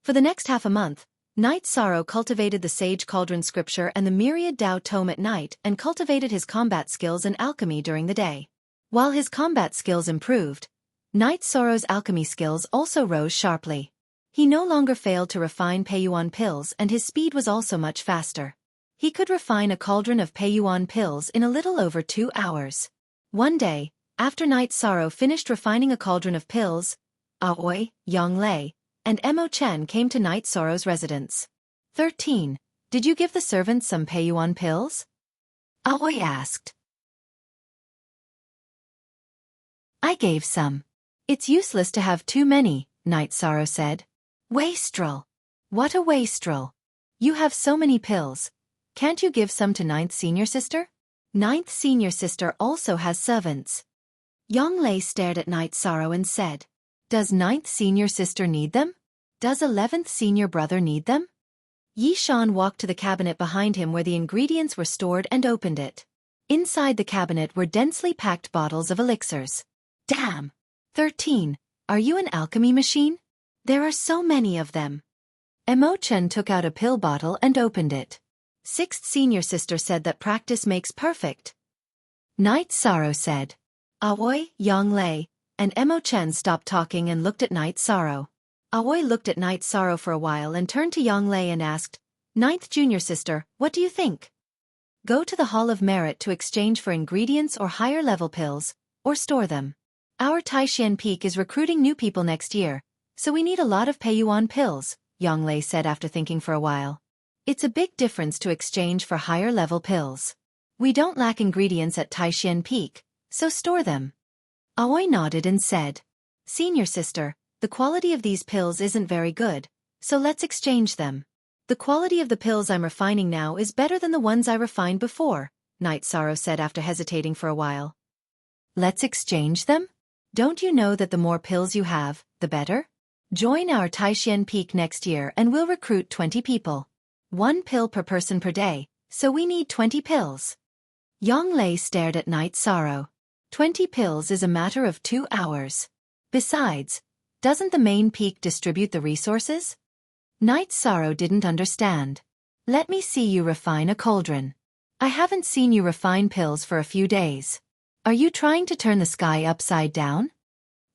For the next half a month, Night Sorrow cultivated the Sage Cauldron scripture and the Myriad Tao tome at night and cultivated his combat skills and alchemy during the day. While his combat skills improved, Night Sorrow's alchemy skills also rose sharply. He no longer failed to refine Peiyuan pills and his speed was also much faster. He could refine a cauldron of Peiyuan pills in a little over 2 hours. One day, after Night Sorrow finished refining a cauldron of pills, Aoi, Yanglei, and Mo Chen came to Night Sorrow's residence. 13. Did you give the servants some Peiyuan pills? Aoi asked. I gave some. It's useless to have too many, Night Sorrow said. Wastrel. What a wastrel. You have so many pills. Can't you give some to 9th senior sister? 9th senior sister also has servants. Yanglei stared at Night Sorrow and said, Does 9th senior sister need them? Does 11th senior brother need them? Yishan walked to the cabinet behind him where the ingredients were stored and opened it. Inside the cabinet were densely packed bottles of elixirs. Damn! 13. Are you an alchemy machine? There are so many of them. Mo Chen took out a pill bottle and opened it. 6th senior sister said that practice makes perfect. Night Sorrow said. Aoi, Yanglei, and Mo Chen stopped talking and looked at Night Sorrow. Aoi looked at Night Sorrow for a while and turned to Yanglei and asked, 9th junior sister, what do you think? Go to the Hall of Merit to exchange for ingredients or higher level pills, or store them. Our Taishan Peak is recruiting new people next year, so we need a lot of Peiyuan pills, Yanglei said after thinking for a while. It's a big difference to exchange for higher level pills. We don't lack ingredients at Taishan Peak, so store them. Aoi nodded and said, Senior sister, the quality of these pills isn't very good, so let's exchange them. The quality of the pills I'm refining now is better than the ones I refined before, Night Sorrow said after hesitating for a while. Let's exchange them? Don't you know that the more pills you have, the better? Join our Taishan Peak next year and we'll recruit 20 people. 1 pill per person per day, so we need 20 pills. Yanglei stared at Night Sorrow. 20 pills is a matter of 2 hours. Besides, doesn't the main peak distribute the resources? Night Sorrow didn't understand. Let me see you refine a cauldron. I haven't seen you refine pills for a few days. Are you trying to turn the sky upside down?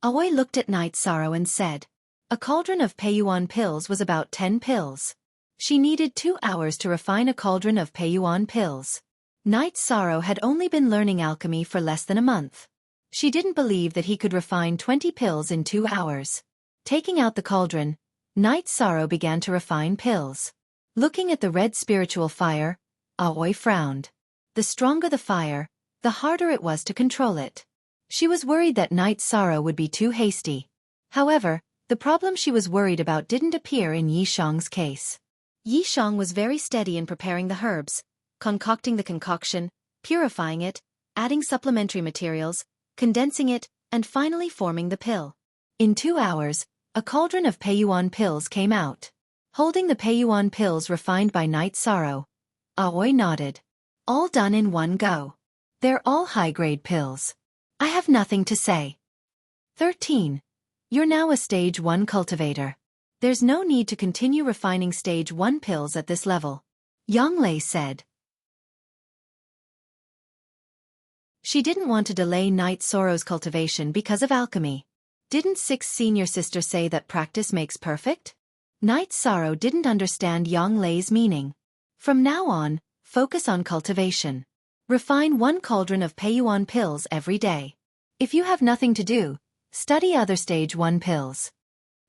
Aoi looked at Night Sorrow and said, a cauldron of Peiyuan pills was about 10 pills. She needed 2 hours to refine a cauldron of Peiyuan pills. Night Sorrow had only been learning alchemy for less than a month. She didn't believe that he could refine 20 pills in 2 hours. Taking out the cauldron, Night Sorrow began to refine pills. Looking at the red spiritual fire, Aoi frowned. The stronger the fire, the harder it was to control it. She was worried that Night Sorrow would be too hasty. However, the problem she was worried about didn't appear in Yishang's case. Yishang was very steady in preparing the herbs, concocting the concoction, purifying it, adding supplementary materials, condensing it, and finally forming the pill. In 2 hours, a cauldron of Peiyuan pills came out. Holding the Peiyuan pills refined by Night Sorrow, Aoi nodded. All done in one go. They're all high-grade pills. I have nothing to say. 13. You're now a Stage 1 cultivator. There's no need to continue refining Stage 1 pills at this level, Yanglei said. She didn't want to delay Night Sorrow's cultivation because of alchemy. Didn't 6th senior sister say that practice makes perfect? Night Sorrow didn't understand Yanglei's meaning. From now on, focus on cultivation. Refine 1 cauldron of Peiyuan pills every day. If you have nothing to do, study other Stage 1 pills.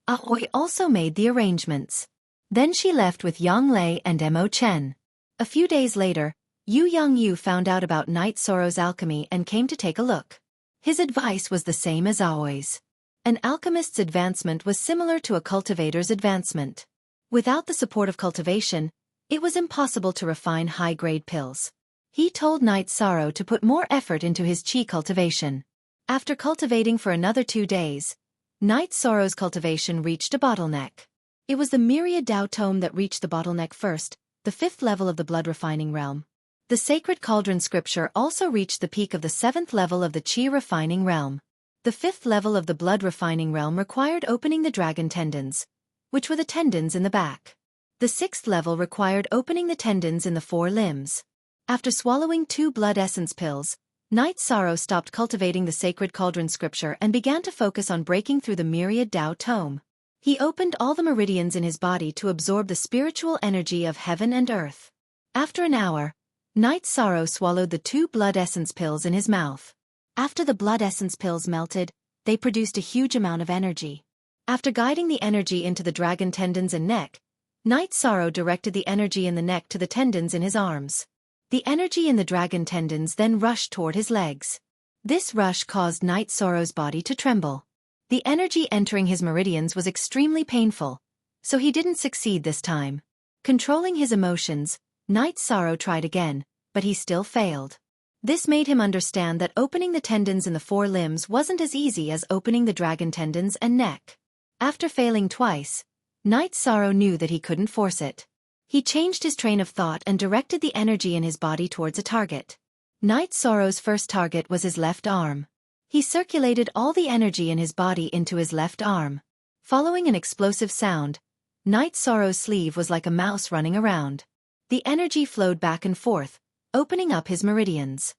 Aoi also made the arrangements. Then she left with Yang Lei and Mo Chen. A few days later, Yu Yangyu found out about Night Sorrow's alchemy and came to take a look. His advice was the same as always. An alchemist's advancement was similar to a cultivator's advancement. Without the support of cultivation, it was impossible to refine high-grade pills. He told Night Sorrow to put more effort into his qi cultivation. After cultivating for another 2 days, Night Sorrow's cultivation reached a bottleneck. It was the myriad Dao tome that reached the bottleneck first, the 5th level of the blood-refining realm. The sacred cauldron scripture also reached the peak of the 7th level of the qi-refining realm. The 5th level of the blood-refining realm required opening the dragon tendons, which were the tendons in the back. The 6th level required opening the tendons in the 4 limbs. After swallowing 2 blood essence pills, Night Sorrow stopped cultivating the sacred cauldron scripture and began to focus on breaking through the myriad Dao tome. He opened all the meridians in his body to absorb the spiritual energy of heaven and earth. After an hour, Night Sorrow swallowed the 2 blood essence pills in his mouth. After the blood essence pills melted, they produced a huge amount of energy. After guiding the energy into the dragon tendons and neck, Night Sorrow directed the energy in the neck to the tendons in his arms. The energy in the dragon tendons then rushed toward his legs. This rush caused Night Sorrow's body to tremble. The energy entering his meridians was extremely painful, so he didn't succeed this time. Controlling his emotions, Night Sorrow tried again, but he still failed. This made him understand that opening the tendons in the 4 limbs wasn't as easy as opening the dragon tendons and neck. After failing twice, Night Sorrow knew that he couldn't force it. He changed his train of thought and directed the energy in his body towards a target. Night Sorrow's first target was his left arm. He circulated all the energy in his body into his left arm. Following an explosive sound, Night Sorrow's sleeve was like a mouse running around. The energy flowed back and forth, opening up his meridians.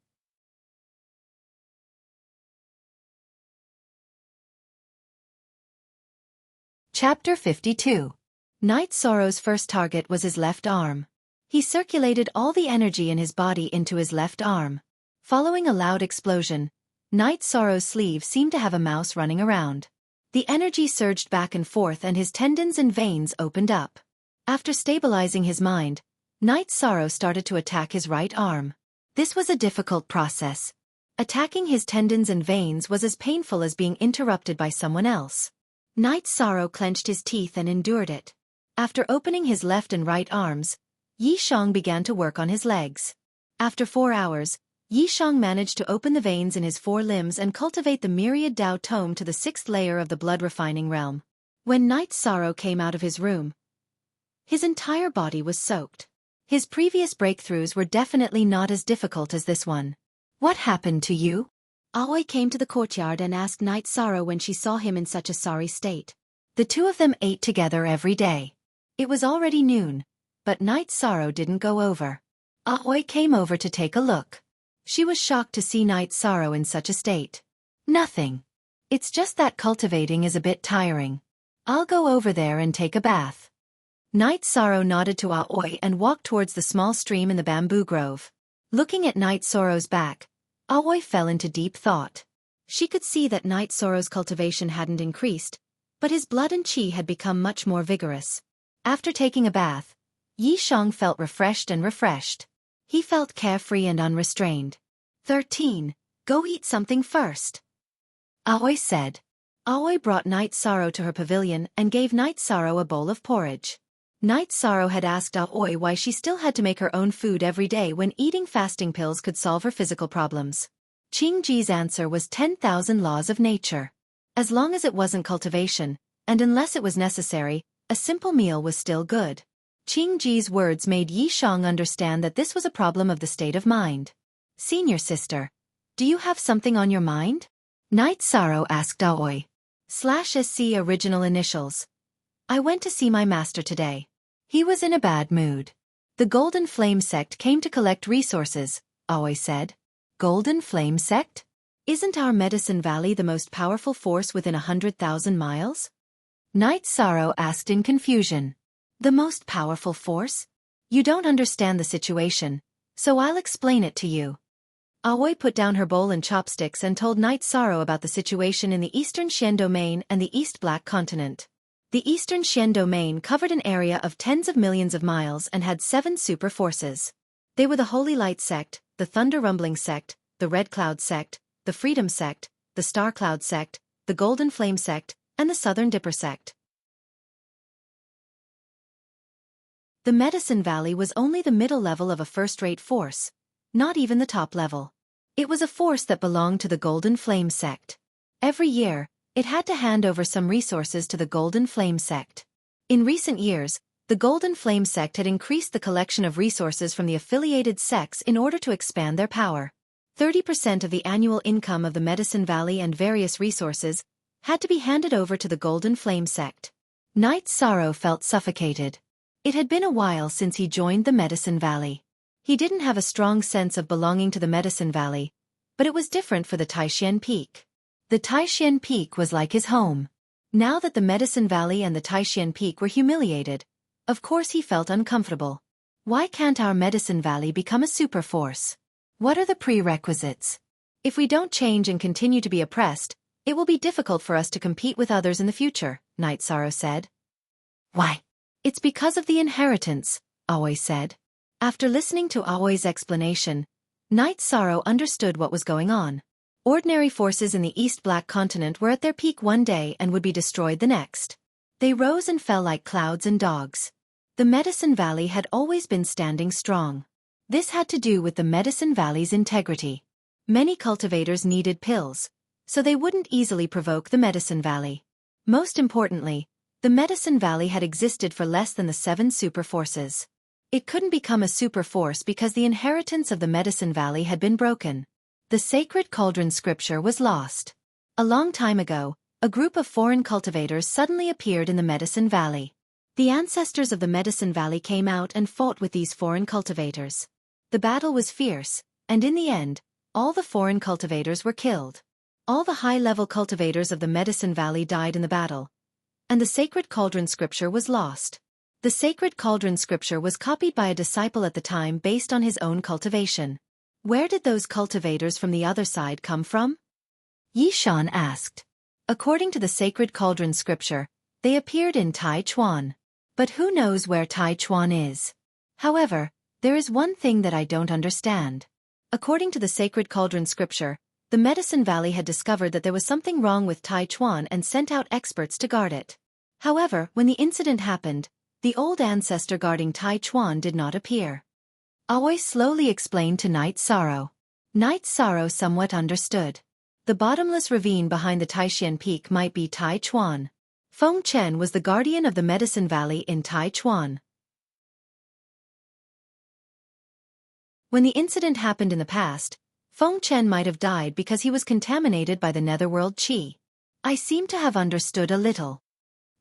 Chapter 52. Night Sorrow's first target was his left arm. He circulated all the energy in his body into his left arm. Following a loud explosion, Night Sorrow's sleeve seemed to have a mouse running around. The energy surged back and forth and his tendons and veins opened up. After stabilizing his mind, Night Sorrow started to attack his right arm. This was a difficult process. Attacking his tendons and veins was as painful as being interrupted by someone else. Night Sorrow clenched his teeth and endured it. After opening his left and right arms, Yi Shang began to work on his legs. After 4 hours, Yi Shang managed to open the veins in his 4 limbs and cultivate the myriad Dao tome to the 6th layer of the blood-refining realm. When Night Sorrow came out of his room, his entire body was soaked. His previous breakthroughs were definitely not as difficult as this one. What happened to you? Aoi came to the courtyard and asked Night Sorrow when she saw him in such a sorry state. The 2 of them ate together every day. It was already noon, but Night Sorrow didn't go over. Aoi came over to take a look. She was shocked to see Night Sorrow in such a state. Nothing. It's just that cultivating is a bit tiring. I'll go over there and take a bath. Night Sorrow nodded to Aoi and walked towards the small stream in the bamboo grove. Looking at Night Sorrow's back, Aoi fell into deep thought. She could see that Night Sorrow's cultivation hadn't increased, but his blood and qi had become much more vigorous. After taking a bath, Yi Shang felt refreshed and refreshed. He felt carefree and unrestrained. 13. Go eat something first. Aoi said. Aoi brought Night Sorrow to her pavilion and gave Night Sorrow a bowl of porridge. Night Sorrow had asked Aoi why she still had to make her own food every day when eating fasting pills could solve her physical problems. Qingji's answer was 10,000 laws of nature. As long as it wasn't cultivation, and unless it was necessary, a simple meal was still good. Qingji's words made Yi Shang understand that this was a problem of the state of mind. Senior sister, do you have something on your mind? Night Sorrow asked Aoi. /SC original initials. I went to see my master today. He was in a bad mood. The Golden Flame Sect came to collect resources, Aoi said. Golden Flame Sect? Isn't our Medicine Valley the most powerful force within 100,000 miles? Night Sorrow asked in confusion. The most powerful force? You don't understand the situation, so I'll explain it to you. Aoi put down her bowl and chopsticks and told Night Sorrow about the situation in the Eastern Xian Domain and the East Black Continent. The Eastern Xian domain covered an area of tens of millions of miles and had 7 super forces. They were the Holy Light Sect, the Thunder Rumbling Sect, the Red Cloud Sect, the Freedom Sect, the Star Cloud Sect, the Golden Flame Sect, and the Southern Dipper Sect. The Medicine Valley was only the middle level of a first-rate force, not even the top level. It was a force that belonged to the Golden Flame Sect. Every year, it had to hand over some resources to the Golden Flame Sect. In recent years, the Golden Flame Sect had increased the collection of resources from the affiliated sects in order to expand their power. 30% of the annual income of the Medicine Valley and various resources had to be handed over to the Golden Flame Sect. Knight Sorrow felt suffocated. It had been a while since he joined the Medicine Valley. He didn't have a strong sense of belonging to the Medicine Valley, but it was different for the Taishan Peak. The Taishan Peak was like his home. Now that the Medicine Valley and the Taishan Peak were humiliated, of course he felt uncomfortable. Why can't our Medicine Valley become a super force? What are the prerequisites? If we don't change and continue to be oppressed, it will be difficult for us to compete with others in the future, Knight Sorrow said. Why? It's because of the inheritance, Aoi said. After listening to Aoi's explanation, Knight Sorrow understood what was going on. Ordinary forces in the East Black Continent were at their peak one day and would be destroyed the next. They rose and fell like clouds and dogs. The Medicine Valley had always been standing strong. This had to do with the Medicine Valley's integrity. Many cultivators needed pills, so they wouldn't easily provoke the Medicine Valley. Most importantly, the Medicine Valley had existed for less than the 7 super forces. It couldn't become a super force because the inheritance of the Medicine Valley had been broken. The sacred cauldron scripture was lost. A long time ago, a group of foreign cultivators suddenly appeared in the Medicine Valley. The ancestors of the Medicine Valley came out and fought with these foreign cultivators. The battle was fierce, and in the end, all the foreign cultivators were killed. All the high-level cultivators of the Medicine Valley died in the battle, and the sacred cauldron scripture was lost. The sacred cauldron scripture was copied by a disciple at the time based on his own cultivation. Where did those cultivators from the other side come from? Yishan asked. According to the sacred cauldron scripture, they appeared in Taichuan. But who knows where Taichuan is? However, there is one thing that I don't understand. According to the sacred cauldron scripture, the Medicine Valley had discovered that there was something wrong with Taichuan and sent out experts to guard it. However, when the incident happened, the old ancestor guarding Taichuan did not appear. Aoi slowly explained to Knight Sorrow. Knight Sorrow somewhat understood. The bottomless ravine behind the Taishan Peak might be Taichuan. Feng Chen was the guardian of the Medicine Valley in Taichuan. When the incident happened in the past, Feng Chen might have died because he was contaminated by the netherworld qi. I seem to have understood a little.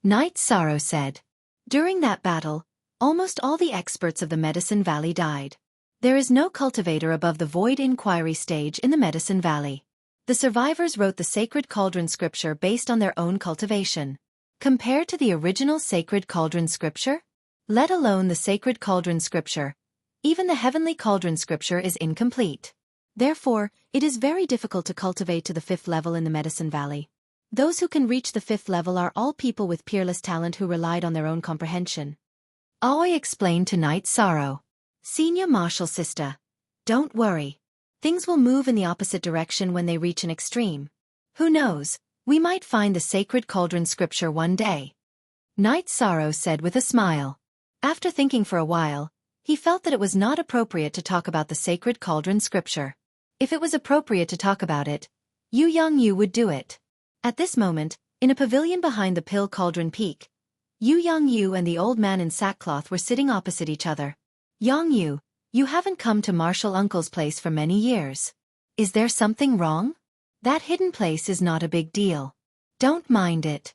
Knight Sorrow said. During that battle, almost all the experts of the Medicine Valley died. There is no cultivator above the Void Inquiry stage in the Medicine Valley. The survivors wrote the Sacred Cauldron Scripture based on their own cultivation. Compared to the original Sacred Cauldron Scripture, let alone the Sacred Cauldron Scripture, even the Heavenly Cauldron Scripture is incomplete. Therefore, it is very difficult to cultivate to the 5th level in the Medicine Valley. Those who can reach the 5th level are all people with peerless talent who relied on their own comprehension. Aoi explained to Knight Sorrow. Senior Martial Sister, don't worry. Things will move in the opposite direction when they reach an extreme. Who knows, we might find the Sacred Cauldron Scripture one day. Knight Sorrow said with a smile. After thinking for a while, he felt that it was not appropriate to talk about the Sacred Cauldron Scripture. If it was appropriate to talk about it, Yu Yongyu would do it. At this moment, in a pavilion behind the Pill Cauldron Peak, Yu Yongyu and the old man in sackcloth were sitting opposite each other. Yongyu, you haven't come to Martial Uncle's place for many years. Is there something wrong? That hidden place is not a big deal. Don't mind it.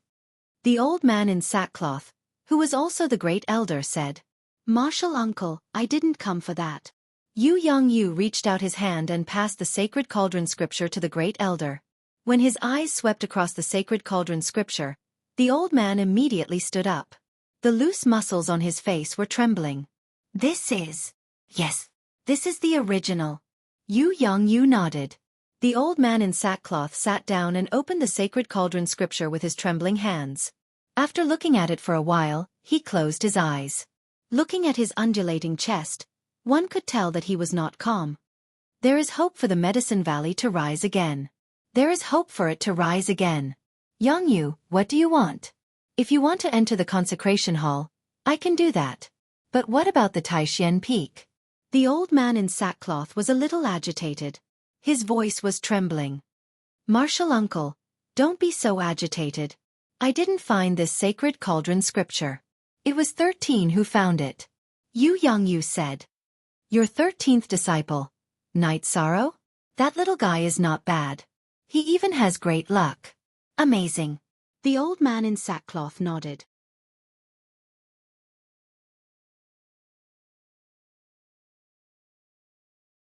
The old man in sackcloth, who was also the great elder, said. Martial Uncle, I didn't come for that. Yu Yongyu reached out his hand and passed the Sacred Cauldron Scripture to the great elder. When his eyes swept across the Sacred Cauldron Scripture, the old man immediately stood up. The loose muscles on his face were trembling. Yes, this is the original. Yu Yongyu nodded. The old man in sackcloth sat down and opened the Sacred Cauldron Scripture with his trembling hands. After looking at it for a while, he closed his eyes. Looking at his undulating chest, one could tell that he was not calm. There is hope for the Medicine Valley to rise again. There is hope for it to rise again. Yangyu, what do you want? If you want to enter the consecration hall, I can do that. But what about the Taishan Peak? The old man in sackcloth was a little agitated. His voice was trembling. Martial uncle, don't be so agitated. I didn't find this sacred cauldron scripture. It was 13 who found it. Yu Yangyu said. Your 13th disciple, Night Sorrow? That little guy is not bad. He even has great luck. Amazing. The old man in sackcloth nodded.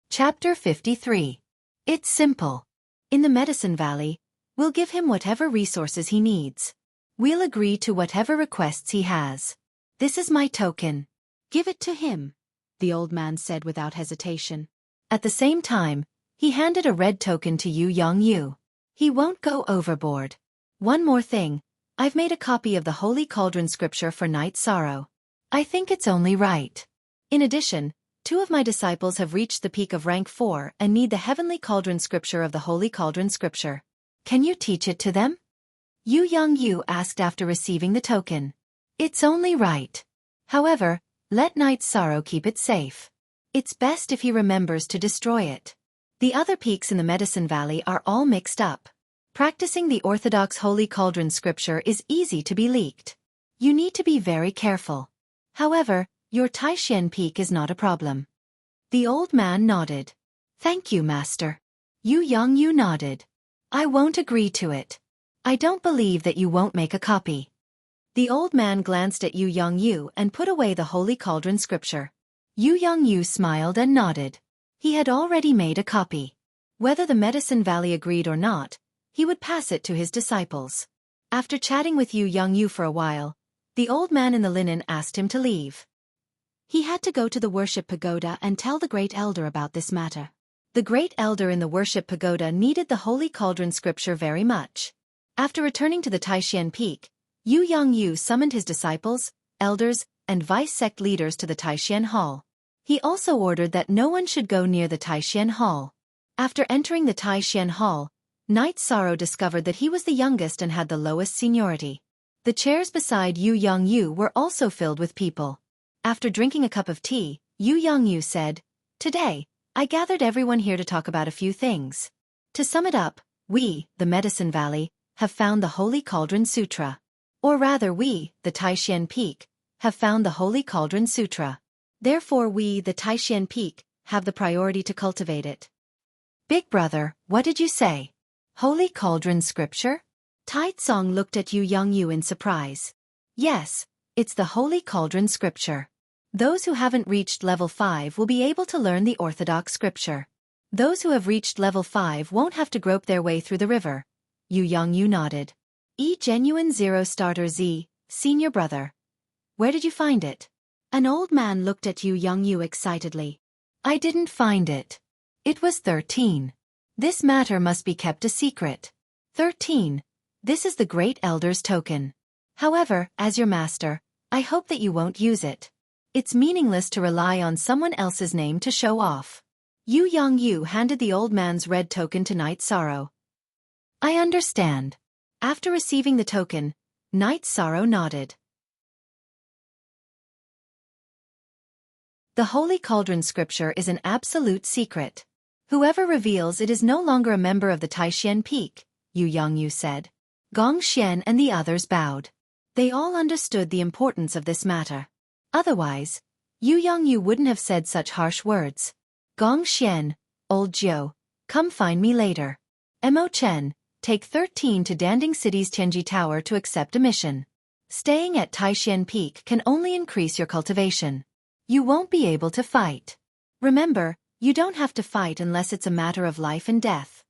Chapter 53. It's simple. In the Medicine Valley, we'll give him whatever resources he needs. We'll agree to whatever requests he has. This is my token. Give it to him, the old man said without hesitation. At the same time, he handed a red token to Yu Yangyu. He won't go overboard. One more thing, I've made a copy of the Holy Cauldron scripture for Night Sorrow. I think it's only right. In addition, 2 of my disciples have reached the peak of rank 4 and need the Heavenly Cauldron scripture of the Holy Cauldron scripture. Can you teach it to them? Yu Yangyu asked after receiving the token. It's only right. However, let Night Sorrow keep it safe. It's best if he remembers to destroy it. The other peaks in the Medicine Valley are all mixed up. Practicing the orthodox Holy Cauldron scripture is easy to be leaked. You need to be very careful. However, your Taishan Peak is not a problem. The old man nodded. Thank you, Master. Yu Yangyu nodded. I won't agree to it. I don't believe that you won't make a copy. The old man glanced at Yu Yangyu and put away the Holy Cauldron scripture. Yu Yangyu smiled and nodded. He had already made a copy. Whether the Medicine Valley agreed or not, he would pass it to his disciples. After chatting with Yu Yangyu for a while, the old man in the linen asked him to leave. He had to go to the worship pagoda and tell the great elder about this matter. The great elder in the worship pagoda needed the Holy Cauldron scripture very much. After returning to the Taishan Peak, Yu Yangyu summoned his disciples, elders, and vice-sect leaders to the Taishan Hall. He also ordered that no one should go near the Taishan Hall. After entering the Taishan Hall, Night Sorrow discovered that he was the youngest and had the lowest seniority. The chairs beside Yu Yangyu were also filled with people. After drinking a cup of tea, Yu Yangyu said, Today, I gathered everyone here to talk about a few things. To sum it up, we, the Medicine Valley, have found the Holy Cauldron Sutra. Or rather we, the Taishan Peak, have found the Holy Cauldron Sutra. Therefore we, the Taishan Peak, have the priority to cultivate it. Big brother, what did you say? Holy Cauldron scripture? Taitsong looked at Yu Yangyu in surprise. Yes, it's the Holy Cauldron scripture. Those who haven't reached level 5 will be able to learn the orthodox scripture. Those who have reached level 5 won't have to grope their way through the river. Yu Yangyu nodded. Genuine Zero Starter Z, senior brother. Where did you find it? An old man looked at Yu Yangyu excitedly. I didn't find it. It was 13. This matter must be kept a secret. 13. This is the Great Elder's token. However, as your master, I hope that you won't use it. It's meaningless to rely on someone else's name to show off. Yu Yangyu handed the old man's red token to Night Sorrow. I understand. After receiving the token, Night Sorrow nodded. The Holy Cauldron scripture is an absolute secret. Whoever reveals it is no longer a member of the Taishan Peak, Yu Yangyu said. Gong Xian and the others bowed. They all understood the importance of this matter. Otherwise, Yu Yangyu wouldn't have said such harsh words. Gong Xian, old Jiu, come find me later. Mo Chen, take 13 to Danding City's Tianji Tower to accept a mission. Staying at Taishan Peak can only increase your cultivation. You won't be able to fight. Remember, you don't have to fight unless it's a matter of life and death.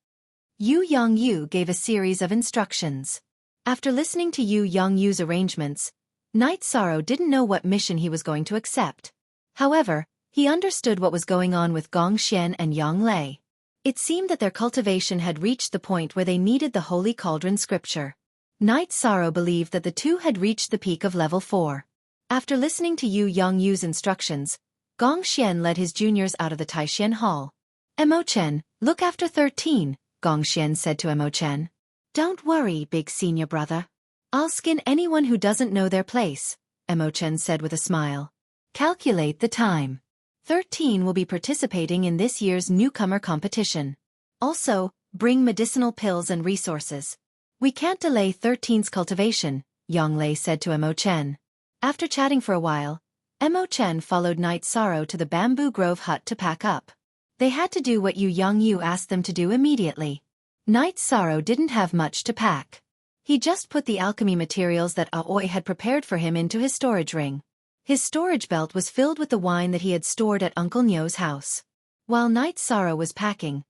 Yu Yangyu gave a series of instructions. After listening to Yu Yangyu's arrangements, Night Sorrow didn't know what mission he was going to accept. However, he understood what was going on with Gong Xian and Yang Lei. It seemed that their cultivation had reached the point where they needed the Holy Cauldron scripture. Night Sorrow believed that the two had reached the peak of level 4. After listening to Yu Yongyu's instructions, Gong Xian led his juniors out of the Taishan Hall. Mo Chen, look after 13, Gong Xian said to Mo Chen. Don't worry, big senior brother. I'll skin anyone who doesn't know their place, Mo Chen said with a smile. Calculate the time. 13 will be participating in this year's newcomer competition. Also, bring medicinal pills and resources. We can't delay 13's cultivation, Yang Lei said to Mo Chen. After chatting for a while, Mo Chen followed Night Sorrow to the bamboo grove hut to pack up. They had to do what Yu Yongyu asked them to do immediately. Night Sorrow didn't have much to pack. He just put the alchemy materials that Aoi had prepared for him into his storage ring. His storage belt was filled with the wine that he had stored at Uncle Nyo's house. While Night Sorrow was packing,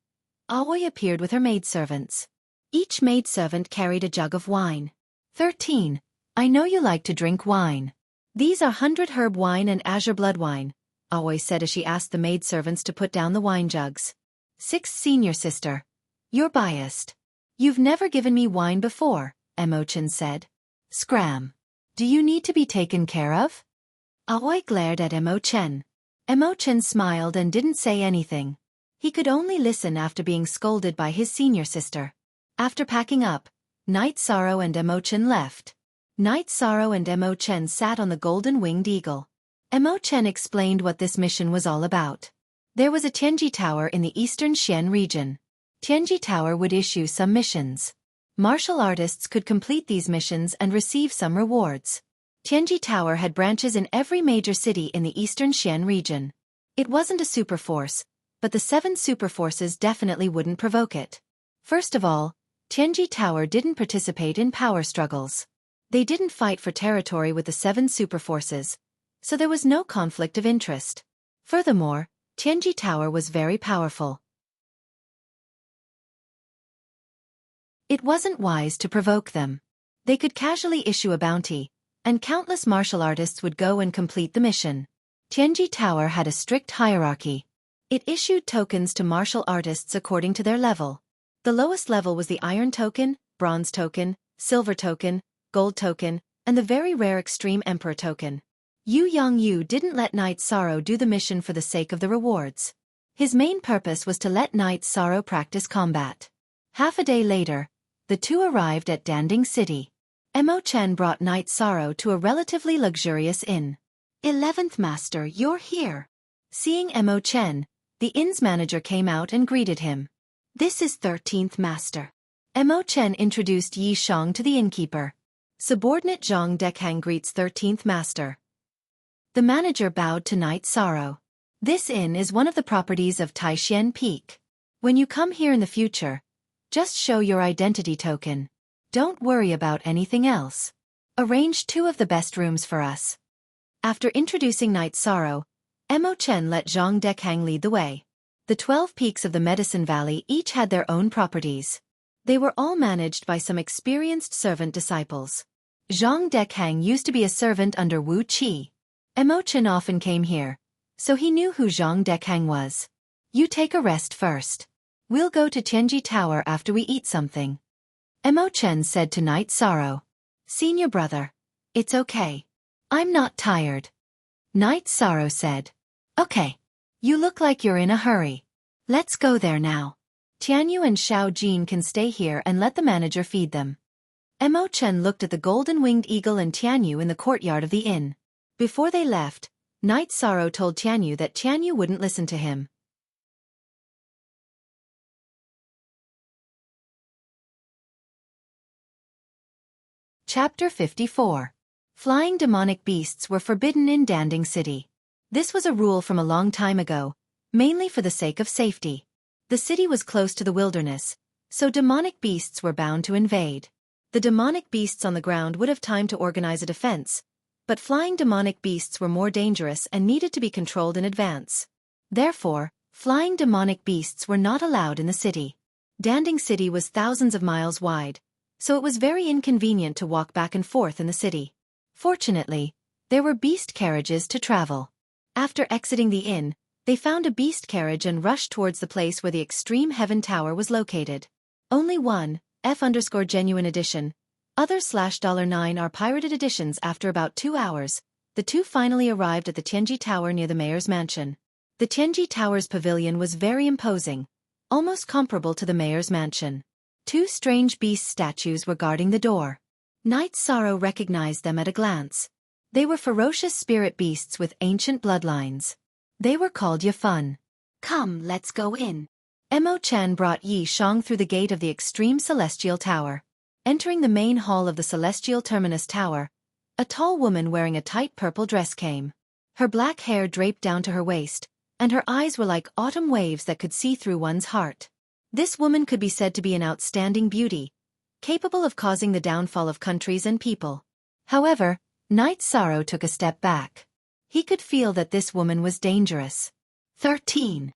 Aoi appeared with her maidservants. Each maidservant carried a jug of wine. 13. I know you like to drink wine. These are 100 herb wine and azure blood wine, Aoi said as she asked the maidservants to put down the wine jugs. 6th senior sister. You're biased. You've never given me wine before, Mo Chen said. Scram. Do you need to be taken care of? Aoi glared at Mo Chen. Mo Chen smiled and didn't say anything. He could only listen after being scolded by his senior sister. After packing up, Night Sorrow and Mo Chen left. Night Sorrow and Mo Chen sat on the golden-winged eagle. Mo Chen explained what this mission was all about. There was a Tianji Tower in the eastern Xian region. Tianji Tower would issue some missions. Martial artists could complete these missions and receive some rewards. Tianji Tower had branches in every major city in the eastern Xian region. It wasn't a superforce, but the 7 superforces definitely wouldn't provoke it. First of all, Tianji Tower didn't participate in power struggles. They didn't fight for territory with the 7 superforces, so there was no conflict of interest. Furthermore, Tianji Tower was very powerful. It wasn't wise to provoke them. They could casually issue a bounty, and countless martial artists would go and complete the mission. Tianji Tower had a strict hierarchy. It issued tokens to martial artists according to their level. The lowest level was the Iron Token, Bronze Token, Silver Token, Gold Token, and the very rare Extreme Emperor Token. Yu Yongyu didn't let Night Sorrow do the mission for the sake of the rewards. His main purpose was to let Night Sorrow practice combat. Half a day later, the two arrived at Danding City. Mo Chen brought Night Sorrow to a relatively luxurious inn. 11th Master, you're here. Seeing Mo Chen, the inn's manager came out and greeted him. This is 13th Master. Mo Chen introduced Yi Shang to the innkeeper. Subordinate Zhang Dekhang greets 13th Master. The manager bowed to Night Sorrow. This inn is one of the properties of Taishan Peak. When you come here in the future, just show your identity token. Don't worry about anything else. Arrange 2 of the best rooms for us. After introducing Night Sorrow, Mo Chen let Zhang Dekhang lead the way. The 12 peaks of the Medicine Valley each had their own properties. They were all managed by some experienced servant disciples. Zhang Dekhang used to be a servant under Wu Qi. Mo Chen often came here, so he knew who Zhang Dekhang was. You take a rest first. We'll go to Tianji Tower after we eat something. Mo Chen said to Night Sorrow. Senior brother. It's okay. I'm not tired. Night Sorrow said. Okay. You look like you're in a hurry. Let's go there now. Tianyu and Xiao Jin can stay here and let the manager feed them. Mo Chen looked at the golden-winged eagle and Tianyu in the courtyard of the inn. Before they left, Night Sorrow told Tianyu that Tianyu wouldn't listen to him. Chapter 54. Flying demonic beasts were forbidden in Danding City. This was a rule from a long time ago, mainly for the sake of safety. The city was close to the wilderness, so demonic beasts were bound to invade. The demonic beasts on the ground would have time to organize a defense, but flying demonic beasts were more dangerous and needed to be controlled in advance. Therefore, flying demonic beasts were not allowed in the city. Danding City was thousands of miles wide, so it was very inconvenient to walk back and forth in the city. Fortunately, there were beast carriages to travel. After exiting the inn, they found a beast carriage and rushed towards the place where the Extreme Heaven Tower was located. Only one, F_Genuine Edition, Other/$9 are pirated editions. After about 2 hours, the two finally arrived at the Tianji Tower near the mayor's mansion. The Tianji Tower's pavilion was very imposing, almost comparable to the mayor's mansion. Two strange beast statues were guarding the door. Knight Sorrow recognized them at a glance. They were ferocious spirit beasts with ancient bloodlines. They were called Xiaofan. Come, let's go in. Mo Chen brought Yi Shang through the gate of the extreme celestial tower. Entering the main hall of the celestial terminus tower, a tall woman wearing a tight purple dress came. Her black hair draped down to her waist, and her eyes were like autumn waves that could see through one's heart. This woman could be said to be an outstanding beauty, capable of causing the downfall of countries and people. However, Knight Sorrow took a step back. He could feel that this woman was dangerous. 13.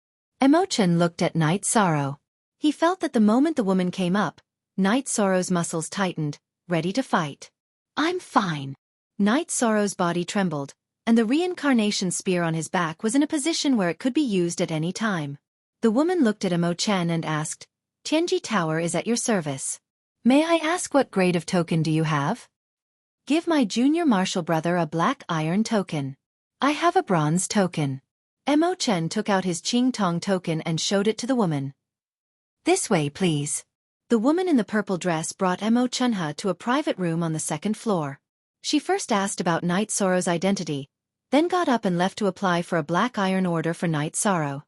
Mo Chen looked at Knight Sorrow. He felt that the moment the woman came up, Knight Sorrow's muscles tightened, ready to fight. I'm fine. Knight Sorrow's body trembled, and the reincarnation spear on his back was in a position where it could be used at any time. The woman looked at Mo Chen and asked, Tianji Tower is at your service. May I ask what grade of token do you have? Give my junior martial brother a black iron token. I have a bronze token. Mo Chen took out his Qing Tong token and showed it to the woman. This way, please. The woman in the purple dress brought Mo Chenha to a private room on the second floor. She first asked about Knight Sorrow's identity, then got up and left to apply for a black iron order for Knight Sorrow.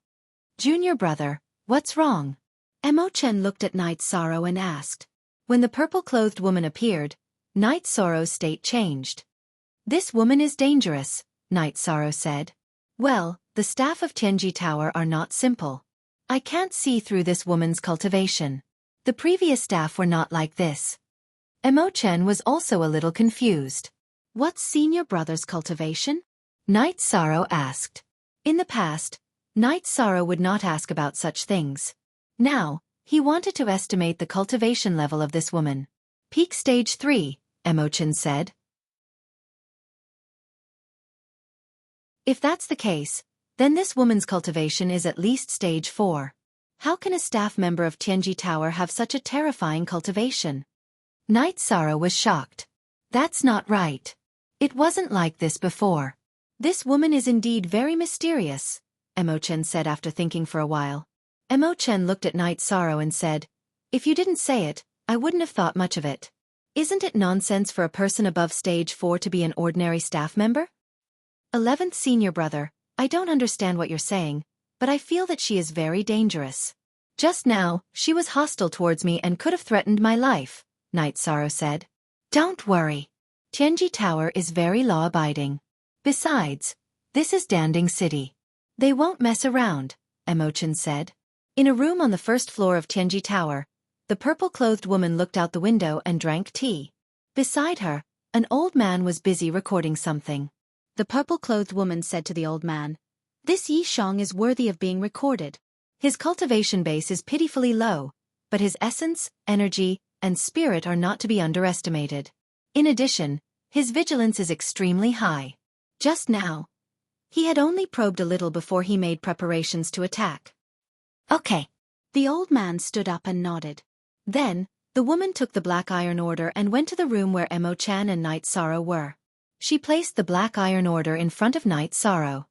Junior brother, what's wrong? Mo Chen looked at Knight Sorrow and asked. When the purple-clothed woman appeared, Knight Sorrow's state changed. This woman is dangerous, Knight Sorrow said. Well, the staff of Tianji Tower are not simple. I can't see through this woman's cultivation. The previous staff were not like this. Mo Chen was also a little confused. What's senior brother's cultivation? Knight Sorrow asked. In the past, Knight Sorrow would not ask about such things. Now, he wanted to estimate the cultivation level of this woman. Peak stage 3, Mo Chen said. If that's the case, then this woman's cultivation is at least stage 4. How can a staff member of Tianji Tower have such a terrifying cultivation? Knight Sorrow was shocked. That's not right. It wasn't like this before. This woman is indeed very mysterious, Mo Chen said after thinking for a while. Mo Chen looked at Knight Sorrow and said, If you didn't say it, I wouldn't have thought much of it. Isn't it nonsense for a person above stage 4 to be an ordinary staff member? 11th senior brother, I don't understand what you're saying, but I feel that she is very dangerous. Just now, she was hostile towards me and could have threatened my life, Knight Sorrow said. Don't worry. Tianji Tower is very law-abiding. Besides, this is Danding City. They won't mess around, Mo Chen said. In a room on the first floor of Tianji Tower, the purple-clothed woman looked out the window and drank tea. Beside her, an old man was busy recording something. The purple-clothed woman said to the old man, This Yi Shang is worthy of being recorded. His cultivation base is pitifully low, but his essence, energy, and spirit are not to be underestimated. In addition, his vigilance is extremely high. Just now, he had only probed a little before he made preparations to attack. Okay. The old man stood up and nodded. Then, the woman took the black iron order and went to the room where Mo Chen and Knight Sorrow were. She placed the black iron order in front of Knight Sorrow.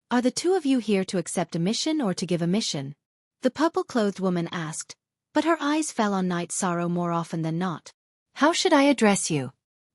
Are the two of you here to accept a mission or to give a mission? The purple-clothed woman asked, but her eyes fell on Knight Sorrow more often than not. How should I address you?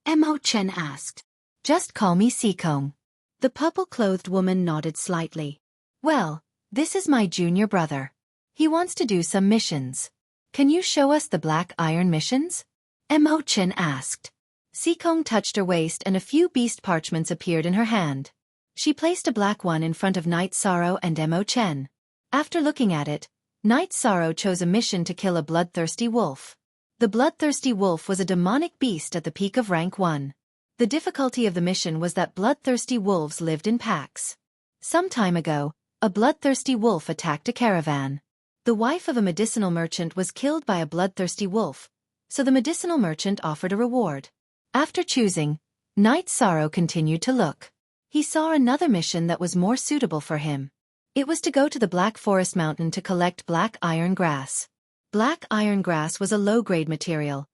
Mo Chen asked. Just call me Sikong. The purple-clothed woman nodded slightly. Well, this is my junior brother. He wants to do some missions. Can you show us the black iron missions? Mo Chen asked. Sikong touched her waist and a few beast parchments appeared in her hand. She placed a black one in front of Knight Sorrow and Mo Chen. After looking at it, Knight Sorrow chose a mission to kill a bloodthirsty wolf. The bloodthirsty wolf was a demonic beast at the peak of rank 1. The difficulty of the mission was that bloodthirsty wolves lived in packs. Some time ago, a bloodthirsty wolf attacked a caravan. The wife of a medicinal merchant was killed by a bloodthirsty wolf, so the medicinal merchant offered a reward. After choosing, Knight Sorrow continued to look. He saw another mission that was more suitable for him. It was to go to the Black Forest Mountain to collect black iron grass. Black iron grass was a low-grade material,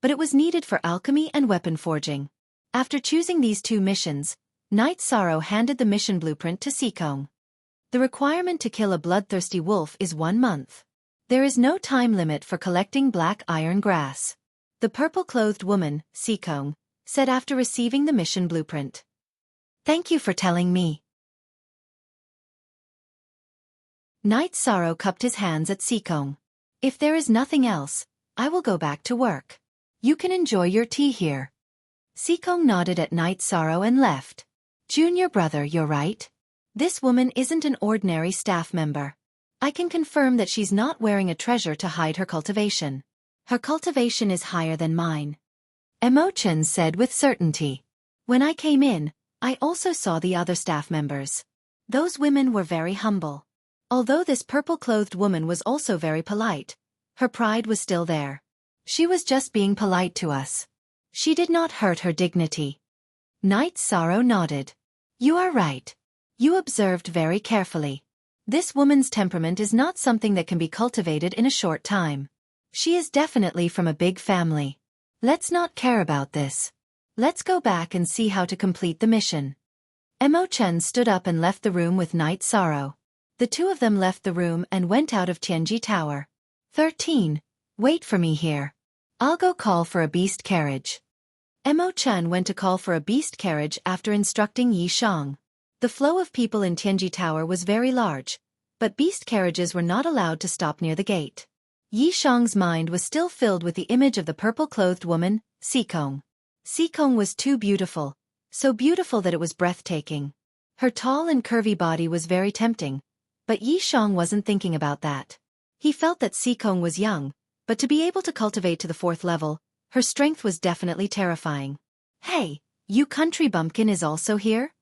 but it was needed for alchemy and weapon forging. After choosing these 2 missions, Knight Sorrow handed the mission blueprint to Sikong. The requirement to kill a bloodthirsty wolf is 1 month. There is no time limit for collecting black iron grass. The purple-clothed woman, Sikong, said after receiving the mission blueprint. Thank you for telling me. Knight Sorrow cupped his hands at Sikong. If there is nothing else, I will go back to work. You can enjoy your tea here. Sikong nodded at Knight Sorrow and left. Junior brother, you're right. This woman isn't an ordinary staff member. I can confirm that she's not wearing a treasure to hide her cultivation. Her cultivation is higher than mine. Emo-chan said with certainty. When I came in, I also saw the other staff members. Those women were very humble. Although this purple-clothed woman was also very polite, her pride was still there. She was just being polite to us. She did not hurt her dignity. Knight Sorrow nodded. You are right. You observed very carefully. This woman's temperament is not something that can be cultivated in a short time. She is definitely from a big family. Let's not care about this. Let's go back and see how to complete the mission. Emo-chan stood up and left the room with Knight Sorrow. The 2 of them left the room and went out of Tianji Tower. 13. Wait for me here. I'll go call for a beast carriage. Emo-chan went to call for a beast carriage after instructing Yi Shang. The flow of people in Tianji Tower was very large, but beast carriages were not allowed to stop near the gate. Yi Shang's mind was still filled with the image of the purple-clothed woman, Sikong. Sikong was too beautiful, so beautiful that it was breathtaking. Her tall and curvy body was very tempting, but Yi Shang wasn't thinking about that. He felt that Sikong was young, but to be able to cultivate to the 4th level, her strength was definitely terrifying. Hey, you country bumpkin is also here?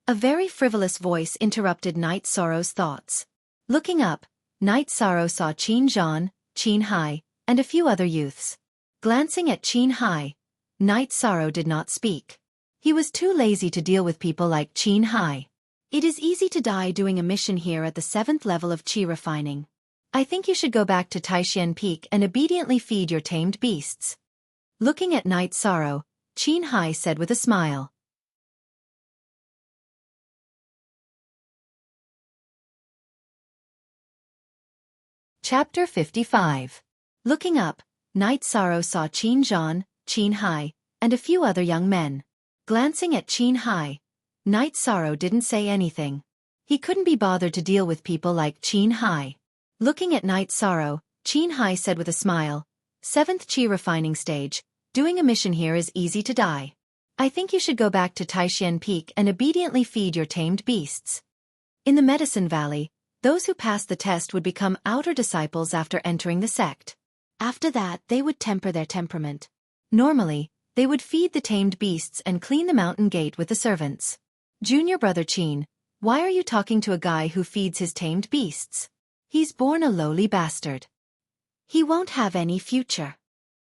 A very frivolous voice interrupted Knight Sorrow's thoughts. Looking up, Knight Sorrow saw Qin Zhan, Qin Hai, and a few other youths. Glancing at Qin Hai, Knight Sorrow did not speak. He was too lazy to deal with people like Qin Hai. It is easy to die doing a mission here at the 7th level of Qi refining. I think you should go back to Taishan Peak and obediently feed your tamed beasts. Looking at Knight Sorrow, Qin Hai said with a smile. Chapter 55. Looking up, Knight Sorrow saw Qin Zhan, Qin Hai, and a few other young men. Glancing at Qin Hai, Knight Sorrow didn't say anything. He couldn't be bothered to deal with people like Qin Hai. Looking at Knight Sorrow, Qin Hai said with a smile, 7th Qi refining stage, doing a mission here is easy to die. I think you should go back to Taishan Peak and obediently feed your tamed beasts. In the Medicine Valley, those who passed the test would become outer disciples after entering the sect. After that, they would temper their temperament. Normally, they would feed the tamed beasts and clean the mountain gate with the servants. Junior brother Qin, why are you talking to a guy who feeds his tamed beasts? He's born a lowly bastard. He won't have any future.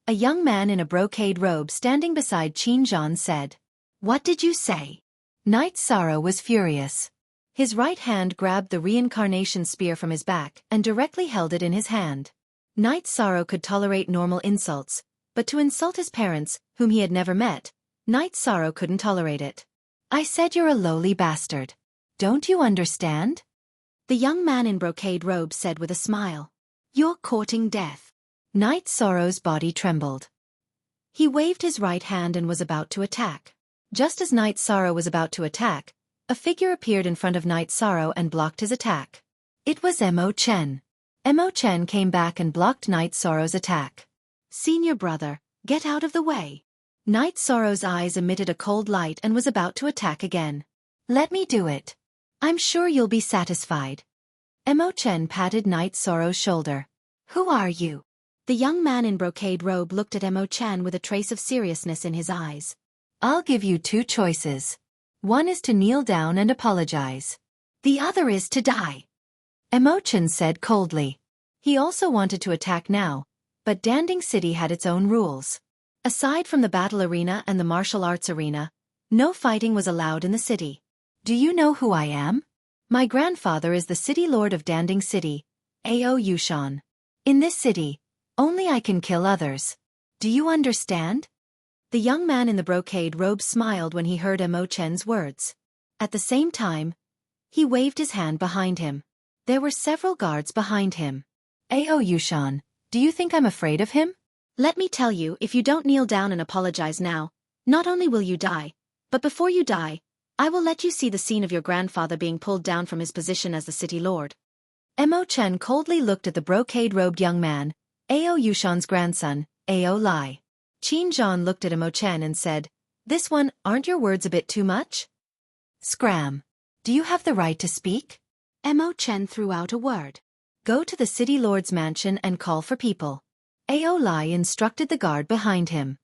A young man in a brocade robe standing beside Qin Zhan said. What did you say? Knight Sorrow was furious. His right hand grabbed the reincarnation spear from his back and directly held it in his hand. Knight Sorrow could tolerate normal insults, but to insult his parents, whom he had never met, Knight Sorrow couldn't tolerate it. I said you're a lowly bastard. Don't you understand? The young man in brocade robe said with a smile. You're courting death. Knight Sorrow's body trembled. He waved his right hand and was about to attack. Just as Knight Sorrow was about to attack, a figure appeared in front of Knight Sorrow and blocked his attack. It was Emo-chen. Emo-chen came back and blocked Knight Sorrow's attack. Senior brother, get out of the way. Knight Sorrow's eyes emitted a cold light and was about to attack again. Let me do it. I'm sure you'll be satisfied. Emo-chen patted Knight Sorrow's shoulder. Who are you? The young man in brocade robe looked at Emo-chen with a trace of seriousness in his eyes. I'll give you 2 choices. One is to kneel down and apologize. The other is to die. Emo-chen said coldly. He also wanted to attack now, but Danding City had its own rules. Aside from the battle arena and the martial arts arena, no fighting was allowed in the city. Do you know who I am? My grandfather is the city lord of Danding City, Ao Yushan. In this city, only I can kill others. Do you understand? The young man in the brocade robe smiled when he heard Mo Chen's words. At the same time, he waved his hand behind him. There were several guards behind him. Ao Yushan, do you think I'm afraid of him? Let me tell you, if you don't kneel down and apologize now, not only will you die, but before you die, I will let you see the scene of your grandfather being pulled down from his position as the city lord. Mo Chen coldly looked at the brocade-robed young man, Ao Yushan's grandson, Ao Lai. Qin Zhan looked at Mo Chen and said, "This one, aren't your words a bit too much?" Scram. Do you have the right to speak? Mo Chen threw out a word. Go to the city lord's mansion and call for people. Ao Lai instructed the guard behind him.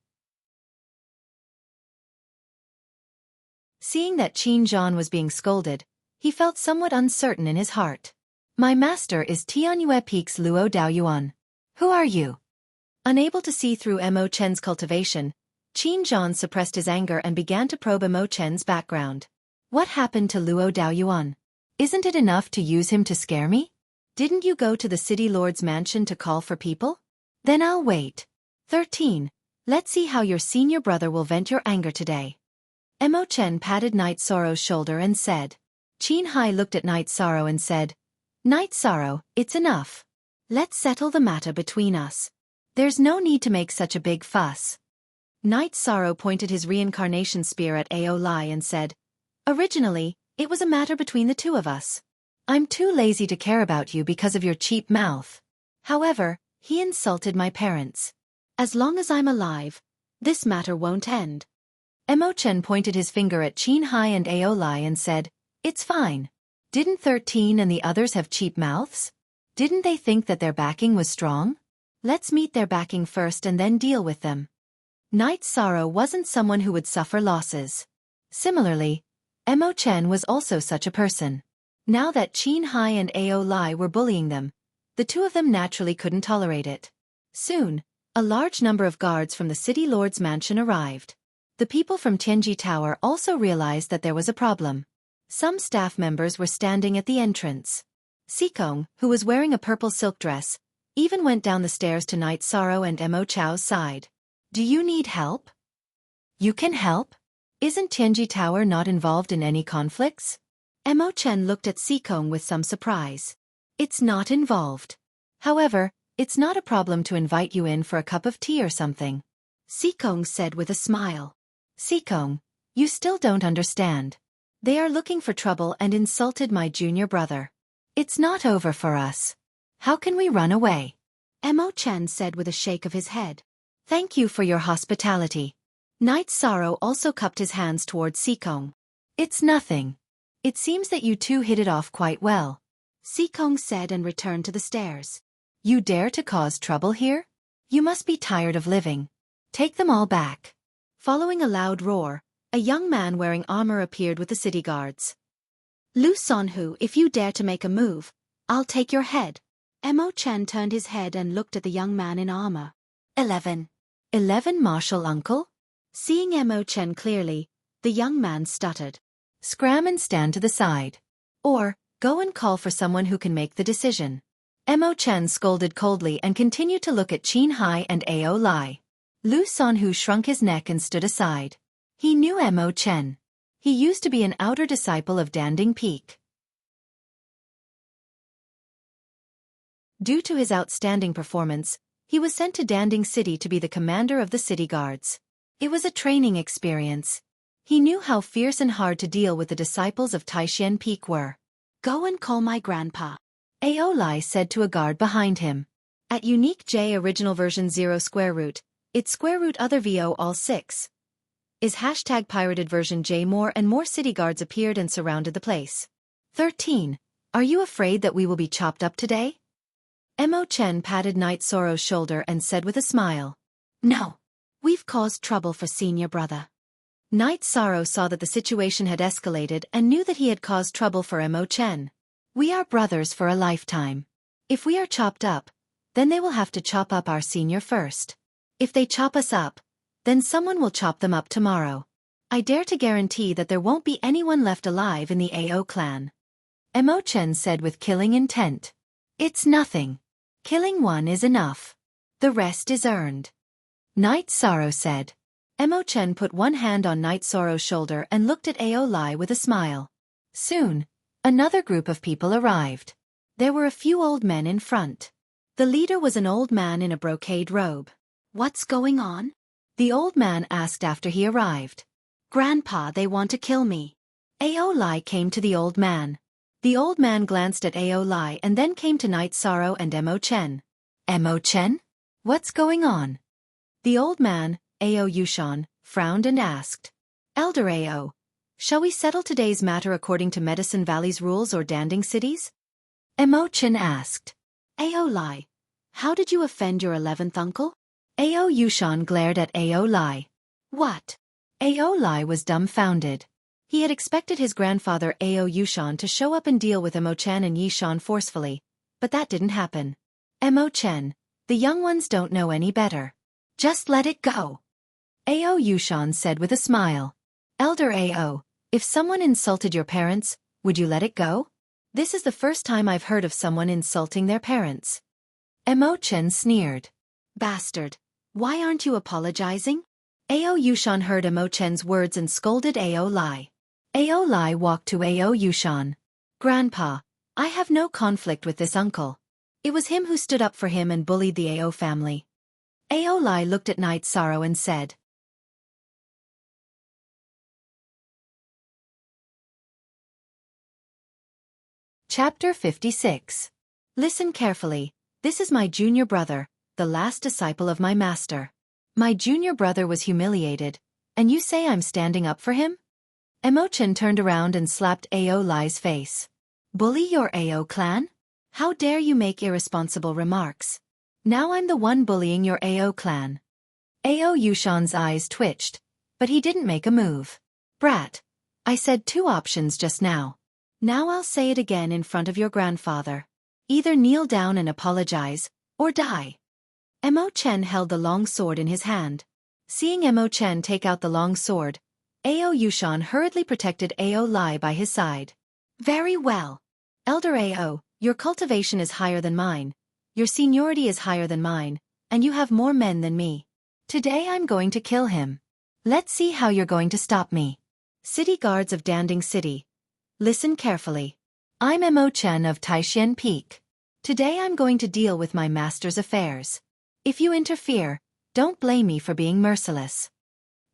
Seeing that Qin Zhan was being scolded, he felt somewhat uncertain in his heart. My master is Tianyue Peak's Luo Daoyuan. Who are you? Unable to see through Mo Chen's cultivation, Qin Zhan suppressed his anger and began to probe Mo Chen's background. What happened to Luo Daoyuan? Isn't it enough to use him to scare me? Didn't you go to the city lord's mansion to call for people? Then I'll wait. 13. Let's see how your senior brother will vent your anger today. Mo Chen patted Night Sorrow's shoulder and said. Qin Hai looked at Night Sorrow and said, Night Sorrow, it's enough. Let's settle the matter between us. There's no need to make such a big fuss. Night Sorrow pointed his reincarnation spear at Ao Lai and said, Originally, it was a matter between the two of us. I'm too lazy to care about you because of your cheap mouth. However, he insulted my parents. As long as I'm alive, this matter won't end. Mo Chen pointed his finger at Qin Hai and Ao Lai and said, It's fine. Didn't 13 and the others have cheap mouths? Didn't they think that their backing was strong? Let's meet their backing first and then deal with them. Night Sorrow wasn't someone who would suffer losses. Similarly, Mo Chen was also such a person. Now that Qin Hai and Ao Lai were bullying them, the two of them naturally couldn't tolerate it. Soon, a large number of guards from the city lord's mansion arrived. The people from Tianji Tower also realized that there was a problem. Some staff members were standing at the entrance. Sikong, who was wearing a purple silk dress, even went down the stairs to Night Sorrow and Mo Chao's side. Do you need help? You can help? Isn't Tianji Tower not involved in any conflicts? Mo Chen looked at Sikong with some surprise. It's not involved. However, it's not a problem to invite you in for a cup of tea or something. Sikong said with a smile. Sikong, you still don't understand. They are looking for trouble and insulted my junior brother. It's not over for us. How can we run away? Mo Chen said with a shake of his head. Thank you for your hospitality. Night Sorrow also cupped his hands towards Sikong. It's nothing. It seems that you two hit it off quite well. Sikong said and returned to the stairs. You dare to cause trouble here? You must be tired of living. Take them all back. Following a loud roar, a young man wearing armor appeared with the city guards. Lu Sonhu, if you dare to make a move, I'll take your head. Mo Chen turned his head and looked at the young man in armor. 11. 11, Marshal Uncle? Seeing Mo Chen clearly, the young man stuttered. Scram and stand to the side. Or, go and call for someone who can make the decision. Mo Chen scolded coldly and continued to look at Qin Hai and Ao Lai. Lu Sonhu shrunk his neck and stood aside. He knew Mo Chen. He used to be an outer disciple of Danding Peak. Due to his outstanding performance, he was sent to Danding City to be the commander of the city guards. It was a training experience. He knew how fierce and hard to deal with the disciples of Taishan Peak were. Go and call my grandpa. Ao Lai said to a guard behind him. At Unique J Original Version 0 square root, its square root other VO all 6. Is hashtag pirated version J. More and more city guards appeared and surrounded the place. 13. Are you afraid that we will be chopped up today? Mo Chen patted Night Sorrow's shoulder and said with a smile. No. We've caused trouble for senior brother. Night Sorrow saw that the situation had escalated and knew that he had caused trouble for Mo Chen. We are brothers for a lifetime. If we are chopped up, then they will have to chop up our senior first. If they chop us up, then someone will chop them up tomorrow. I dare to guarantee that there won't be anyone left alive in the AO clan. Mo Chen said with killing intent. It's nothing. Killing one is enough. The rest is earned. Night Sorrow said. Emo-chen put one hand on Night Sorrow's shoulder and looked at Aolai with a smile. Soon, another group of people arrived. There were a few old men in front. The leader was an old man in a brocade robe. "What's going on?" the old man asked after he arrived. "Grandpa, they want to kill me." Aolai came to the old man. The old man glanced at Aolai and then came to Night Sorrow and Emo-chen. "Emo-chen? What's going on?" The old man, Ao Yushan, frowned and asked. "Elder Ao, shall we settle today's matter according to Medicine Valley's rules or Danding City's?" Emo-chen asked. "Aolai, how did you offend your 11th uncle?" Ao Yushan glared at Aolai. "What?" Aolai was dumbfounded. He had expected his grandfather Ao Yushan to show up and deal with Emo-chen and Yishan forcefully, but that didn't happen. "Emo-chen, the young ones don't know any better. Just let it go," Ao Yushan said with a smile. "Elder Ao, if someone insulted your parents, would you let it go? This is the first time I've heard of someone insulting their parents." Emo-chen sneered. "Bastard, why aren't you apologizing?" Ao Yushan heard Emo-chen's words and scolded Aolai. Aolai walked to Ao Yushan. "Grandpa, I have no conflict with this uncle. It was him who stood up for him and bullied the Ao family." Aolai looked at Night Sorrow and said. Chapter 56. Listen carefully. This is my junior brother, the last disciple of my master. My junior brother was humiliated, and you say I'm standing up for him? Emo-chen turned around and slapped Aolai's face. "Bully your Ao clan? How dare you make irresponsible remarks? Now I'm the one bullying your Ao clan." Ao Yushan's eyes twitched, but he didn't make a move. "Brat, I said 2 options just now. Now I'll say it again in front of your grandfather. Either kneel down and apologize, or die." Emo-chen held the long sword in his hand. Seeing Emo-chen take out the long sword, Ao Yushan hurriedly protected Aolai by his side. "Very well. Elder Ao, your cultivation is higher than mine, your seniority is higher than mine, and you have more men than me. Today I'm going to kill him. Let's see how you're going to stop me. City guards of Danding City, listen carefully. I'm Emo-chen of Taishan Peak. Today I'm going to deal with my master's affairs. If you interfere, don't blame me for being merciless."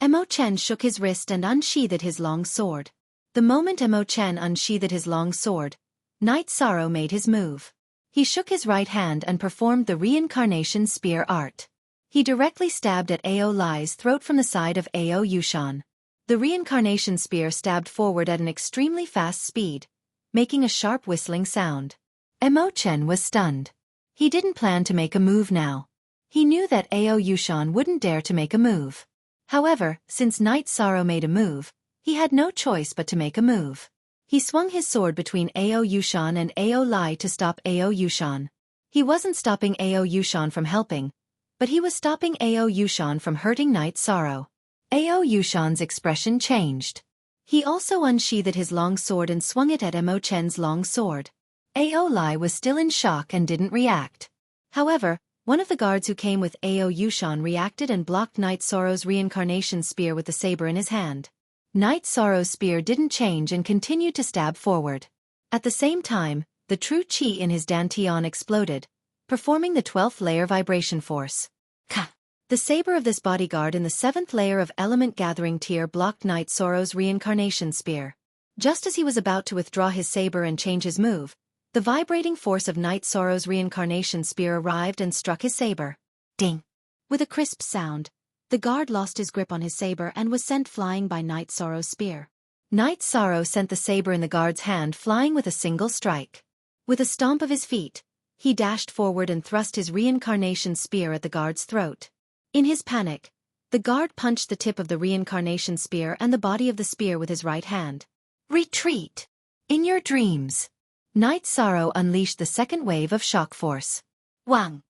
Emo-chen shook his wrist and unsheathed his long sword. The moment Emo-chen unsheathed his long sword, Night Sorrow made his move. He shook his right hand and performed the reincarnation spear art. He directly stabbed at Aolai's throat from the side of Ao Yushan. The reincarnation spear stabbed forward at an extremely fast speed, making a sharp whistling sound. Emo-chen was stunned. He didn't plan to make a move now. He knew that Ao Yushan wouldn't dare to make a move. However, since Night Sorrow made a move, he had no choice but to make a move. He swung his sword between Ao Yushan and Aolai to stop Ao Yushan. He wasn't stopping Ao Yushan from helping, but he was stopping Ao Yushan from hurting Night Sorrow. Ao Yushan's expression changed. He also unsheathed his long sword and swung it at Emo-chen's long sword. Aolai was still in shock and didn't react. However, one of the guards who came with Ao Yushan reacted and blocked Night Sorrow's reincarnation spear with the saber in his hand. Night Sorrow's spear didn't change and continued to stab forward. At the same time, the true chi in his dantian exploded, performing the 12th layer vibration force. Ka! The saber of this bodyguard in the 7th layer of element gathering tier blocked Night Sorrow's reincarnation spear. Just as he was about to withdraw his saber and change his move, the vibrating force of Night Sorrow's reincarnation spear arrived and struck his saber. Ding! With a crisp sound, the guard lost his grip on his saber and was sent flying by Night Sorrow's spear. Night Sorrow sent the saber in the guard's hand flying with a single strike. With a stomp of his feet, he dashed forward and thrust his reincarnation spear at the guard's throat. In his panic, the guard punched the tip of the reincarnation spear and the body of the spear with his right hand. "Retreat! In your dreams!" Night Sorrow unleashed the second wave of shock force. Wang!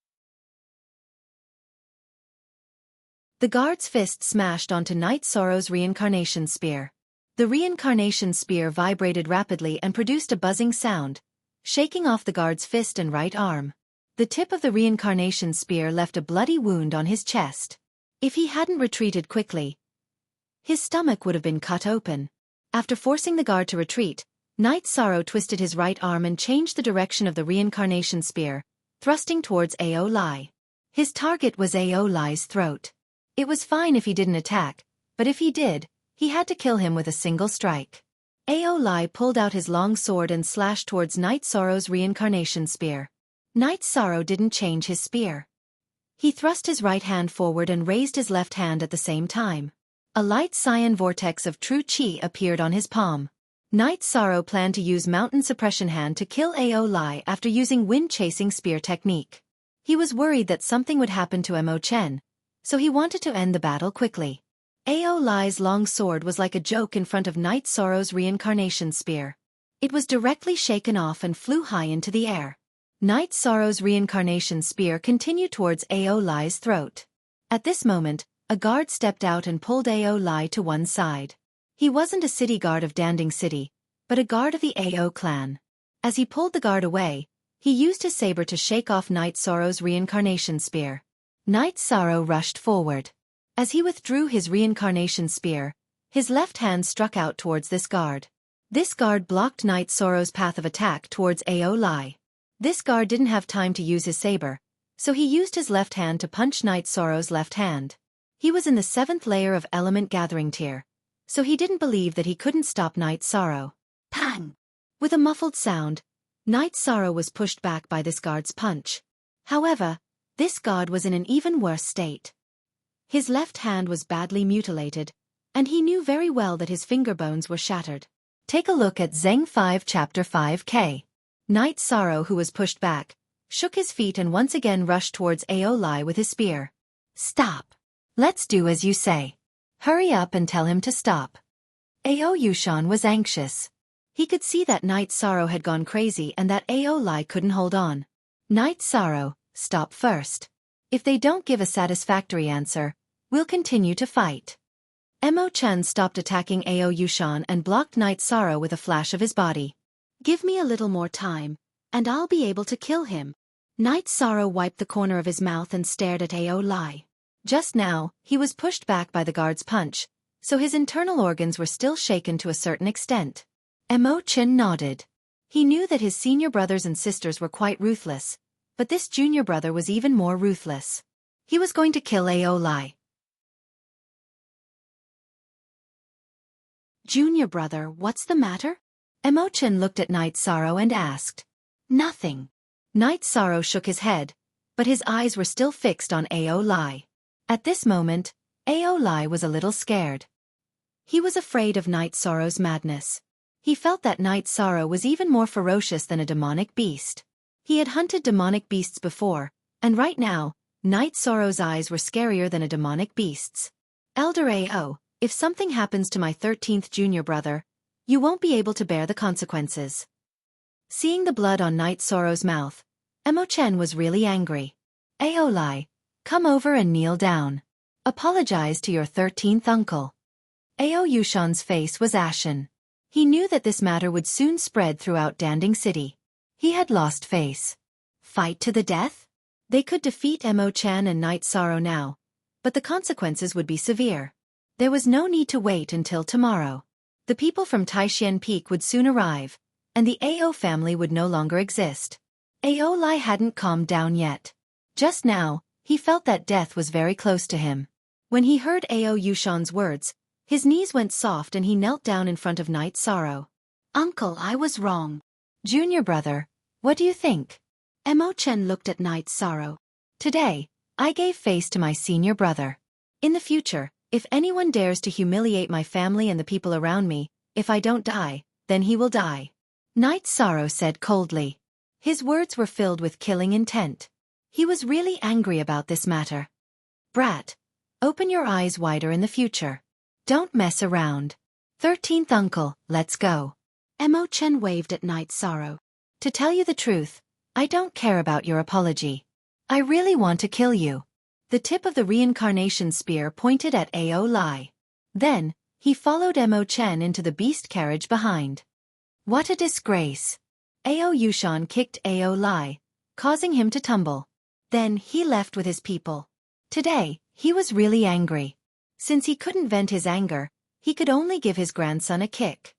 The guard's fist smashed onto Night Sorrow's reincarnation spear. The reincarnation spear vibrated rapidly and produced a buzzing sound, shaking off the guard's fist and right arm. The tip of the reincarnation spear left a bloody wound on his chest. If he hadn't retreated quickly, his stomach would have been cut open. After forcing the guard to retreat, Knight Sorrow twisted his right arm and changed the direction of the reincarnation spear, thrusting towards Ao Lai. His target was Ao Lai's throat. It was fine if he didn't attack, but if he did, he had to kill him with a single strike. Ao Lai pulled out his long sword and slashed towards Knight Sorrow's reincarnation spear. Knight Sorrow didn't change his spear. He thrust his right hand forward and raised his left hand at the same time. A light cyan vortex of true chi appeared on his palm. Knight Sorrow planned to use Mountain Suppression Hand to kill Ao Lai after using wind-chasing spear technique. He was worried that something would happen to Mo Chen, so he wanted to end the battle quickly. Ao Lai's long sword was like a joke in front of Knight Sorrow's reincarnation spear. It was directly shaken off and flew high into the air. Knight Sorrow's reincarnation spear continued towards Ao Lai's throat. At this moment, a guard stepped out and pulled Ao Lai to one side. He wasn't a city guard of Danding City, but a guard of the Ao clan. As he pulled the guard away, he used his saber to shake off Knight Sorrow's reincarnation spear. Knight Sorrow rushed forward. As he withdrew his reincarnation spear, his left hand struck out towards this guard. This guard blocked Knight Sorrow's path of attack towards Ao Lai. This guard didn't have time to use his saber, so he used his left hand to punch Knight Sorrow's left hand. He was in the 7th layer of Element Gathering tier, so he didn't believe that he couldn't stop Knight Sorrow. Pang! With a muffled sound, Knight Sorrow was pushed back by this guard's punch. However, this guard was in an even worse state. His left hand was badly mutilated, and he knew very well that his finger bones were shattered. Take a look at Zeng 5 Chapter 5K. Knight Sorrow, who was pushed back, shook his feet and once again rushed towards Ao Lai with his spear. Stop. Let's do as you say. Hurry up and tell him to stop. Ao Yushan was anxious. He could see that Knight Sorrow had gone crazy and that Ao Lai couldn't hold on. Knight Sorrow, stop first. If they don't give a satisfactory answer, we'll continue to fight. Mo Chen stopped attacking Ao Yushan and blocked Knight Sorrow with a flash of his body. Give me a little more time, and I'll be able to kill him. Knight Sorrow wiped the corner of his mouth and stared at Ao Lai. Just now, he was pushed back by the guard's punch, so his internal organs were still shaken to a certain extent. Mo Chen nodded. He knew that his senior brothers and sisters were quite ruthless, but this junior brother was even more ruthless. He was going to kill Ao Lai. Junior brother, what's the matter? Mo Chen looked at Knight Sorrow and asked. Nothing. Knight Sorrow shook his head, but his eyes were still fixed on Ao Lai. At this moment, Ao Lai was a little scared. He was afraid of Knight Sorrow's madness. He felt that Knight Sorrow was even more ferocious than a demonic beast. He had hunted demonic beasts before, and right now, Knight Sorrow's eyes were scarier than a demonic beast's. Elder Ao, if something happens to my 13th junior brother, you won't be able to bear the consequences. Seeing the blood on Knight Sorrow's mouth, Mo Chen was really angry. Ao Lai, come over and kneel down. Apologize to your 13th uncle. Ao Yushan's face was ashen. He knew that this matter would soon spread throughout Danding City. He had lost face. Fight to the death? They could defeat Mo Chen and Knight Sorrow now, but the consequences would be severe. There was no need to wait until tomorrow. The people from Taishan Peak would soon arrive, and the Ao family would no longer exist. Ao Lai hadn't calmed down yet. Just now, he felt that death was very close to him. When he heard Ao Yushan's words, his knees went soft and he knelt down in front of Knight Sorrow. Uncle, I was wrong. Junior brother, what do you think? Mo Chen looked at Knight Sorrow. Today, I gave face to my senior brother. In the future, if anyone dares to humiliate my family and the people around me, if I don't die, then he will die. Knight Sorrow said coldly. His words were filled with killing intent. He was really angry about this matter. Brat, open your eyes wider in the future. Don't mess around. 13th uncle, let's go. Mo Chen waved at Knight Sorrow. To tell you the truth, I don't care about your apology. I really want to kill you. The tip of the reincarnation spear pointed at Ao Lai. Then, he followed Mo Chen into the beast carriage behind. What a disgrace. Ao Yushan kicked Ao Lai, causing him to tumble. Then he left with his people. Today, He was really angry. Since he couldn't vent his anger, he could only give his grandson a kick.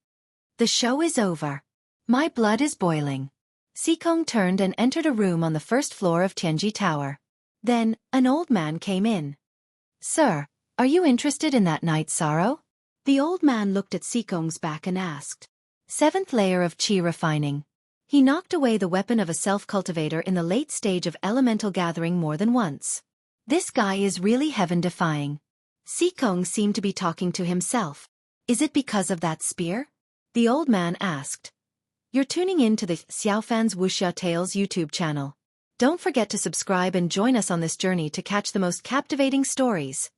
The show is over. My blood is boiling. Xikong turned and entered a room on the first floor of Tianji Tower. Then, an old man came in. Sir, are you interested in that night's sorrow? The old man looked at Xikong's back and asked. 7th layer of Qi refining. He knocked away the weapon of a self-cultivator in the late stage of elemental gathering more than once. This guy is really heaven-defying. Xikong seemed to be talking to himself. Is it because of that spear? The old man asked. You're tuning in to the Xiaofan's Wuxia Tales YouTube channel. Don't forget to subscribe and join us on this journey to catch the most captivating stories.